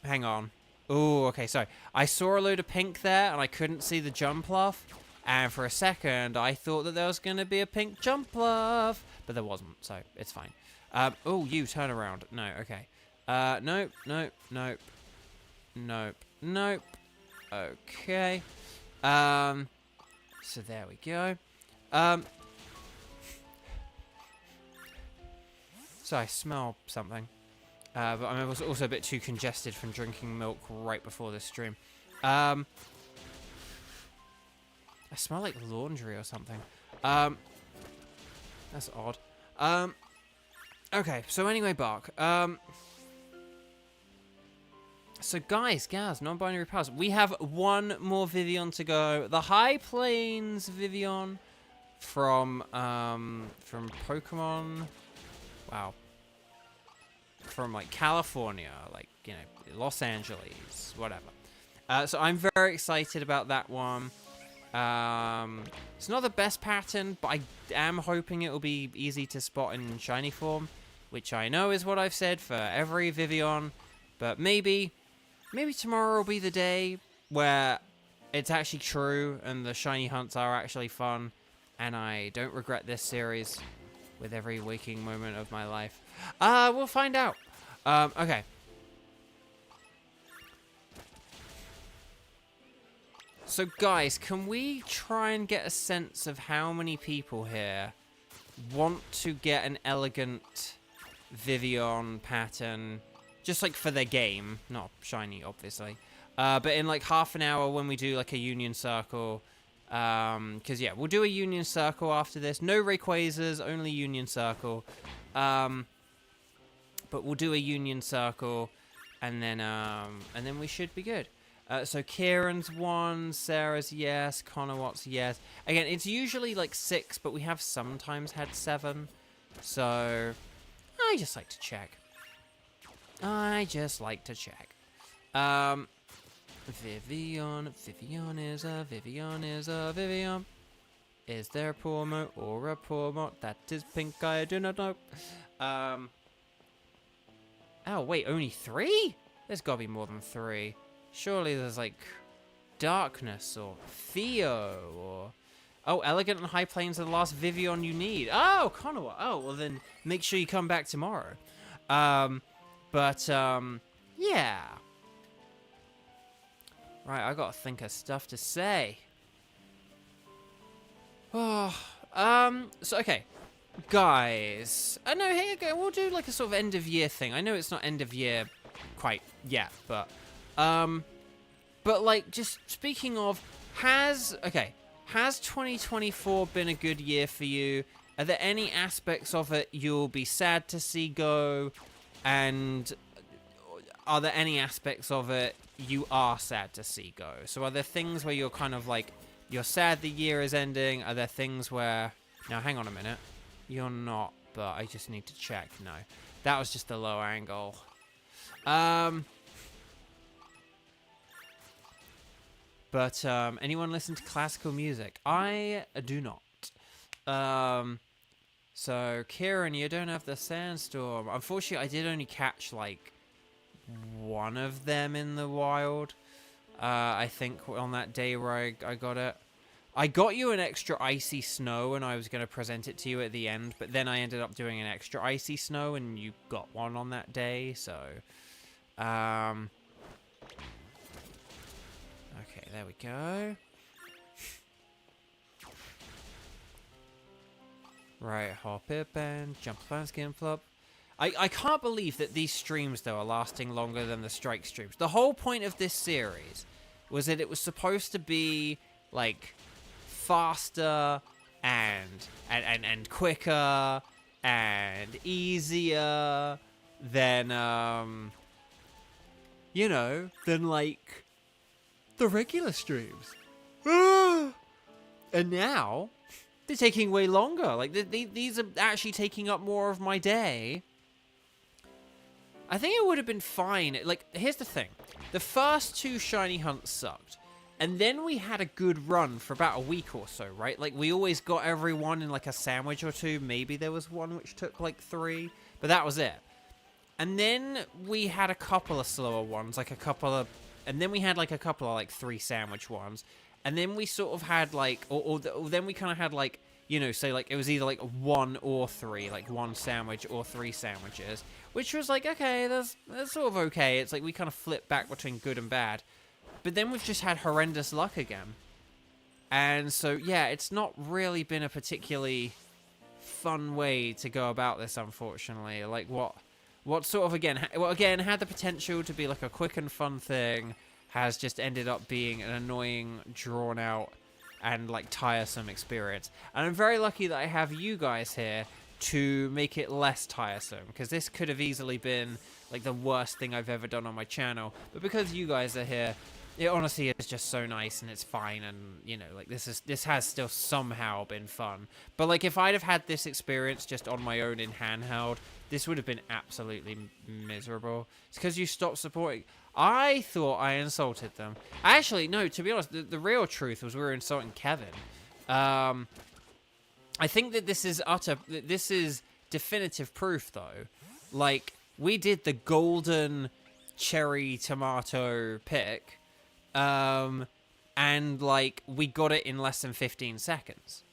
hang on. Oh, okay, sorry. I saw a load of pink there, and I couldn't see the Jumpluff. And for a second, I thought that there was going to be a pink Jumpluff. But there wasn't, so it's fine. Oh, you, turn around. No, okay. Nope. Okay. So there we go. So I smell something. But I was also a bit too congested from drinking milk right before this stream. I smell like laundry or something. That's odd. Okay, so anyway, Bark. So guys, gals, non-binary pals, we have 1 more Vivillon to go. The High Plains Vivillon from Pokemon. Wow. From, like, California, like, you know, Los Angeles, whatever. So I'm very excited about that one. It's not the best pattern, but I am hoping it will be easy to spot in shiny form, which I know is what I've said for every Vivillon, but maybe tomorrow will be the day where it's actually true and the shiny hunts are actually fun, and I don't regret this series with every waking moment of my life. We'll find out. Okay. So guys, can we try and get a sense of how many people here want to get an elegant Vivillon pattern, just like for their game, not shiny obviously, but in like half an hour when we do like a union circle, because yeah, we'll do a union circle after this. No Rayquazas, only union circle, but we'll do a union circle, and then we should be good. So Kieran's 1, Sarah's yes, Connor Watt's yes. Again, it's usually like 6, but we have sometimes had 7. So I just like to check. Vivillon is a Vivillon. Is there a Pomo or a Pomot that is pink? I do not know. Oh wait, only 3? There's gotta be more than 3. Surely there's like Darkness or Theo or... Oh, Elegant and High Plains are the last Vivillon you need. Oh, Connor. Oh, well then make sure you come back tomorrow. Yeah. Right, I gotta think of stuff to say. Oh, so okay. Guys. No, here you go. We'll do like a sort of end of year thing. I know it's not end of year quite yet, but like, just speaking of, has 2024 been a good year for you? Are there any aspects of it you'll be sad to see go? And are there any aspects of it you are sad to see go? So are there things where you're kind of like, you're sad the year is ending? Are there things where... Now, hang on a minute. You're not, but I just need to check. No, that was just a low angle. But anyone listen to classical music? I do not. So Kieran, you don't have the sandstorm. Unfortunately, I did only catch like one of them in the wild. I think on that day where I got it. I got you an extra icy snow and I was going to present it to you at the end, but then I ended up doing an extra icy snow and you got one on that day, so... Okay, there we go. Right, hop it and jump and skin flop. I can't believe that these streams, though, are lasting longer than the strike streams. The whole point of this series was that it was supposed to be, like, faster and quicker and easier than, you know, than, like... the regular streams. And now they're taking way longer. Like these are actually taking up more of my day. I think it would have been fine. Like, here's the thing. The first 2 shiny hunts sucked. And then we had a good run for about a week or so, right? Like, we always got everyone in like a sandwich or 2. Maybe there was one which took like 3, but that was it. And then we had a couple of slower ones, like a couple of... And then we had, like, a couple of, like, 3 sandwich ones. And then we sort of had, like... Or then we kind of had, like, you know, say, like, it was either, like, 1 or 3. Like, 1 sandwich or 3 sandwiches. Which was, like, okay, that's sort of okay. It's, like, we kind of flipped back between good and bad. But then we've just had horrendous luck again. And so, yeah, it's not really been a particularly fun way to go about this, unfortunately. Like, what sort of, again, had the potential to be like a quick and fun thing, has just ended up being an annoying, drawn out, and like tiresome experience. And I'm very lucky that I have you guys here to make it less tiresome, because this could have easily been like the worst thing I've ever done on my channel. But because you guys are here, it honestly is just so nice and it's fine, and you know, like this has still somehow been fun. But like if I'd have had this experience just on my own in handheld, this would have been absolutely miserable. It's because you stopped supporting. I thought I insulted them. Actually, no, to be honest, the real truth was we were insulting Kevin. I think that this is definitive proof, though. Like, we did the golden cherry tomato pick, and, like, we got it in less than 15 seconds.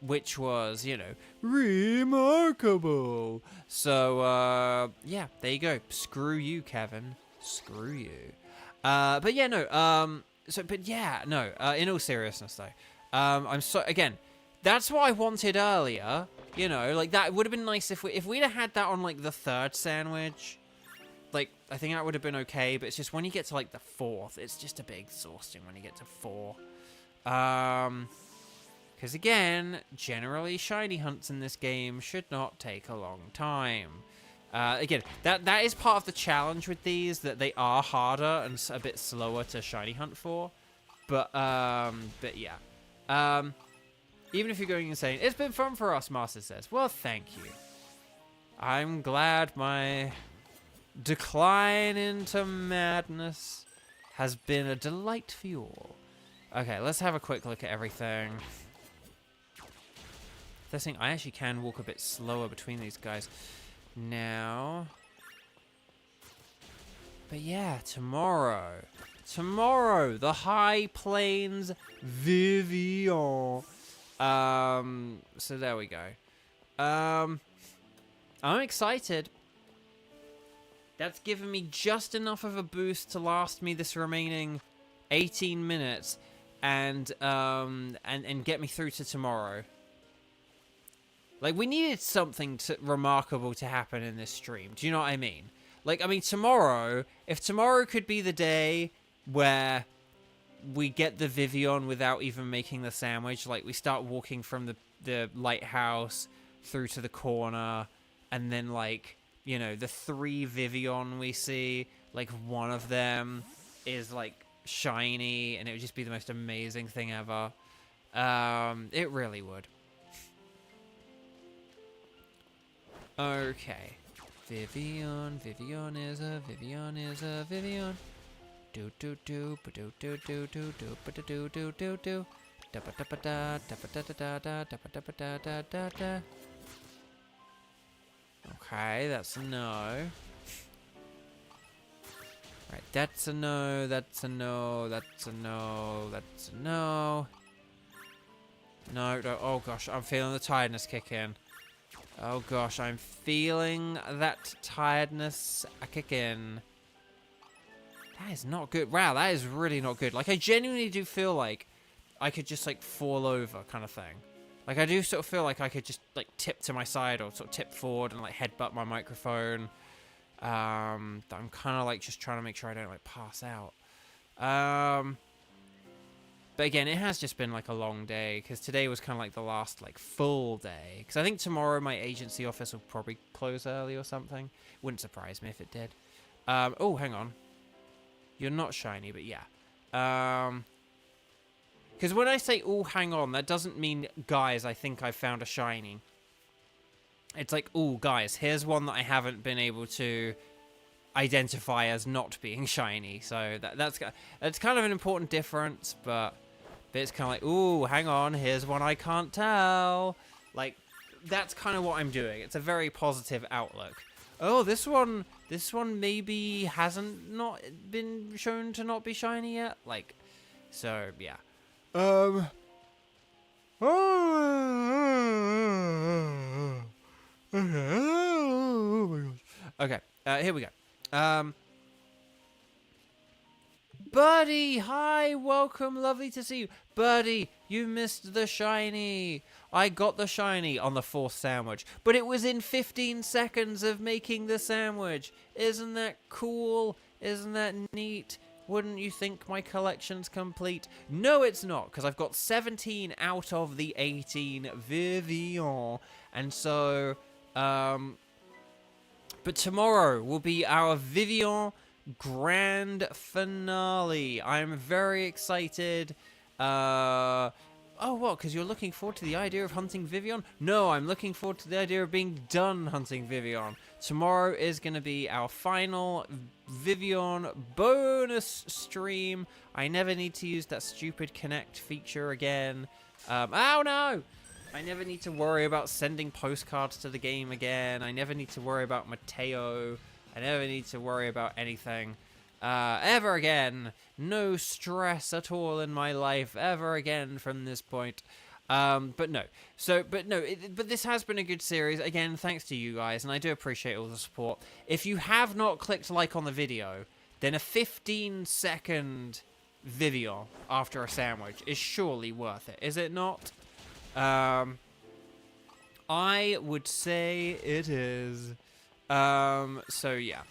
Which was, you know, remarkable. So, yeah, there you go. Screw you, Kevin. Screw you. But yeah, no, but yeah, no. In all seriousness, though, I'm so again. That's what I wanted earlier. You know, like that would have been nice if we'd have had that on like the 3rd sandwich. Like I think that would have been okay. But it's just when you get to like the 4th, it's just a bit exhausting when you get to 4. Because again, generally shiny hunts in this game should not take a long time. Again, that is part of the challenge with these, that they are harder and a bit slower to shiny hunt for. But yeah. Even if you're going insane, it's been fun for us, Master says. Well, thank you. I'm glad my decline into madness has been a delight for you all. Okay, let's have a quick look at everything. This thing, I actually can walk a bit slower between these guys now. But yeah, tomorrow, the High Plains Vivillon. So there we go. I'm excited. That's given me just enough of a boost to last me this remaining 18 minutes and get me through to tomorrow. Like, we needed something remarkable to happen in this stream. Do you know what I mean? Like, I mean, tomorrow, if tomorrow could be the day where we get the Vivillon without even making the sandwich, like, we start walking from the lighthouse through to the corner, and then, like, you know, the 3 Vivillon we see, like, one of them is, like, shiny, and it would just be the most amazing thing ever. It really would. Okay. Vivillon is a Vivillon. Do do do ba do do do do do ba do do do do da ba da ba da da ba da da da da ba da ba da da da da. Okay, that's a no. Right, that's a no, that's a no, that's a no, that's a no. No, no, oh gosh, I'm feeling the tiredness kick in. Oh gosh, I'm feeling that tiredness kick in. That is not good. Wow, that is really not good. Like, I genuinely do feel like I could just, like, fall over kind of thing. Like, I do sort of feel like I could just, like, tip to my side or sort of tip forward and, like, headbutt my microphone. I'm kind of, like, just trying to make sure I don't, like, pass out. But again, it has just been, like, a long day, because today was kind of, like, the last, like, full day. Because I think tomorrow my agency office will probably close early or something. Wouldn't surprise me if it did. Oh, hang on. You're not shiny, but yeah. Because when I say, oh, hang on, that doesn't mean, guys, I think I found a shiny. It's like, oh, guys, here's one that I haven't been able to identify as not being shiny. So that's kind of an important difference, but it's kind of like, ooh, hang on, here's one I can't tell. Like, that's kind of what I'm doing. It's a very positive outlook. Oh, this one maybe hasn't not been shown to not be shiny yet. Like, so yeah. Oh my gosh. Okay, here we go. Buddy, hi, welcome, lovely to see you. Buddy, you missed the shiny. I got the shiny on the 4th sandwich, but it was in 15 seconds of making the sandwich. Isn't that cool? Isn't that neat? Wouldn't you think my collection's complete? No, it's not, because I've got 17 out of the 18 Vivillon. And so, but tomorrow will be our Vivillon grand finale. I'm very excited. Oh, what? Because you're looking forward to the idea of hunting Vivillon? No, I'm looking forward to the idea of being done hunting Vivillon. Tomorrow is going to be our final Vivillon bonus stream. I never need to use that stupid connect feature again. Oh no! I never need to worry about sending postcards to the game again. I never need to worry about Mateo. I never need to worry about anything. Ever again. No stress at all in my life ever again from this point. But no. But this has been a good series. Again, thanks to you guys, and I do appreciate all the support. If you have not clicked like on the video, then a 15-second Vivillon after a sandwich is surely worth it, is it not? I would say it is. So yeah.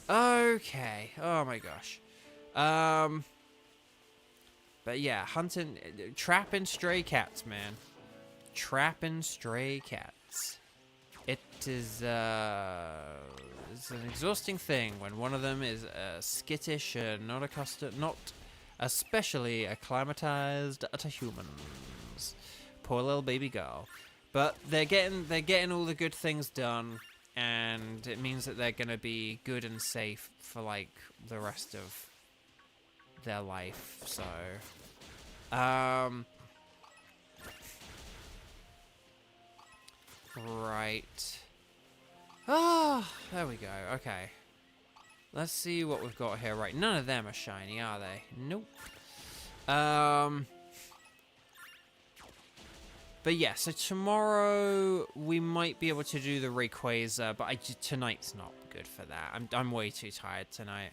Okay. Oh my gosh. But yeah, trapping stray cats, man. Trapping stray cats. It is, it's an exhausting thing when one of them is skittish and not especially acclimatized to humans. Poor little baby girl. But they're getting all the good things done, and it means that they're gonna be good and safe for like the rest of their life. So, right. Ah, there we go. Okay. Let's see what we've got here. Right, none of them are shiny, are they? Nope. But yeah, so tomorrow we might be able to do the Rayquaza, but tonight's not good for that. I'm way too tired tonight.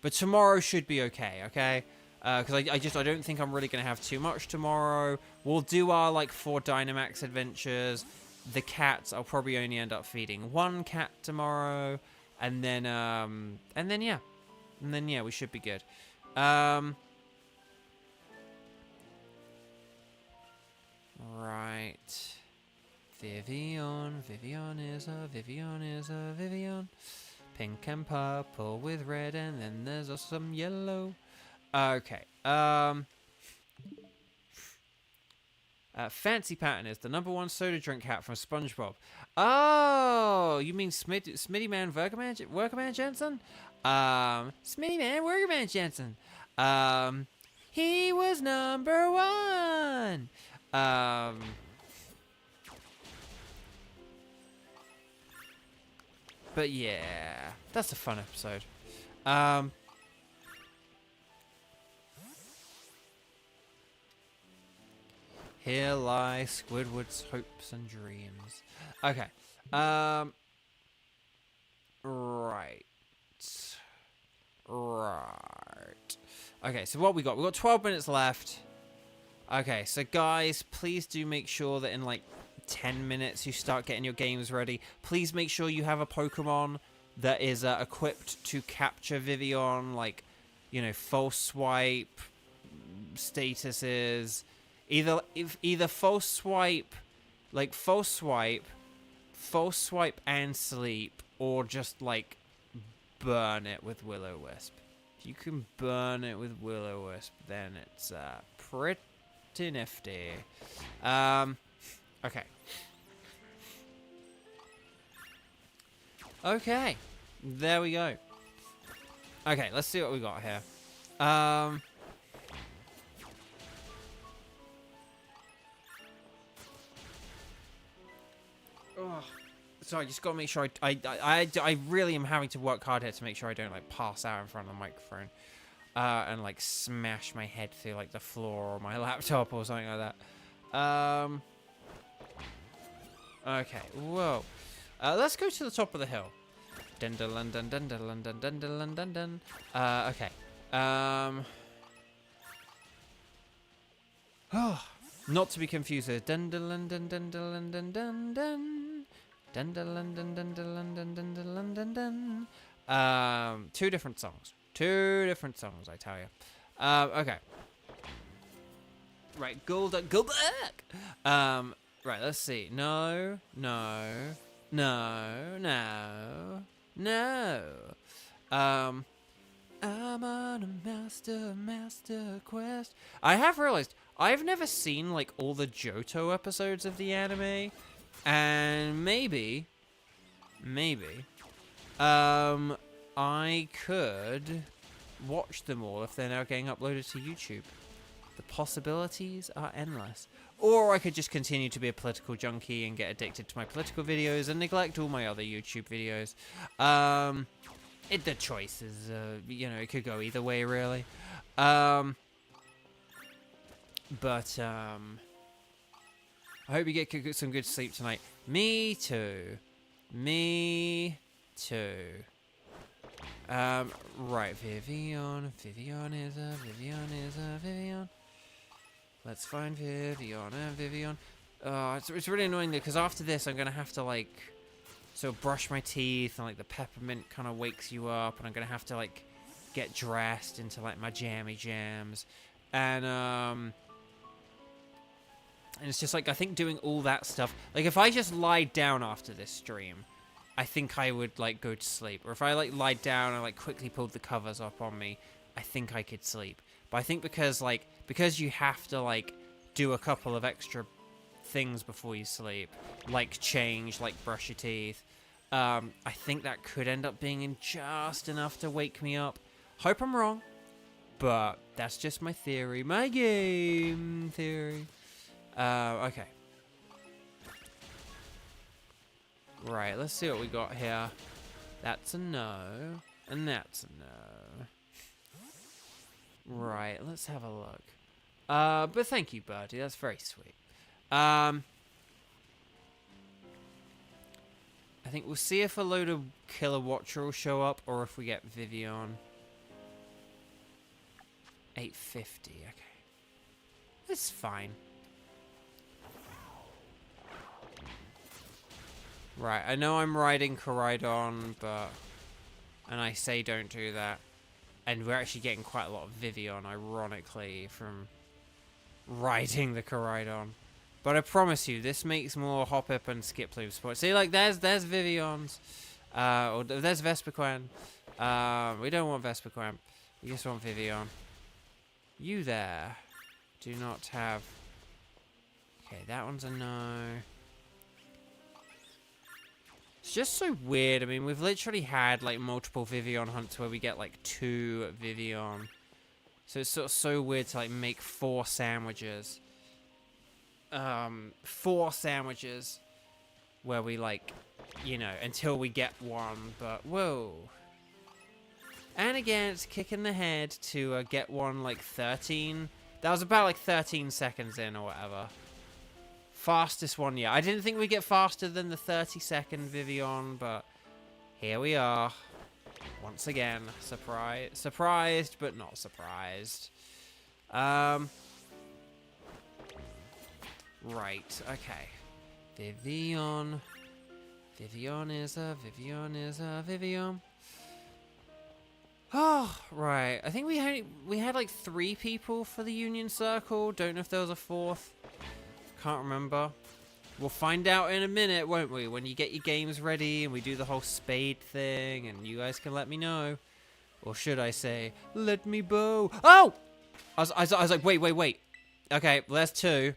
But tomorrow should be okay, okay? Because I don't think I'm really going to have too much tomorrow. We'll do our, like, 4 Dynamax adventures. The cats, I'll probably only end up feeding 1 cat tomorrow. And then, yeah. And then, yeah, we should be good. Right. Vivillon is a Vivillon. Pink and purple with red, and then there's also some yellow. Okay. Fancy Pattern is the #1 soda drink hat from SpongeBob. Oh, you mean Smitty Man Workerman Jensen? Smitty Man Workerman Jensen. He was #1. But yeah, that's a fun episode. Here lie Squidward's hopes and dreams. Okay. Right. Okay, so what we got? We got 12 minutes left. Okay, so guys, please do make sure that in like 10 minutes you start getting your games ready. Please make sure you have a Pokemon that is equipped to capture Vivillon, like, you know, false swipe statuses. Either false swipe and sleep, or just like burn it with Will-O-Wisp. If you can burn it with Will-O-Wisp, then it's pretty nifty. Okay. Okay, there we go. Okay, let's see what we got here. Oh, sorry, just gotta make sure I really am having to work hard here to make sure I don't like pass out in front of the microphone, and like smash my head through like the floor or my laptop or something like that. Okay, whoa. Let's go to the top of the hill. Okay. Not to be confused with two different songs. Two different songs, I tell you. Okay. Right, go back. Right, let's see. No. I'm on a master quest. I have realized I've never seen like all the Johto episodes of the anime, and maybe, I could watch them all if they're now getting uploaded to YouTube. The possibilities are endless. Or I could just continue to be a political junkie and get addicted to my political videos and neglect all my other YouTube videos. The choice is, you know, it could go either way, really. I hope you get some good sleep tonight. Me too. Right, Vivillon is a Vivillon. Let's find Vivillon and Vivillon. It's really annoying though, because after this I'm gonna have to like sort of brush my teeth, and like the peppermint kind of wakes you up, and I'm gonna have to like get dressed into like my jammy jams, and it's just like I think doing all that stuff. Like if I just lied down after this stream, I think I would like go to sleep. Or if I like lied down and like quickly pulled the covers up on me, I think I could sleep. But I think because you have to like do a couple of extra things before you sleep, like change, like brush your teeth, I think that could end up being in just enough to wake me up. Hope I'm wrong, but that's just my theory, my game theory. Okay. Right, let's see what we got here. That's a no, and that's a no. Right, let's have a look. But thank you, Birdie, that's very sweet. I think we'll see if a load of Killer Watcher will show up, or if we get Vivillon. 850, okay. That's fine. Right, I know I'm riding Koraidon, but... And I say don't do that. And we're actually getting quite a lot of Vivillon, ironically, from riding the Koraidon. But I promise you, this makes more Hoppip and Skiploom support. See, like, there's Vivillons. Or there's Vespiquen. We don't want Vespiquen. We just want Vivillon. You there do not have... Okay, that one's a no. It's just so weird. I mean, we've literally had, like, multiple Vivillon hunts where we get, like, 2 Vivillon. So it's sort of so weird to, like, make 4 sandwiches. 4 sandwiches where we, like, you know, until we get one. But, whoa. And again, it's kicking the head to get one, like, 13. That was about, like, 13 seconds in or whatever. Fastest one, yeah. I didn't think we'd get faster than the 30-second Vivillon, but here we are. Once again, surprised, but not surprised. Right, okay. Vivillon. Vivillon is a Vivillon. Oh, right. I think we had like 3 people for the Union Circle. Don't know if there was a 4th. Can't remember. We'll find out in a minute, won't we? When you get your games ready and we do the whole spade thing, and you guys can let me know. Or should I say, let me Beau. Oh! I was like, wait. Okay, well, there's 2.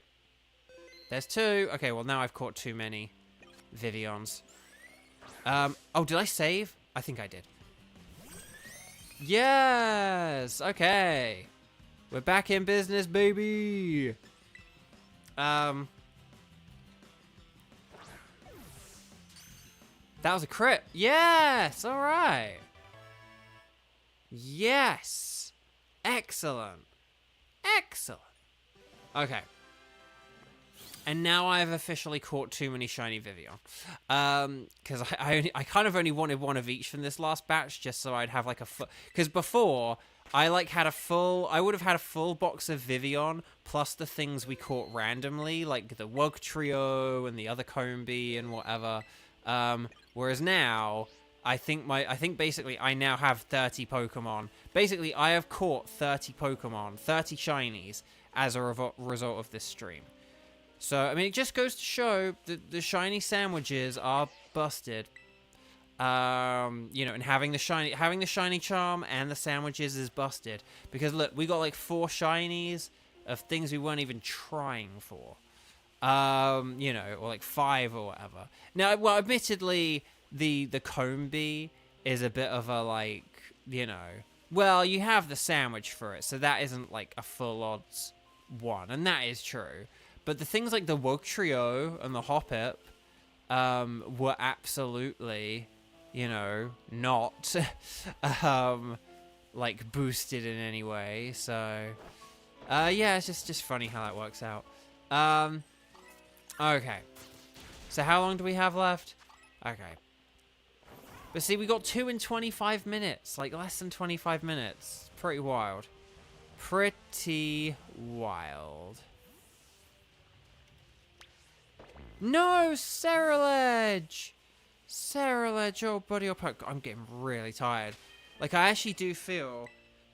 There's 2. Okay, well, now I've caught too many Vivillons. Oh, did I save? I think I did. Yes! Okay. We're back in business, baby! That was a crit. Yes! Alright. Yes! Excellent. Excellent. Okay. And now I've officially caught too many shiny Vivillon. Because I kind of only wanted one of each from this last batch, just so I'd have like a full... Because before, I would have had a full box of Vivillon, plus the things we caught randomly, like the Wug Trio and the other Combee and whatever. Whereas now, I think basically I now have 30 Pokemon. Basically, I have caught 30 Pokemon, 30 shinies, as a result of this stream. So, I mean, it just goes to show that the shiny sandwiches are busted. You know, and having the shiny charm and the sandwiches is busted. Because look, we got like 4 shinies of things we weren't even trying for. You know, or like 5 or whatever. Now, well, admittedly, the Combee is a bit of a, like, you know, well, you have the sandwich for it, so that isn't like a full odds one, and that is true. But the things like the Wug Trio and the Hoppip were absolutely, you know, not like boosted in any way. So yeah, it's just funny how that works out. Okay. So how long do we have left? Okay. But see, we got 2 in 25 minutes. Like, less than 25 minutes. Pretty wild. Pretty wild. No, Scarlet! Scarlet, oh buddy, I'm getting really tired. Like, I actually do feel...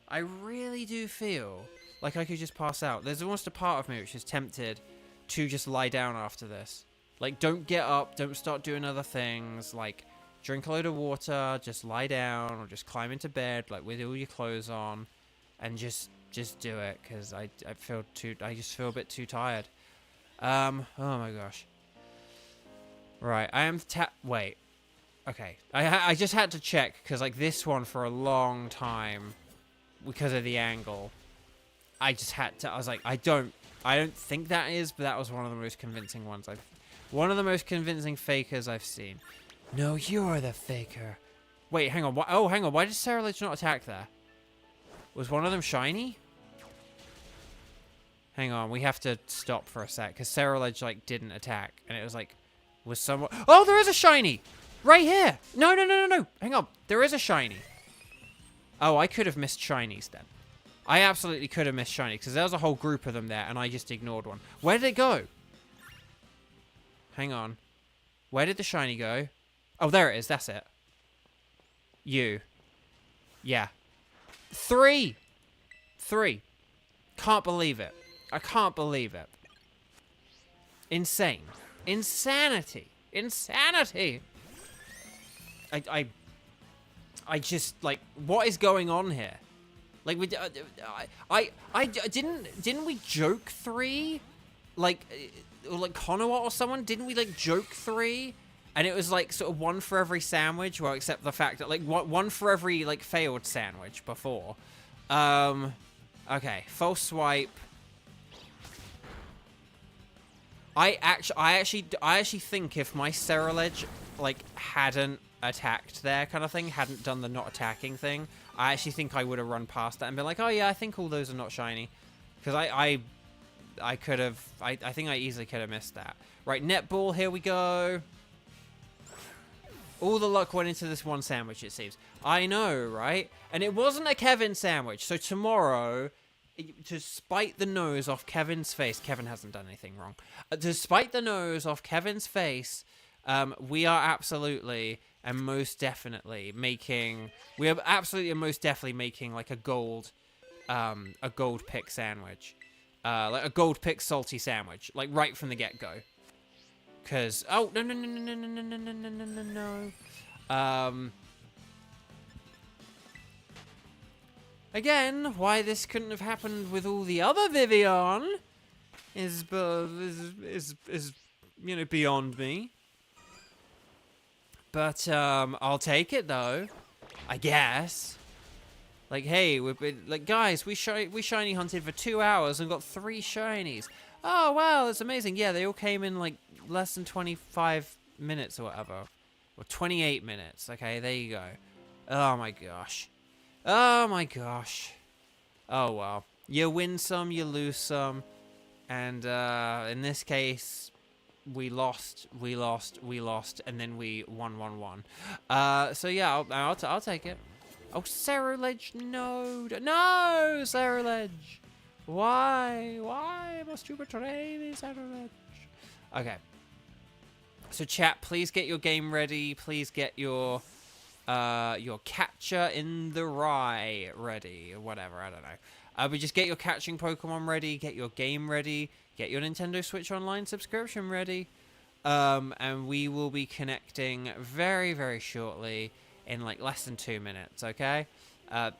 I really do feel like I could just pass out. There's almost a part of me which is tempted to just lie down after this. Like, don't get up, don't start doing other things, like... Drink a load of water, just lie down, or just climb into bed, like, with all your clothes on, and just do it, because I just feel a bit too tired. Oh my gosh. Right, I am wait. Okay, I just had to check, because, like, this one for a long time, because of the angle, I just had to, I was like, I don't think that is, but that was one of the most convincing ones one of the most convincing fakers I've seen. No, you're the faker. Wait, hang on. Oh, hang on. Why did Scarlet not attack there? Was one of them shiny? Hang on. We have to stop for a sec. Because Scarlet, like, didn't attack. And it was like... Was someone... Oh, there is a shiny! Right here! No. Hang on. There is a shiny. Oh, I could have missed shinies then. I absolutely could have missed shinies. Because there was a whole group of them there. And I just ignored one. Where did it go? Hang on. Where did the shiny go? Oh, there it is. That's it. You. Yeah. 3. Can't believe it. I can't believe it. Insane. Insanity. I just, like, what is going on here? Like, didn't we joke 3? Like Konoha or someone? Didn't we, like, joke 3? And it was, like, sort of 1 for every sandwich. Well, except the fact that, like, 1 for every, like, failed sandwich before. Okay. False swipe. I actually think if my Scarlet, like, hadn't attacked there kind of thing, hadn't done the not attacking thing, I actually think I would have run past that and been like, oh, yeah, I think all those are not shiny. Because I could have... I think I easily could have missed that. Right, netball, here we go. All the luck went into this one sandwich, it seems. I know, right? And it wasn't a Kevin sandwich. So tomorrow, to spite the nose off Kevin's face... Kevin hasn't done anything wrong. To spite the nose off Kevin's face, we are absolutely and most definitely making... We are absolutely and most definitely making, like, a gold pick sandwich. Like, a gold pick salty sandwich. Like, right from the get-go. Because, oh, no. Again, why this couldn't have happened with all the other Vivillon is, you know, beyond me. But, I'll take it, though. I guess. Like, hey, like, guys, we shiny hunted for 2 hours and got 3 shinies. Oh, wow, that's amazing. Yeah, they all came in, like, less than 25 minutes or whatever. Or 28 minutes. Okay, there you go. Oh, my gosh. Oh, my gosh. Oh, well. You win some, you lose some. And, in this case, we lost, and then we won. So, yeah, I'll take it. Oh, Scarlet, no. No, Scarlet. Why must you betray me, Scarlet? Okay. So, chat, please get your game ready. Please get your catcher in the rye ready. Or whatever, I don't know. But just get your catching Pokemon ready. Get your game ready. Get your Nintendo Switch Online subscription ready. And we will be connecting very, very shortly in, like, less than 2 minutes, okay?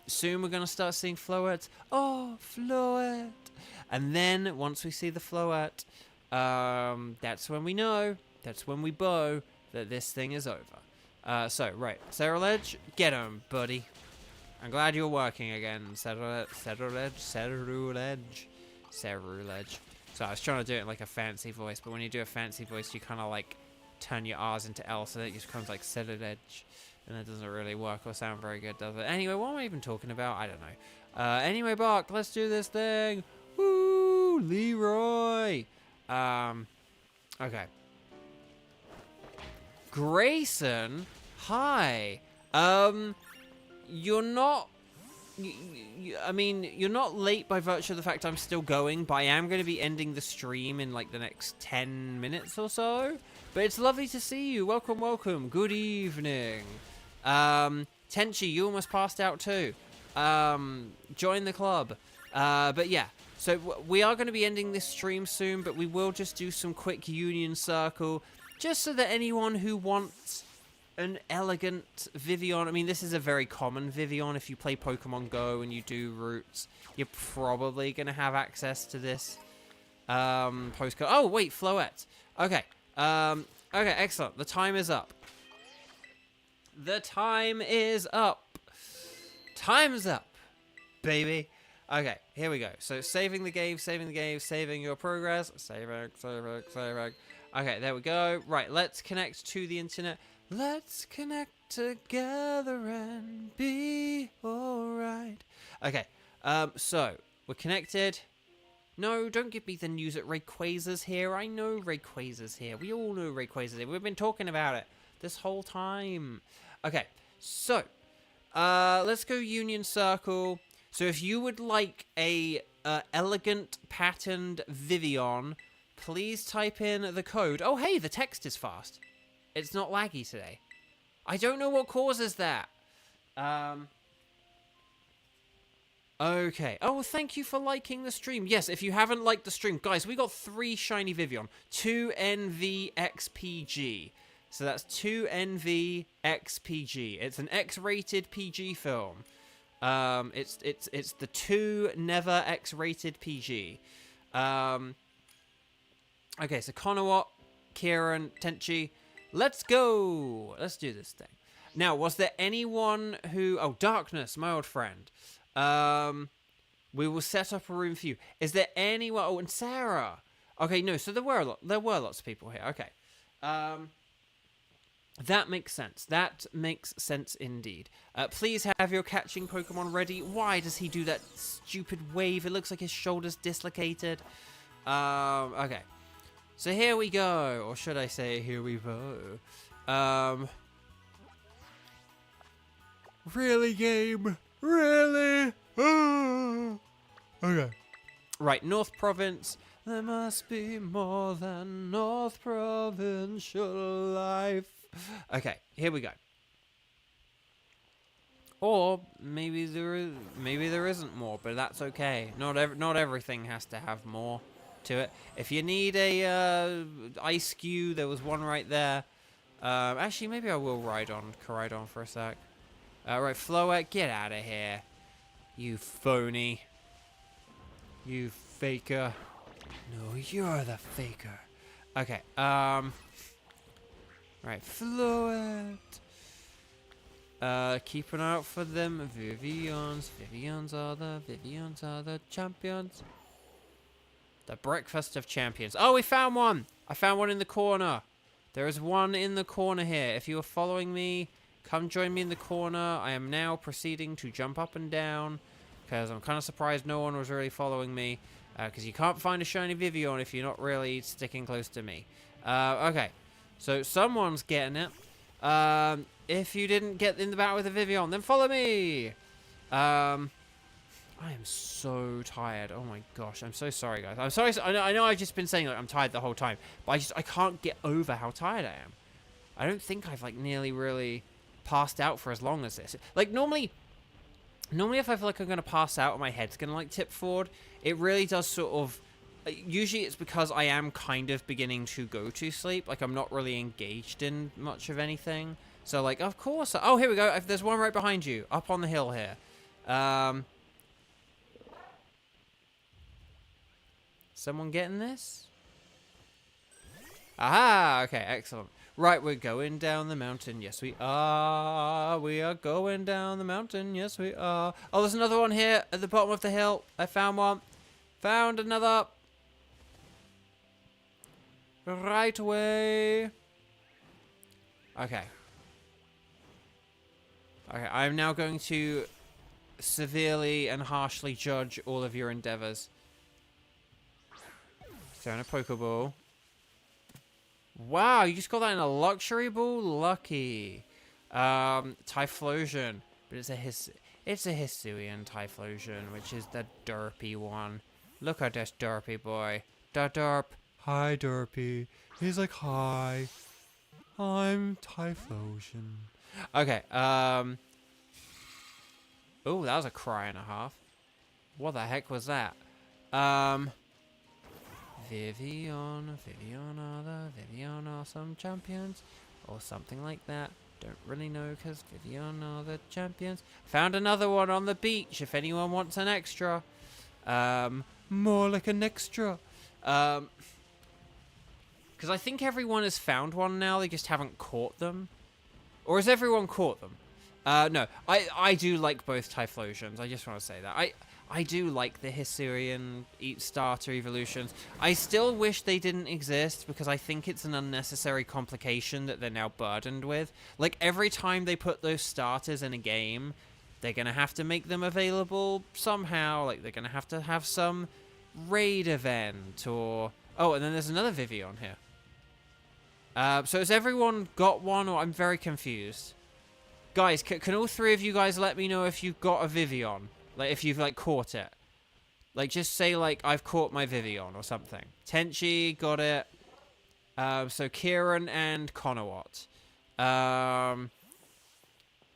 Soon we're going to start seeing Floette. Oh, Floette! And then, once we see the Floette, that's when we know, that's when we bow, that this thing is over. So, right. Scarlet, get him, buddy. I'm glad you're working again. Scarlet. So, I was trying to do it in, like, a fancy voice, but when you do a fancy voice, you kind of, like, turn your R's into L, so that it just becomes, like, Scarlet. And it doesn't really work or sound very good, does it? Anyway, what am I even talking about? I don't know. Anyway, Bark, let's do this thing. Woo! Leroy! Okay. Grayson? Hi. You're not... I mean, you're not late by virtue of the fact I'm still going, but I am going to be ending the stream in, like, the next 10 minutes or so. But it's lovely to see you. Welcome, welcome. Good evening. Tenchi, you almost passed out too. Join the club. But yeah, so we are going to be ending this stream soon, but we will just do some quick Union Circle, just so that anyone who wants an elegant Vivillon, I mean, this is a very common Vivillon. If you play Pokemon Go and you do routes, you're probably going to have access to this postcard. Oh, wait, Floette. Okay. Okay, excellent. The time is up. The time is up. Time's up, baby. Okay, here we go. So, saving the game, saving your progress. Saving. Okay, there we go. Right, let's connect to the internet. Let's connect together and be alright. Okay, so, we're connected. No, don't give me the news that Rayquaza's here. I know Rayquaza's here. We all know Rayquaza's here. We've been talking about it this whole time. Okay, so, let's go Union Circle. So if you would like a elegant patterned Vivillon, please type in the code. Oh, hey, the text is fast. It's not laggy today. I don't know what causes that. Okay. Oh, thank you for liking the stream. Yes, if you haven't liked the stream, guys, we got 3 shiny Vivillon. 2 NVXPG. So that's 2 NVXPG. It's an X-rated PG film. It's the 2 never X-rated PG. Okay, so Konowat, Kieran, Tenchi, let's go. Let's do this thing. Now, was there anyone who... Oh, Darkness, my old friend. We will set up a room for you. Is there anyone... Oh, and Sarah. Okay, no, so there were lots of people here. Okay. That makes sense. That makes sense indeed. Please have your catching Pokemon ready. Why does he do that stupid wave? It looks like his shoulder's dislocated. Okay. So here we go. Or should I say, here we go. Really, game? Really? Okay. Right, North Province. There must be more than North Provincial life. Okay, here we go. Or maybe there isn't more, but that's okay. Not everything has to have more to it. If you need a ice cue, there was one right there. Actually, maybe I will ride on for a sec. Right, Floette, get out of here, you phony, you faker. No, you're the faker. Okay. Right, Floette. Keep an eye out for them. Vivillons. Vivillons are the champions. The breakfast of champions. Oh, we found one. I found one in the corner. There is one in the corner here. If you are following me, come join me in the corner. I am now proceeding to jump up and down because I'm kind of surprised no one was really following me. Because you can't find a shiny Vivillon if you're not really sticking close to me. Okay. So someone's getting it. If you didn't get in the battle with a Vivillon, then follow me. I am so tired. Oh my gosh, I'm so sorry, guys. I'm sorry. I know I've just been saying like I'm tired the whole time, but I can't get over how tired I am. I don't think I've like nearly really passed out for as long as this. Like normally if I feel like I'm gonna pass out and my head's gonna like tip forward, it really does sort of. Usually it's because I am kind of beginning to go to sleep. Like, I'm not really engaged in much of anything. So, like, of course... Oh, here we go. There's one right behind you. Up on the hill here. Someone getting this? Aha! Okay, excellent. Right, we're going down the mountain. Yes, we are. We are going down the mountain. Yes, we are. Oh, there's another one here at the bottom of the hill. I found one. Found another. Right away. Okay. Okay, I'm now going to severely and harshly judge all of your endeavors. Throwing a Pokeball. Wow, you just got that in a luxury ball? Lucky. Typhlosion, but it's a Hisuian Typhlosion, which is the derpy one. Look at this derpy boy. Da derp. Hi, derpy. He's like, hi. I'm Typhlosion. Okay, oh, that was a cry and a half. What the heck was that? Vivillon are some champions, or something like that. Don't really know, because Vivillon are the champions. Found another one on the beach, if anyone wants an extra. More like an extra. Because I think everyone has found one now, they just haven't caught them. Or has everyone caught them? No, I do like both Typhlosions, I just want to say that. I do like the Hisuian starter evolutions. I still wish they didn't exist because I think it's an unnecessary complication that they're now burdened with. Like, every time they put those starters in a game, they're going to have to make them available somehow. Like, they're going to have some raid event or... Oh, and then there's another Vivillon here. So has everyone got one, or I'm very confused? Guys, can all three of you guys let me know if you've got a Vivillon? Like, if you've, like, caught it. Like, just say, like, I've caught my Vivillon or something. Tenchi got it. So Kieran and Conowat. I'm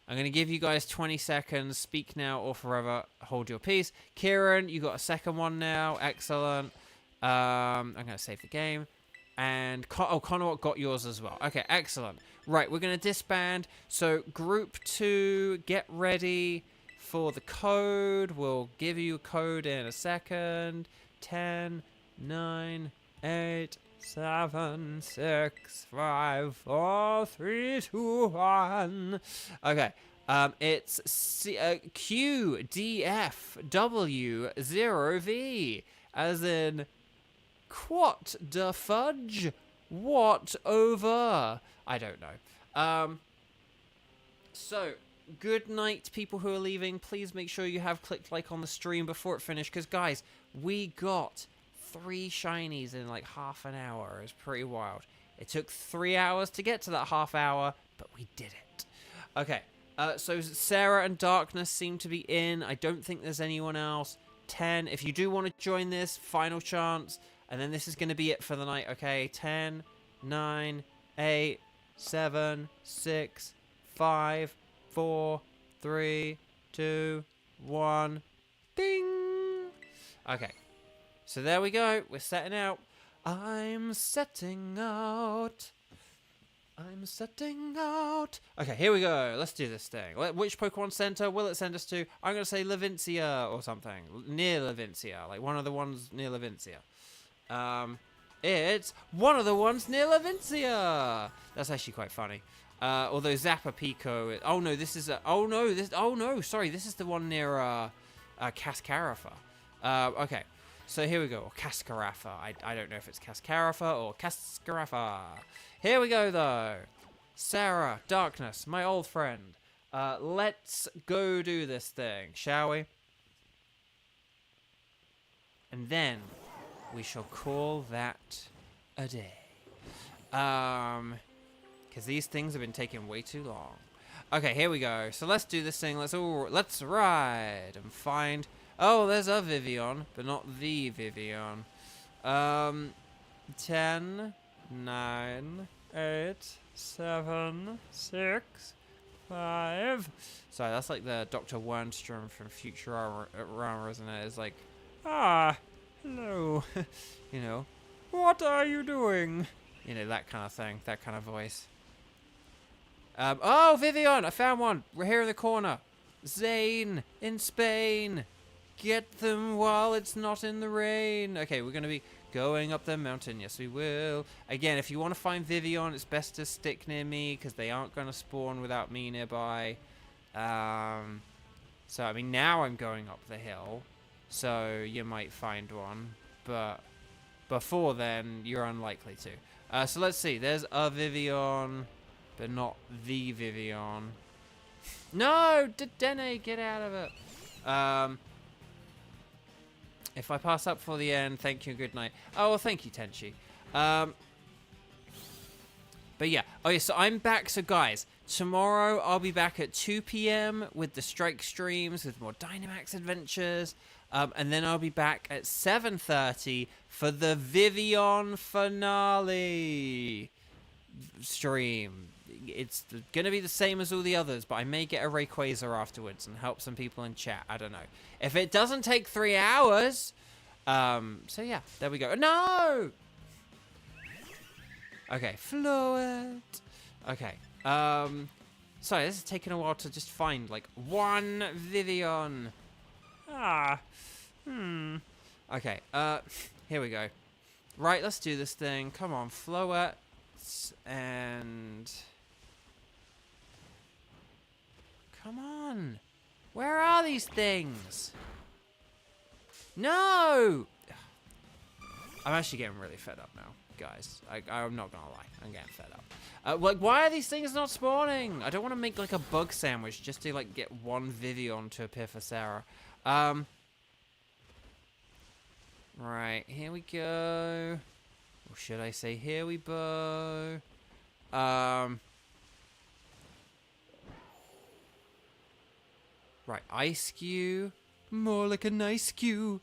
going to give you guys 20 seconds. Speak now or forever hold your peace. Kieran, you got a second one now. Excellent. I'm going to save the game. And, Conowat got yours as well. Okay, excellent. Right, we're going to disband. So, group 2, get ready for the code. We'll give you a code in a second. 10, 9, 8, 7, 6, 5, 4, 3, 2, 1. Okay. It's QDFW0V, as in, what the fudge? What over? I don't know. So, good night, people who are leaving. Please make sure you have clicked like on the stream before it finished, because, guys, we got 3 shinies in, like, half an hour. It was pretty wild. It took 3 hours to get to that half hour, but we did it. Okay, so Sarah and Darkness seem to be in. I don't think there's anyone else. 10, if you do want to join this, final chance. And then this is going to be it for the night, okay? 10, 9, 8, 7, 6, 5, 4, 3, 2, 1. Ding! Okay. So there we go. We're setting out. I'm setting out. I'm setting out. Okay, here we go. Let's do this thing. Which Pokemon Center will it send us to? I'm going to say Levincia or something. Near Levincia. Like one of the ones near Levincia. It's one of the ones near Levincia. That's actually quite funny. Although Zappa Pico, oh no, this is sorry, this is the one near Cascarafa. Okay, so here we go. Or Cascarafa. I don't know if it's Cascarafa or Cascarafa. Here we go though. Sarah, Darkness, my old friend. Let's go do this thing, shall we? And then we shall call that a day. Because these things have been taking way too long. Okay, here we go. So let's do this thing. Let's ride and find... Oh, there's a Vivillon, but not the Vivillon. 10, 9, 8, 7, 6, 5. Sorry, that's like the Dr. Wernstrom from Futurama, isn't it? It's like, hello. You know, what are you doing? You know, that kind of thing, that kind of voice. Oh, Vivillon, I found one. We're here in the corner. Zane, in Spain. Get them while it's not in the rain. Okay, we're going to be going up the mountain. Yes, we will. Again, if you want to find Vivillon, it's best to stick near me because they aren't going to spawn without me nearby. So, I mean, now I'm going up the hill. So, you might find one. But before then, you're unlikely to. So, let's see. There's a Vivillon, but not the Vivillon. No! Dene, get out of it. If I pass up for the end, thank you and good night. Oh, well, thank you, Tenchi. But yeah. Oh, yeah, so I'm back. So, guys, Tomorrow, I'll be back at 2 p.m. with the Strike streams, with more Dynamax adventures. And then I'll be back at 7:30 for the Vivillon finale stream. It's going to be the same as all the others, but I may get a Rayquaza afterwards and help some people in chat. I don't know. If it doesn't take 3 hours... so yeah, there we go. No! Okay, Float. Okay, sorry, this is taking a while to just find, like, one Vivillon. Okay, here we go. Right, let's do this thing. Come on, Float. And... Come on. Where are these things? No! I'm actually getting really fed up now, guys. I'm not gonna lie. I'm getting fed up. Like, why are these things not spawning? I don't want to make, like, a bug sandwich just to, like, get one Vivillon to appear for Sarah. Right, here we go. Or should I say, here we go. Right, Ice Cue. More like a nice cue.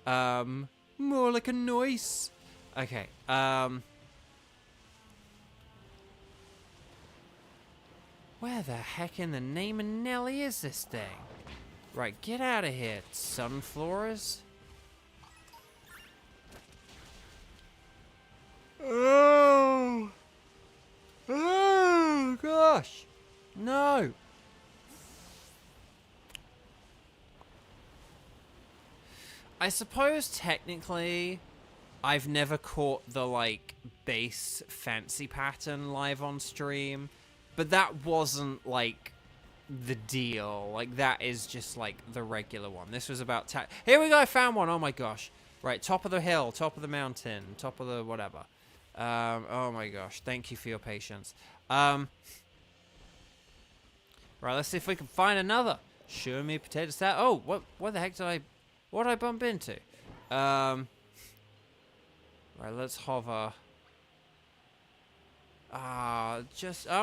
More like a noise. Okay, where the heck in the name of Nelly is this thing? Right, get out of here, Sunflowers. Oh! Oh, gosh! No! I suppose technically I've never caught the, like, base fancy pattern live on stream, but that wasn't, like, the deal. Like, that is just, like, the regular one. This was about... Here we go, I found one! Oh my gosh. Right, top of the hill, top of the mountain, top of the whatever. Oh my gosh, thank you for your patience. Right, let's see if we can find another. Show me potato salad. Oh, what the heck did I bump into? Right, let's hover. Oh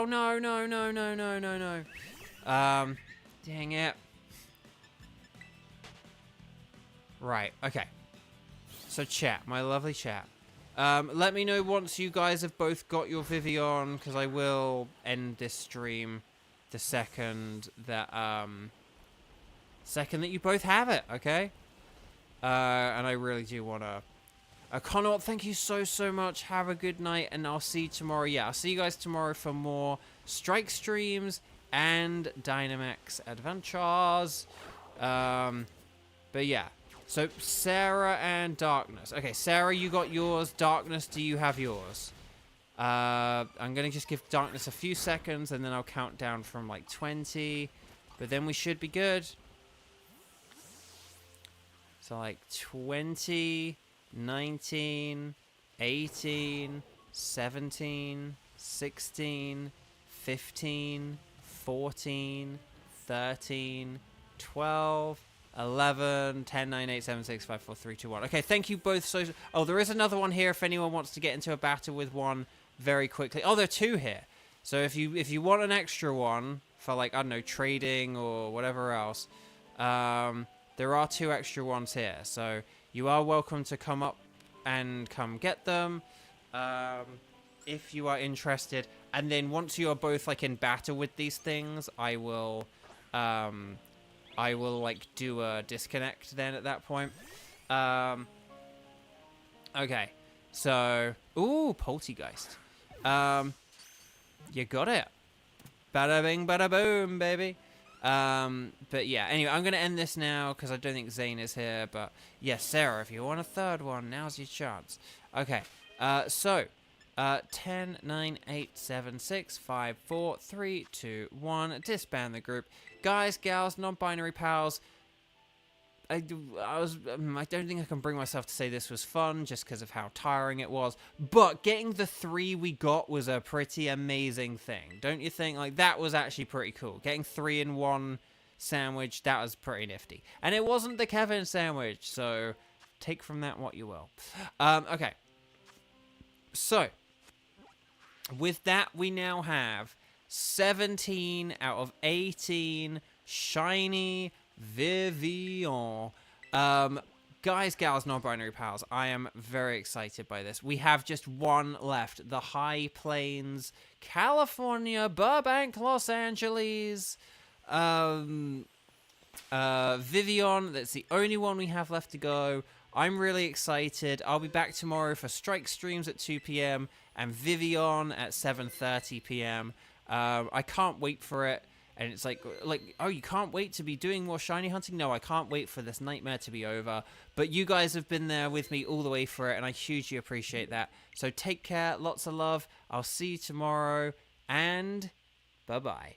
no. Dang it. Right, okay. So chat, my lovely chat. Let me know once you guys have both got your Vivillon, because I will end this stream the second that you both have it, okay? And I really do want to... Connaught, thank you so much. Have a good night, and I'll see you tomorrow. Yeah, I'll see you guys tomorrow for more Strike streams and Dynamax adventures. But yeah. So, Sarah and Darkness. Okay, Sarah, you got yours. Darkness, do you have yours? I'm going to just give Darkness a few seconds, and then I'll count down from, like, 20. But then we should be good. So, like, 20, 19, 18, 17, 16, 15, 14, 13, 12... 11, 10, 9, 8, 7, 6, 5, 4, 3, 2, 1. Okay, thank you both so... Oh, there is another one here if anyone wants to get into a battle with one very quickly. Oh, there are two here. So if you want an extra one for, like, I don't know, trading or whatever else, there are two extra ones here. So you are welcome to come up and come get them if you are interested. And then once you are both, like, in battle with these things, I will, like, do a disconnect then at that point. Okay. So... Ooh, Poltergeist. You got it. Bada bing, bada boom, baby. But yeah, anyway, I'm going to end this now because I don't think Zane is here. But yeah, Sarah, if you want a third one, now's your chance. Okay. 10, 9, 8, 7, 6, 5, 4, 3, 2, 1. Disband the group. Guys, gals, non-binary pals. I don't think I can bring myself to say this was fun just because of how tiring it was. But getting the 3 we got was a pretty amazing thing. Don't you think? Like, that was actually pretty cool. Getting 3 in 1 sandwich, that was pretty nifty. And it wasn't the Kevin sandwich, so take from that what you will. Okay. So, with that, we now have 17 out of 18 shiny Vivillon. Guys, gals, non-binary pals, I am very excited by this. We have just one left. The High Plains, California, Burbank, Los Angeles. Vivillon, that's the only one we have left to go. I'm really excited. I'll be back tomorrow for Strike streams at 2 p.m. and Vivillon at 7:30 p.m. I can't wait for it. And it's like, oh, you can't wait to be doing more shiny hunting? No, I can't wait for this nightmare to be over. But you guys have been there with me all the way for it, and I hugely appreciate that. So take care, lots of love. I'll see you tomorrow, and bye-bye.